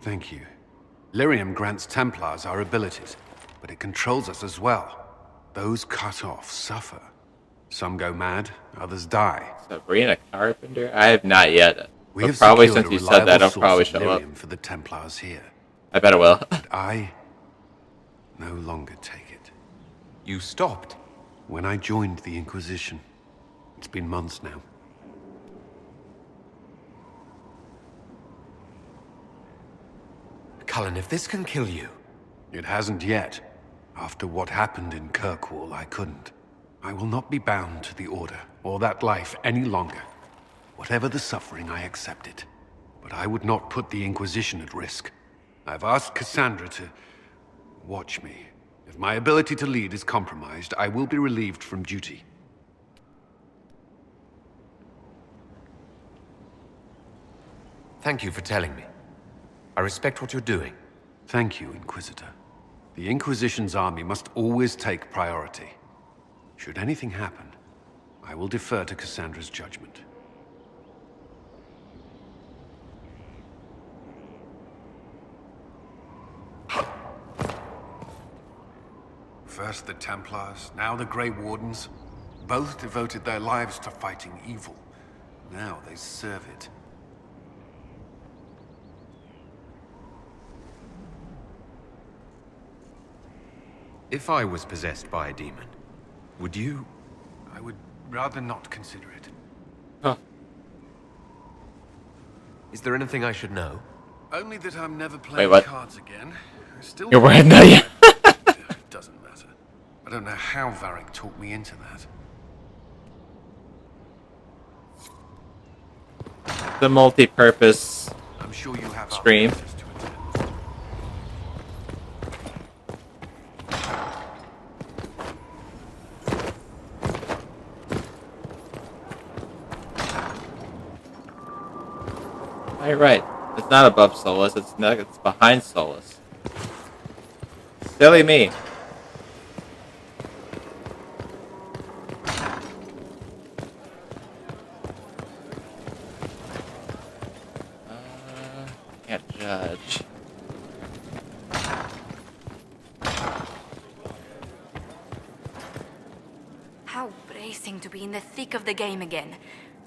Thank you. Lyrium grants Templars our abilities, but it controls us as well. Those cut off suffer. Some go mad, others die. Sabrina Carpenter? I have not yet. We But have probably secured since a you said that, reliable I'll probably source of show up. lyrium for the Templars here. I bet it will. But I no longer take it. You stopped? When I joined the Inquisition. It's been months now. Cullen, if this can kill you... It hasn't yet. After what happened in Kirkwall, I couldn't. I will not be bound to the Order, or that life any longer. Whatever the suffering, I accept it. But I would not put the Inquisition at risk. I've asked Cassandra to... watch me. If my ability to lead is compromised, I will be relieved from duty. Thank you for telling me. I respect what you're doing. Thank you, Inquisitor. The Inquisition's army must always take priority. Should anything happen, I will defer to Cassandra's judgment. First the Templars, now the Grey Wardens. Both devoted their lives to fighting evil. Now they serve it. If I was possessed by a demon, would you? I would rather not consider it. Huh. Is there anything I should know? Only that I'm never playing what? cards again. I still You're wearing that, yeah. Doesn't matter. I don't know how Varric talked me into that. The multi-purpose I'm sure you have stream. You're right. It's not above Solus. It's behind Solus. Silly me. Can't judge. How bracing to be in the thick of the game again.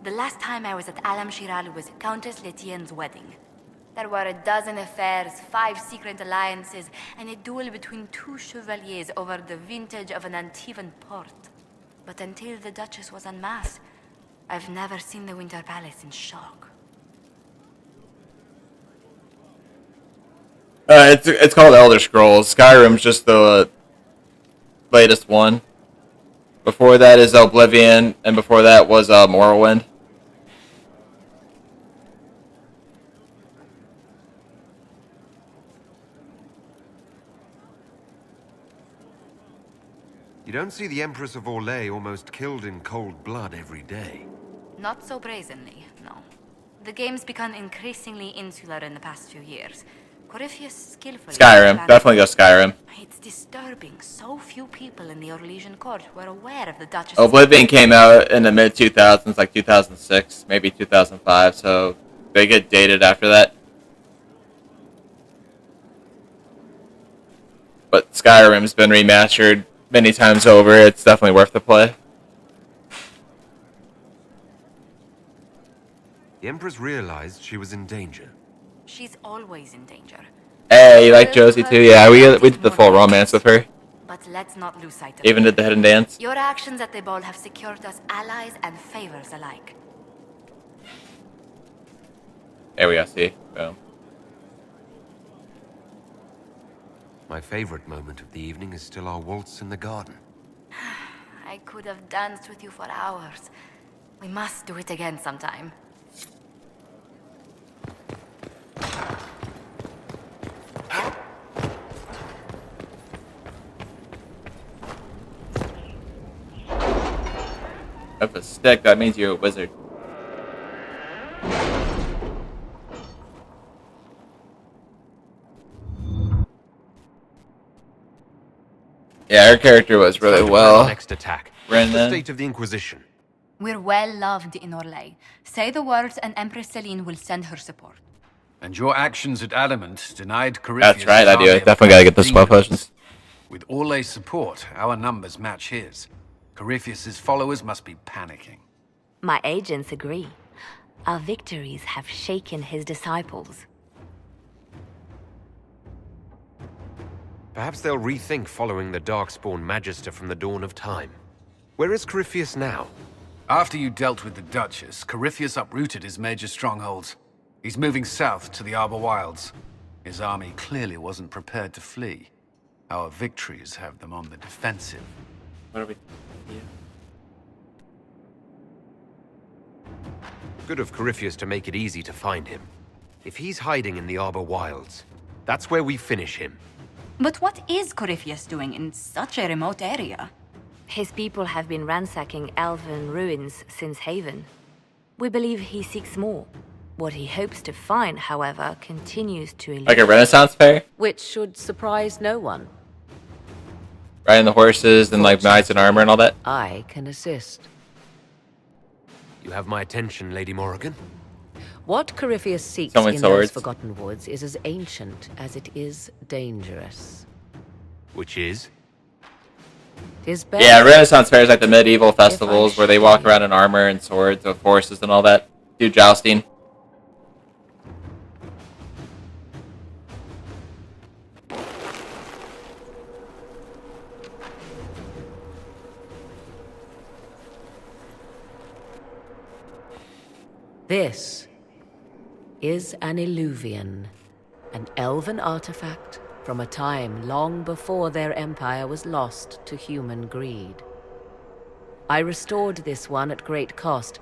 The last time I was at Alam Shiral was Countess Letienne's wedding. There were a dozen affairs, 5 secret alliances, and a duel between 2 chevaliers over the vintage of an Antivan port. But until the Duchess was unmasked, I've never seen the Winter Palace in shock. It's called Elder Scrolls. Skyrim's just the latest one. Before that is Oblivion, and before that was Morrowind. You don't see the Empress of Orlais almost killed in cold blood every day. Not so brazenly, no. The game's become increasingly insular in the past few years. Corypheus skillfully... Skyrim. Definitely go Skyrim. It's disturbing. So few people in the Orlesian court were aware of the Duchess... Oblivion came out in the mid-2000s, like 2006, maybe 2005, so they get dated after that. But Skyrim's been remastered many times over. It's definitely worth the play. The Empress realized she was in danger. She's always in danger. Hey, you like Josie too? Yeah, we did the full romance with her. But let's not lose sight of Even did the hidden dance. Your actions at the ball have secured us allies and favors alike. There we go, see? Boom. My favorite moment of the evening is still our waltz in the garden. I could have danced with you for hours. We must do it again sometime. If a stick, that means you're a wizard. Yeah, her character was really well. Next attack. What's the state of the Inquisition? We're well loved in Orlais. Say the words and Empress Celine will send her support. And your actions at Adamant denied Corypheus. That's right, I do. I definitely gotta get the swell potions. With Orlais' support, our numbers match his. Corypheus' followers must be panicking. My agents agree. Our victories have shaken his disciples. Perhaps they'll rethink following the Darkspawn Magister from the dawn of time. Where is Corypheus now? After you dealt with the Duchess, Corypheus uprooted his major strongholds. He's moving south to the Arbor Wilds. His army clearly wasn't prepared to flee. Our victories have them on the defensive. What are we... Good of Corypheus to make it easy to find him. If he's hiding in the Arbor Wilds, that's where we finish him. But what is Corypheus doing in such a remote area? His people have been ransacking elven ruins since Haven. We believe he seeks more. What he hopes to find, however, continues to elude. Like a Renaissance fair? Which should surprise no one. Riding the horses and like knights in armor and all that? I can assist. You have my attention, Lady Morrigan. What Corypheus seeks Someone in swords. those Forgotten Woods is as ancient as it is dangerous. Which is? Tis best. Yeah, Renaissance fair is like the medieval festivals where they walk around in armor and swords with horses and all that. Do jousting. This is an Illuvian, an elven artifact from a time long before their empire was lost to human greed. I restored this one at great cost,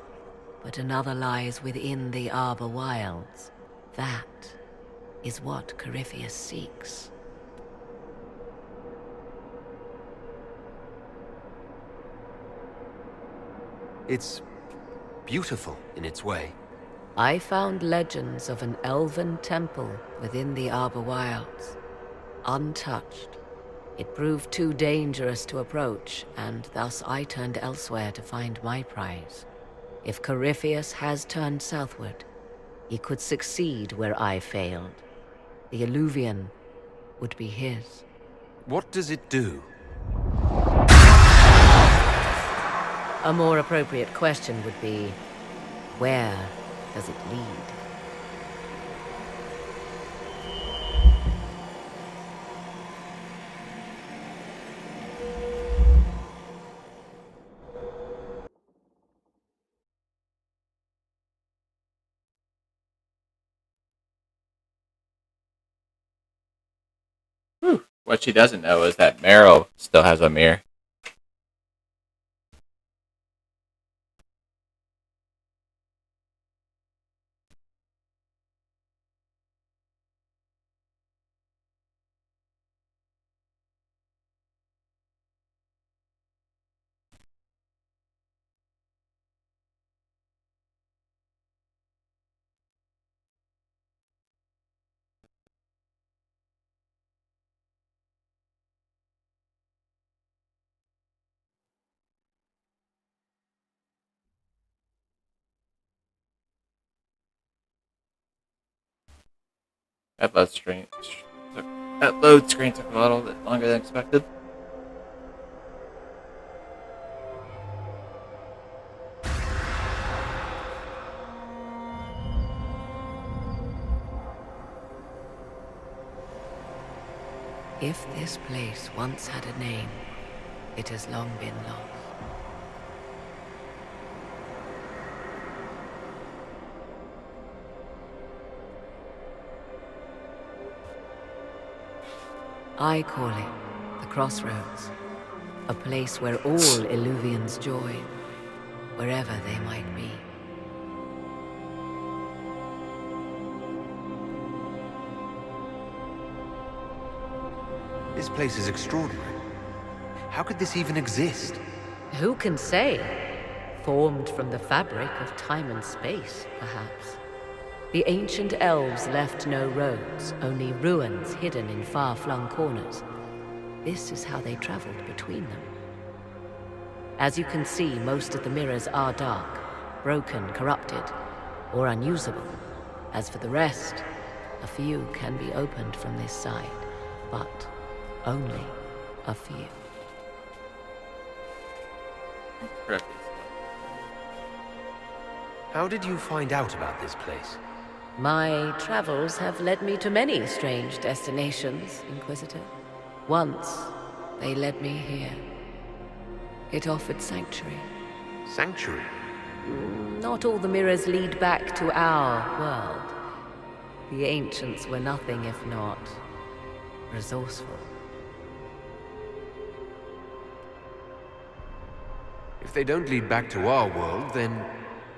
but another lies within the Arbor Wilds. That is what Corypheus seeks. It's beautiful in its way. I found legends of an elven temple within the Arbor Wilds. Untouched. It proved too dangerous to approach, and thus I turned elsewhere to find my prize. If Corypheus has turned southward, he could succeed where I failed. The Illuvian would be his. What does it do? A more appropriate question would be, where does it lead? What she doesn't know is that Meryl still has a mirror. That load screen took a little bit longer than expected. If this place once had a name, it has long been lost. I call it the Crossroads, a place where all Illuvians join, wherever they might be. This place is extraordinary. How could this even exist? Who can say? Formed from the fabric of time and space, perhaps. The ancient elves left no roads, only ruins hidden in far-flung corners. This is how they traveled between them. As you can see, most of the mirrors are dark, broken, corrupted, or unusable. As for the rest, a few can be opened from this side, but only a few. Correct. How did you find out about this place? My travels have led me to many strange destinations, Inquisitor. Once, they led me here. It offered sanctuary. Sanctuary? Not all the mirrors lead back to our world. The ancients were nothing if not resourceful. If they don't lead back to our world, then...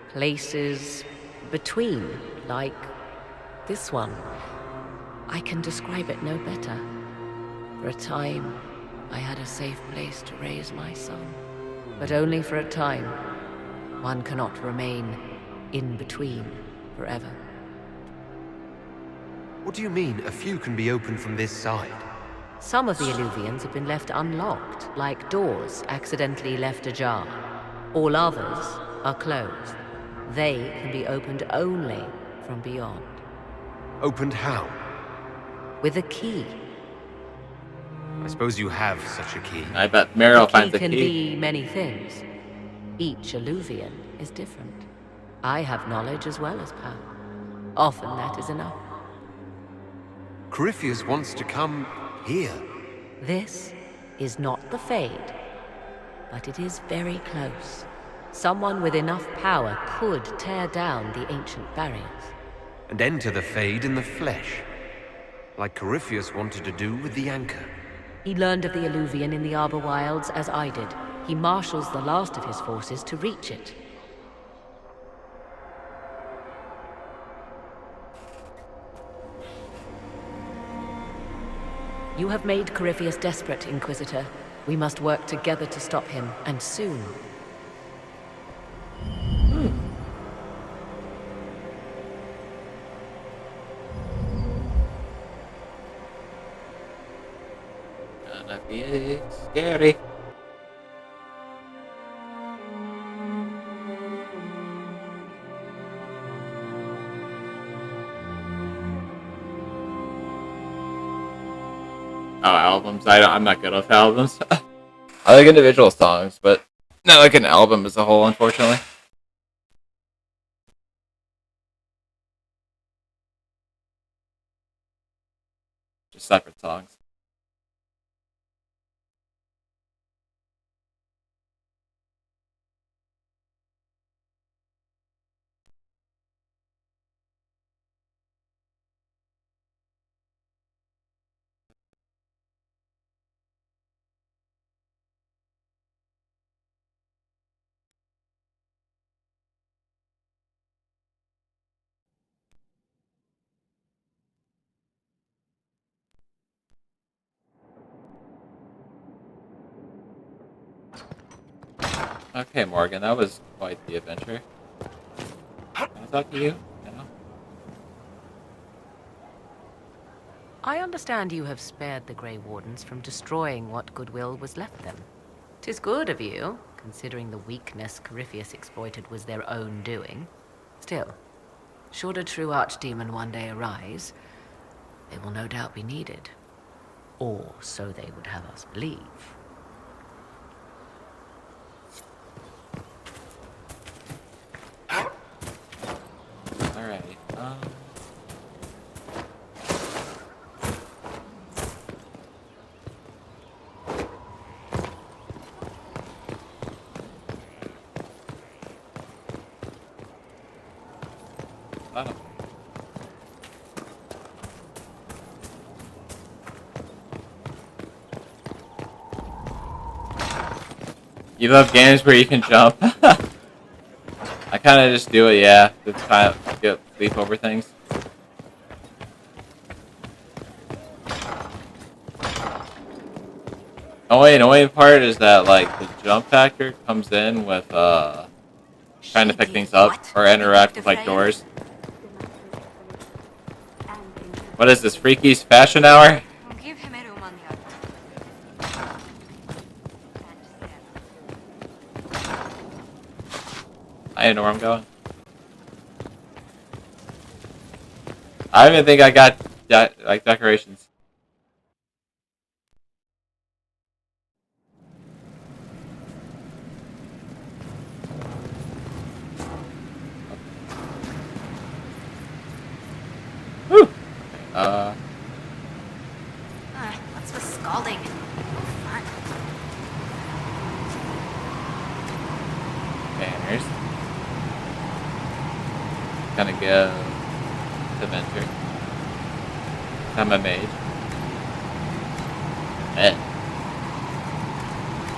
Places between, like this one. I can describe it no better. For a time, I had a safe place to raise my son. But only for a time. One cannot remain in between forever. What do you mean, a few can be opened from this side? Some of the Illuvians have been left unlocked, like doors accidentally left ajar. All others are closed. They can be opened only from beyond. Opened how? With a key. I suppose you have such a key. I bet Meryl finds The the key can key. be many things. Each Illuvian is different. I have knowledge as well as power. Often that is enough. Corypheus wants to come here. This is not the Fade, but it is very close. Someone with enough power could tear down the ancient barriers. And enter the Fade in the flesh. Like Corypheus wanted to do with the anchor. He learned of the Illuvian in the Arbor Wilds as I did. He marshals the last of his forces to reach it. You have made Corypheus desperate, Inquisitor. We must work together to stop him, and soon. Gonna be scary. Oh, albums. I'm not good with albums. I like individual songs, but not like an album as a whole, unfortunately. Just separate songs. Okay, Morgan, that was quite the adventure. Can I talk to you? No? I understand you have spared the Grey Wardens from destroying what goodwill was left them. 'Tis good of you, considering the weakness Corypheus exploited was their own doing. Still, should a true archdemon one day arise, they will no doubt be needed. Or so they would have us believe. Alright, You love games where you can jump? I kind of just do it, yeah. To kind of get sleep over things. Only annoying part is that, like, the jump factor comes in with, trying to pick things up or interact with, like, doors. What is this, Freaky's Fashion Hour? Give him a room on the I know where I'm going. I don't even think I got like decorations. Whew. What's with scalding? Fun. Banners. Gonna go to Venture. I'm a mage. Bed.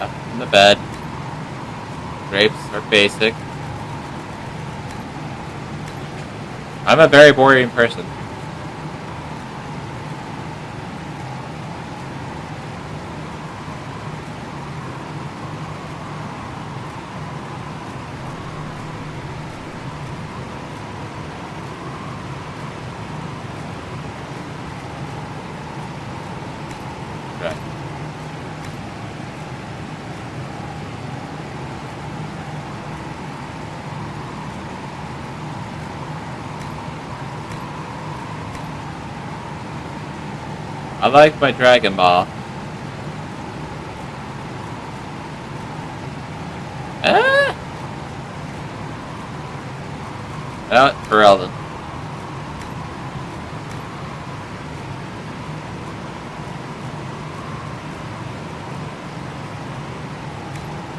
Up in the bed. Drapes are basic. I'm a very boring person. Right. I like my Dragon Ball. Ah! Out for Elden.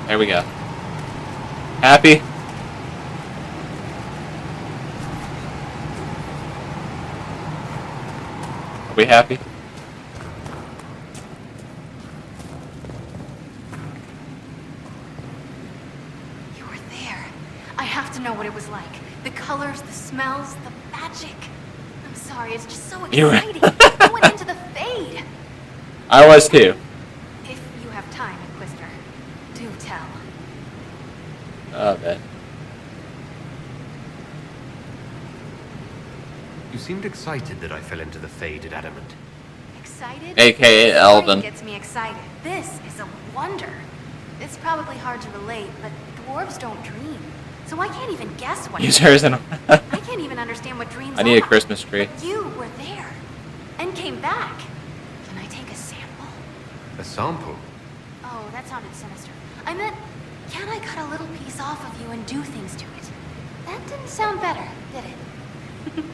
There we go. Happy? Are we happy? You were there. I have to know what it was like. The colors, the smells, the magic. I'm sorry, it's just so You were- exciting. I went into the Fade. I was too. If you have time, Inquisitor, do tell. Oh, man. You seemed excited that I fell into the faded adamant. Excited? AKA Sight Elven. gets me excited. This is a wonder. It's probably hard to relate, but dwarves don't dream. So I can't even guess what Use hers and I can't even understand what dreams I need a are. Christmas tree. But you were there. And came back. Can I take a sample? A sample? Oh, that sounded sinister. I meant, can I cut a little piece off of you and do things to it? That didn't sound better, did it?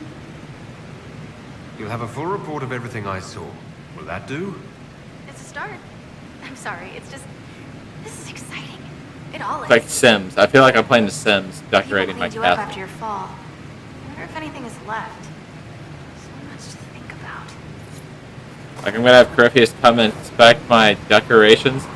You'll have a full report of everything I saw. Will that do? It's a start. I'm sorry, it's just, this is exciting. It all It's is. like Sims. I feel like I'm playing The Sims, decorating my Cleaned you up castle. after your fall. I wonder if anything is left. So much to think about. Like I'm gonna have Corypheus come and inspect my decorations.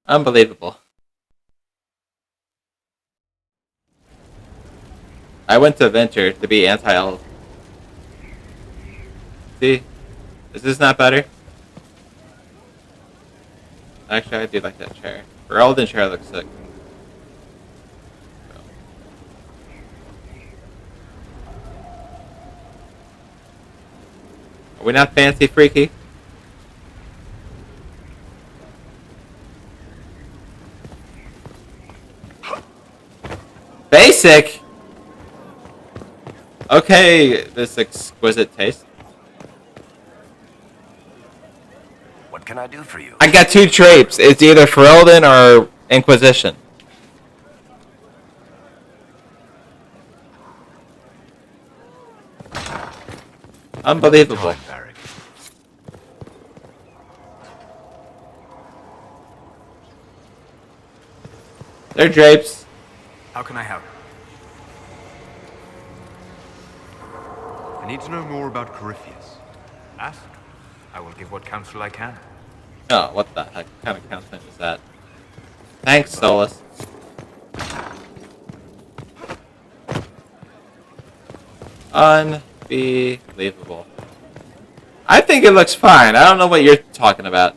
Unbelievable. I went to Venture to be anti-elf. See? Is this not better? Actually, I do like that chair. Her Elden chair looks sick. Are we not fancy freaky? Basic? Okay, this exquisite taste. What can I do for you? I got two drapes. It's either Ferelden or Inquisition. Unbelievable. They're drapes. How can I help? I need to know more about Corypheus. Ask. I will give what counsel I can. Oh, what the heck kind of content is that? Thanks, Solus. Unbelievable. I think it looks fine. I don't know what you're talking about.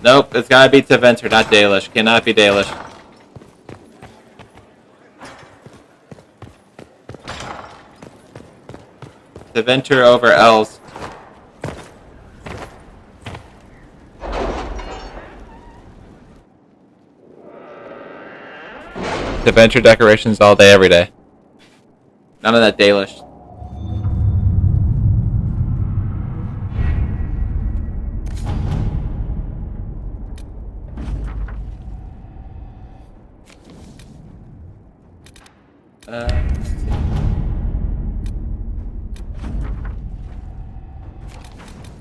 Nope, it's gotta be Teventer, not Dalish. Cannot be Dalish. To venture over elves. To venture decorations all day, every day. None of that Dalish.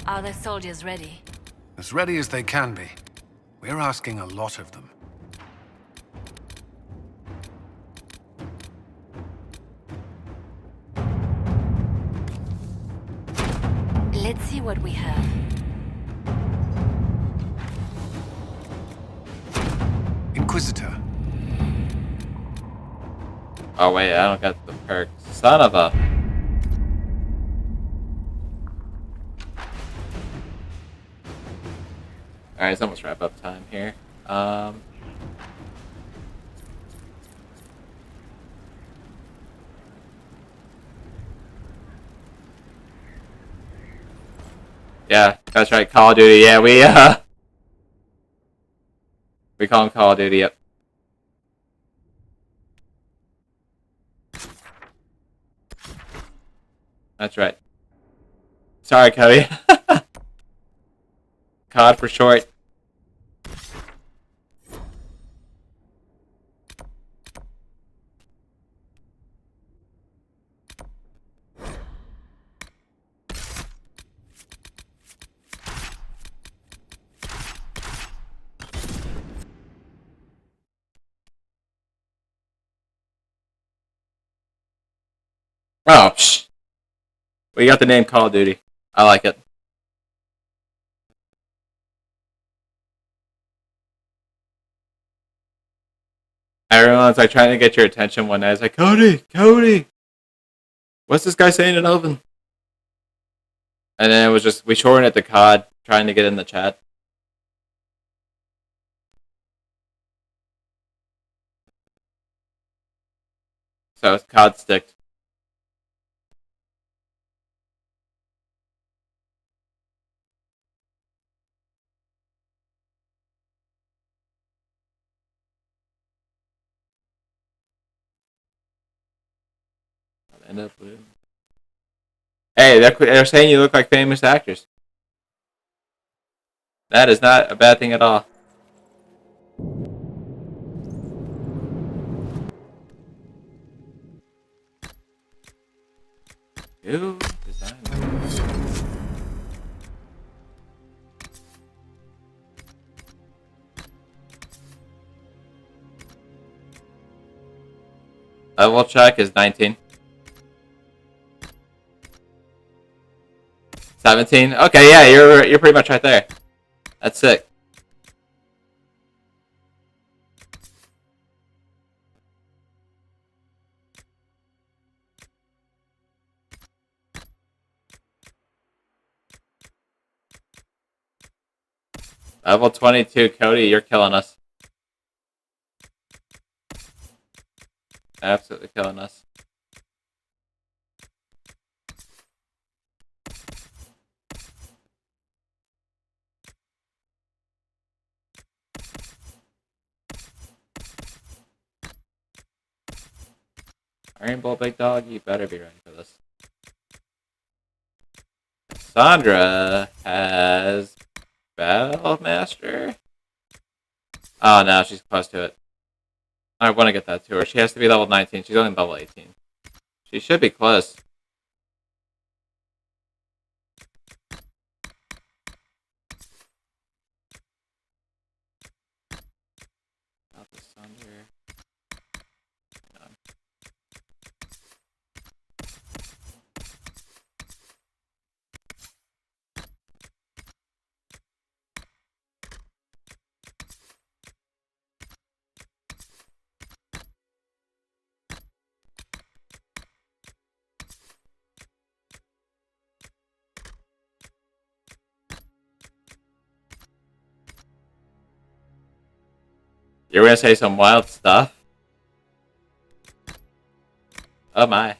Are the soldiers ready? As ready as they can be. We're asking a lot of them. Let's see what we have. Inquisitor. Oh wait, I don't got the perk. Son of a... Alright, it's almost wrap up time here. Yeah, that's right, Call of Duty. Yeah, we call him Call of Duty, yep. That's right. Sorry, Cody. COD for short. Oh, psh. We got the name Call of Duty. I like it. Everyone's like trying to get your attention one night. It's like, Cody! What's this guy saying in Oven? And then it was just, we shortened it to COD, trying to get in the chat. So it's COD sticked. End up with... Hey, they're saying you look like famous actors. That is not a bad thing at all. New design. Level check is 19. 17? Okay, yeah, you're pretty much right there. That's sick. Level 22, Cody, you're killing us. Absolutely killing us. Rainbow Big Dog, you better be ready for this. Sandra has Battlemaster. Oh no, she's close to it. I want to get that to her. She has to be level 19. She's only level 18. She should be close. You're gonna say some wild stuff? Oh my.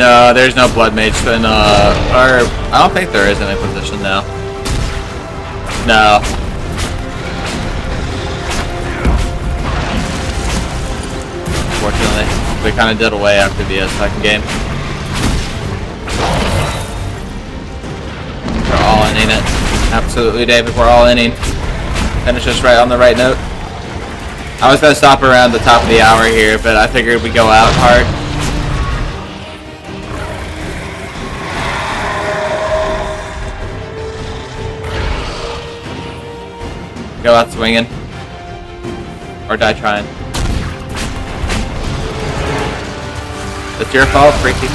No, there's no blood mage in, or I don't think there is an Inquisition now. No. Fortunately, they kind of did away after the second game. We're all inning it. Absolutely, David, we're all inning. Finish us right on the right note. I was gonna stop around the top of the hour here, but I figured we'd go out hard. Go out swinging. Or die trying. It's your fault, Freaky.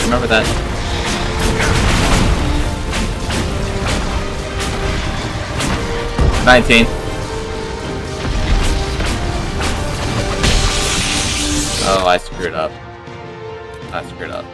Remember that. $19. Oh, I screwed up. I screwed up.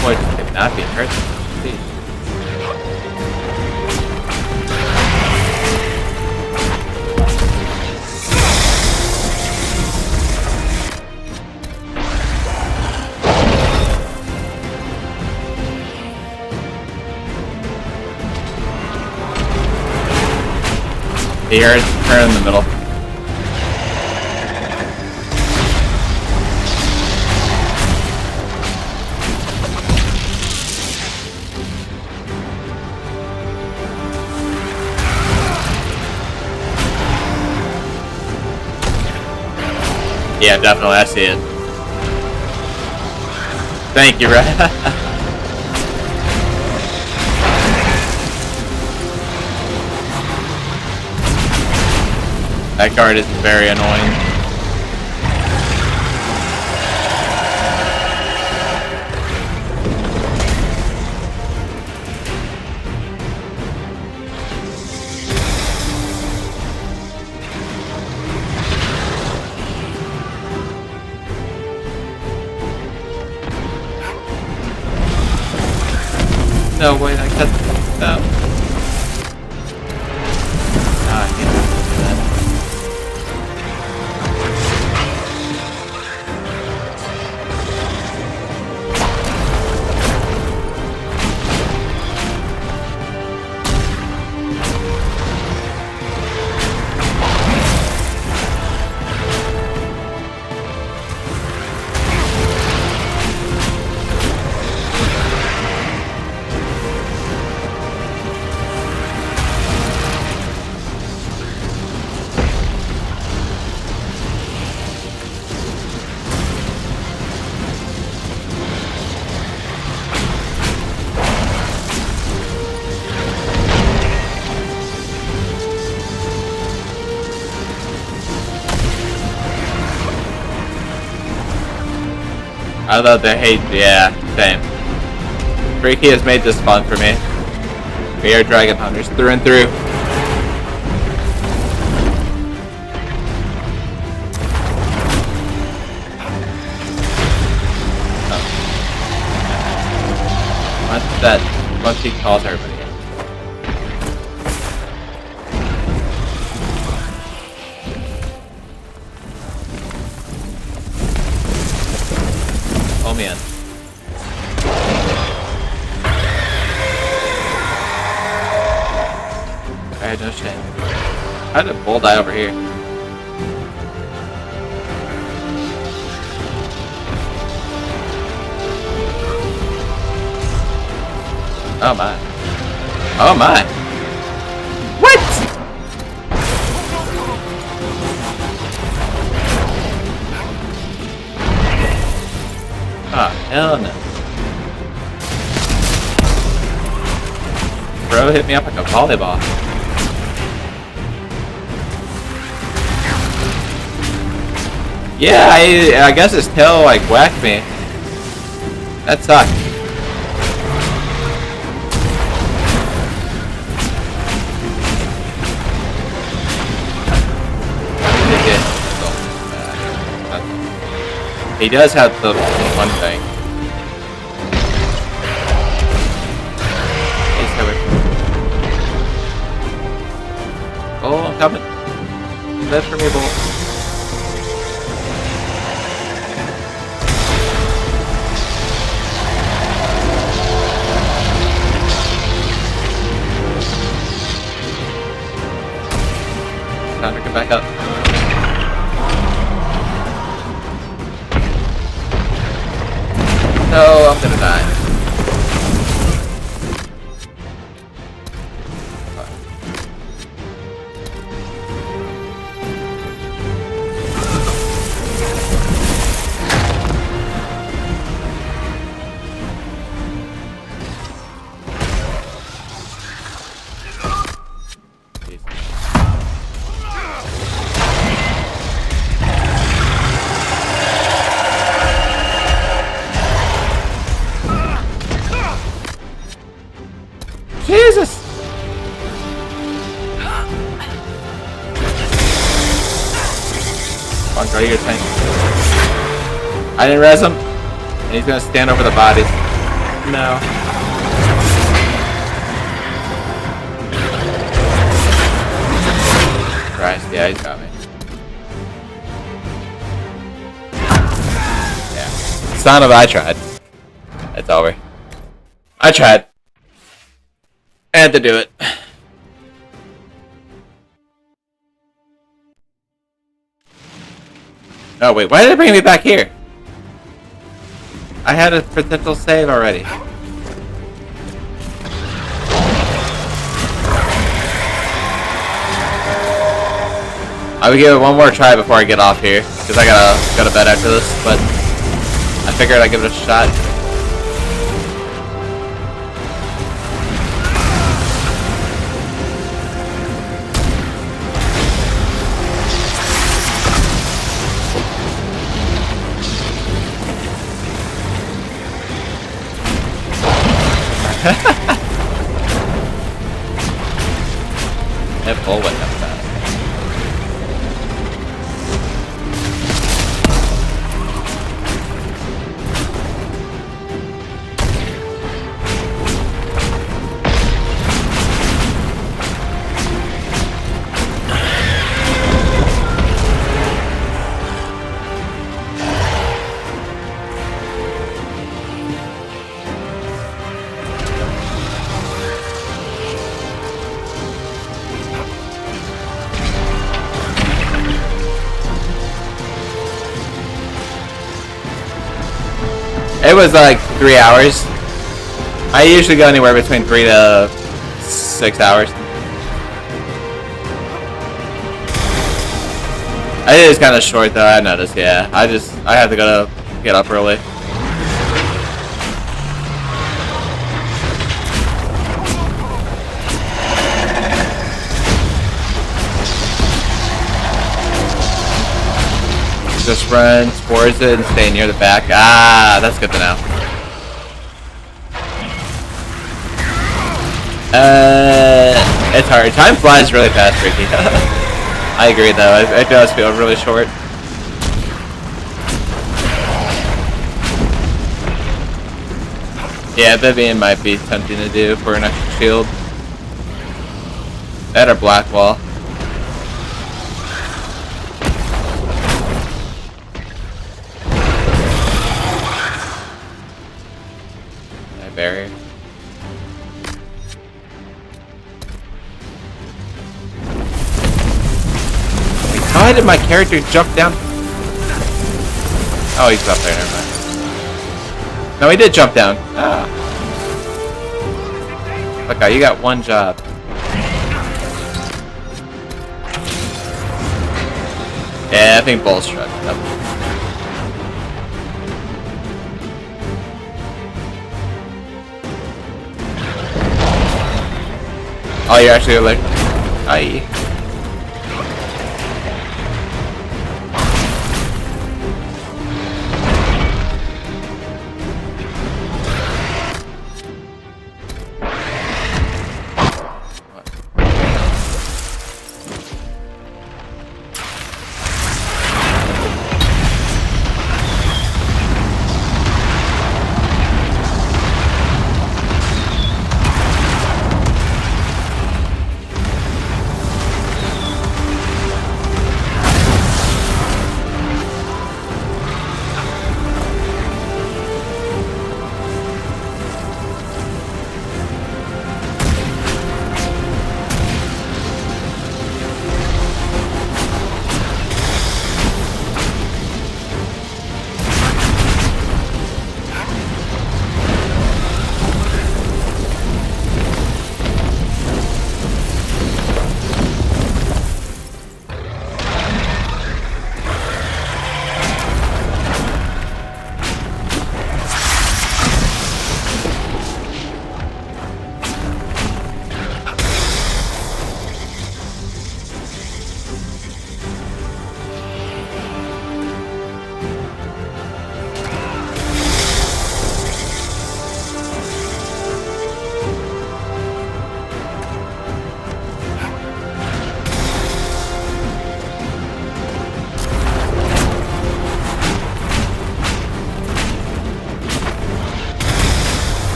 Boy, could not be hurt. Here, turn in the middle. Yeah, definitely, I see it. Thank you, Red. That card is very annoying. No way, I cut that. Ah, I can't do that. I thought they hate, yeah, same. Freaky has made this fun for me. We are dragon hunters through and through. Once he calls everybody in. Pull me in. Alright, no shame. How did a bull die over here? Oh my. Oh my. What? Ah, hell no. Bro hit me up like a volleyball. Yeah, I guess his tail like whacked me. That sucked. He does have the one thing. He's coming. Oh, I'm coming. Live for me, Bull. Time to get back up. No, I'm gonna die. Jesus! Come on, go to your tank. I didn't res him, and he's gonna stand over the bodies. No. Christ, yeah, he's got me. Yeah. Son of I tried. It's over. I tried. I had to do it. Oh wait, why did it bring me back here? I had a potential save already. I would give it one more try before I get off here, because I gotta go to bed after this, but I figured I'd give it a shot. That bull went that fast. It was like 3 hours. I usually go anywhere between 3 to 6 hours. It is kind of short though, I noticed, yeah. I had to get up early. Just run towards it and stay near the back. Ah, that's good to know. It's hard. Time flies really fast, Ricky. I agree though. It does feel really short. Yeah, Vivian might be tempting to do for an extra shield. That or Black Wall. Barrier. Wait, how did my character jump down? Oh, he's up there, never mind. No, he did jump down. Ah. Okay, you got one job. Yeah, I think Bull's struck. Oh, you're actually like, aye.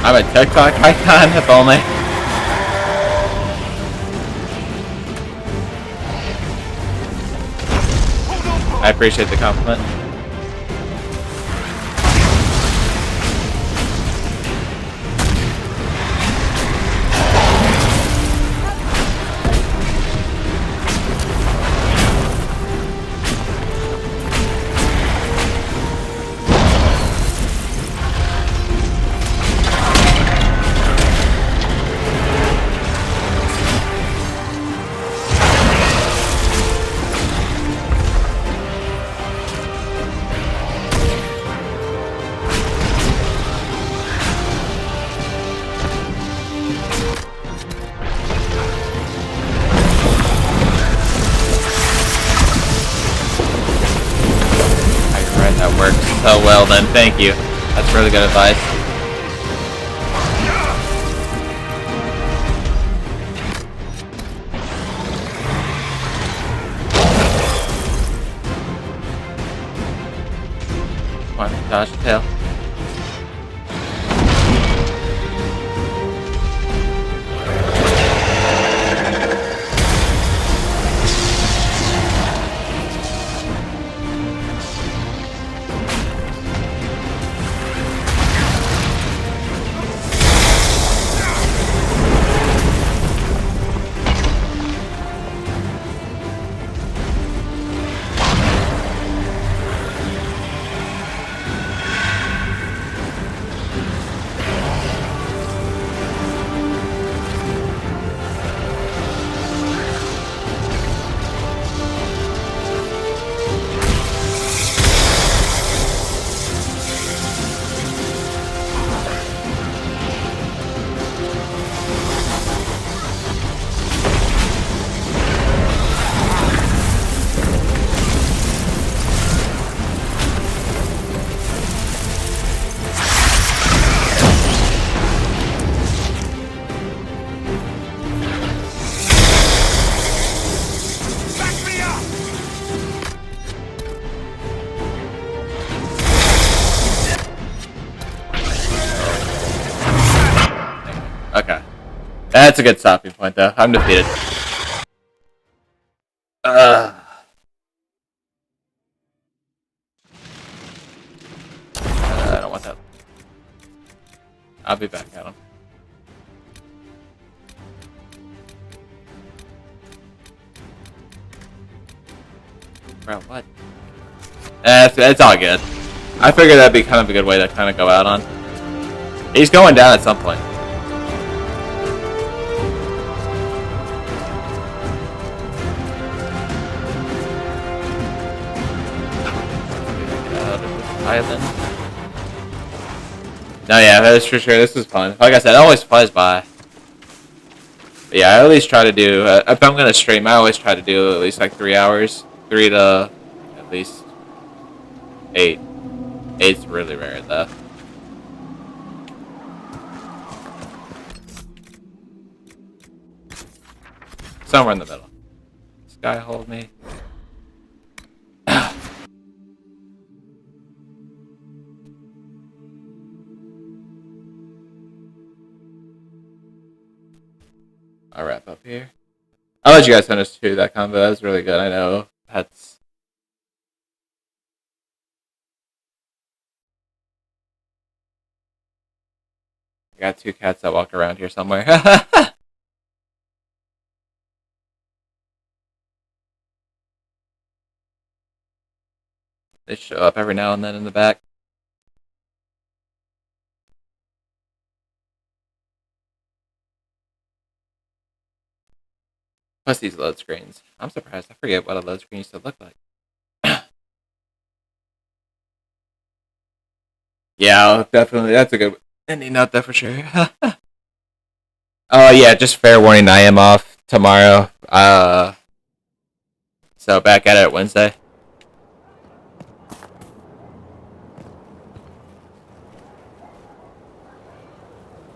I'm a TikTok icon, if only. I appreciate the compliment. That works so well then, thank you. That's really good advice. Come on, dodge the tail. Okay. That's a good stopping point, though. I'm defeated. I don't want that. I'll be back at him. Bro, what? It's all good. I figured that'd be kind of a good way to kind of go out on. He's going down at some point. Island. No, yeah, that's for sure. This is fun. Like I said, it always flies by. But yeah, I at least try to do. If I'm gonna stream, I always try to do at least like 3 hours, 3 to at least 8. 8's really rare though. Somewhere in the middle. This guy hold me. I'll wrap up here. I'll let you guys finish too, that combo. That was really good. I know that's... I got 2 cats that walk around here somewhere. They show up every now and then in the back. Plus these load screens. I'm surprised. I forget what a load screen used to look like. Yeah, definitely. That's a good ending note there for sure. Oh yeah, just fair warning. I am off tomorrow. So back at it Wednesday.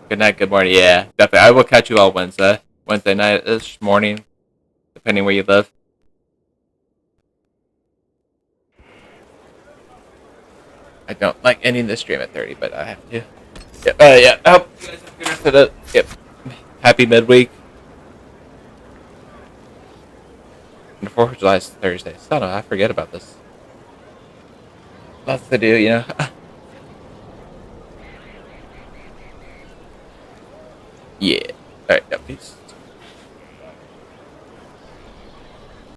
Good night. Good morning. Yeah, definitely. I will catch you all Wednesday. Wednesday night-ish morning, depending where you live. I don't like ending the stream at 30, but I have to. Yeah. I hope you guys have a good rest of the. Yep. Happy midweek. And 4th of July is Thursday. So I forget about this. Lots to do, you know. Yeah. Alright, yeah, peace.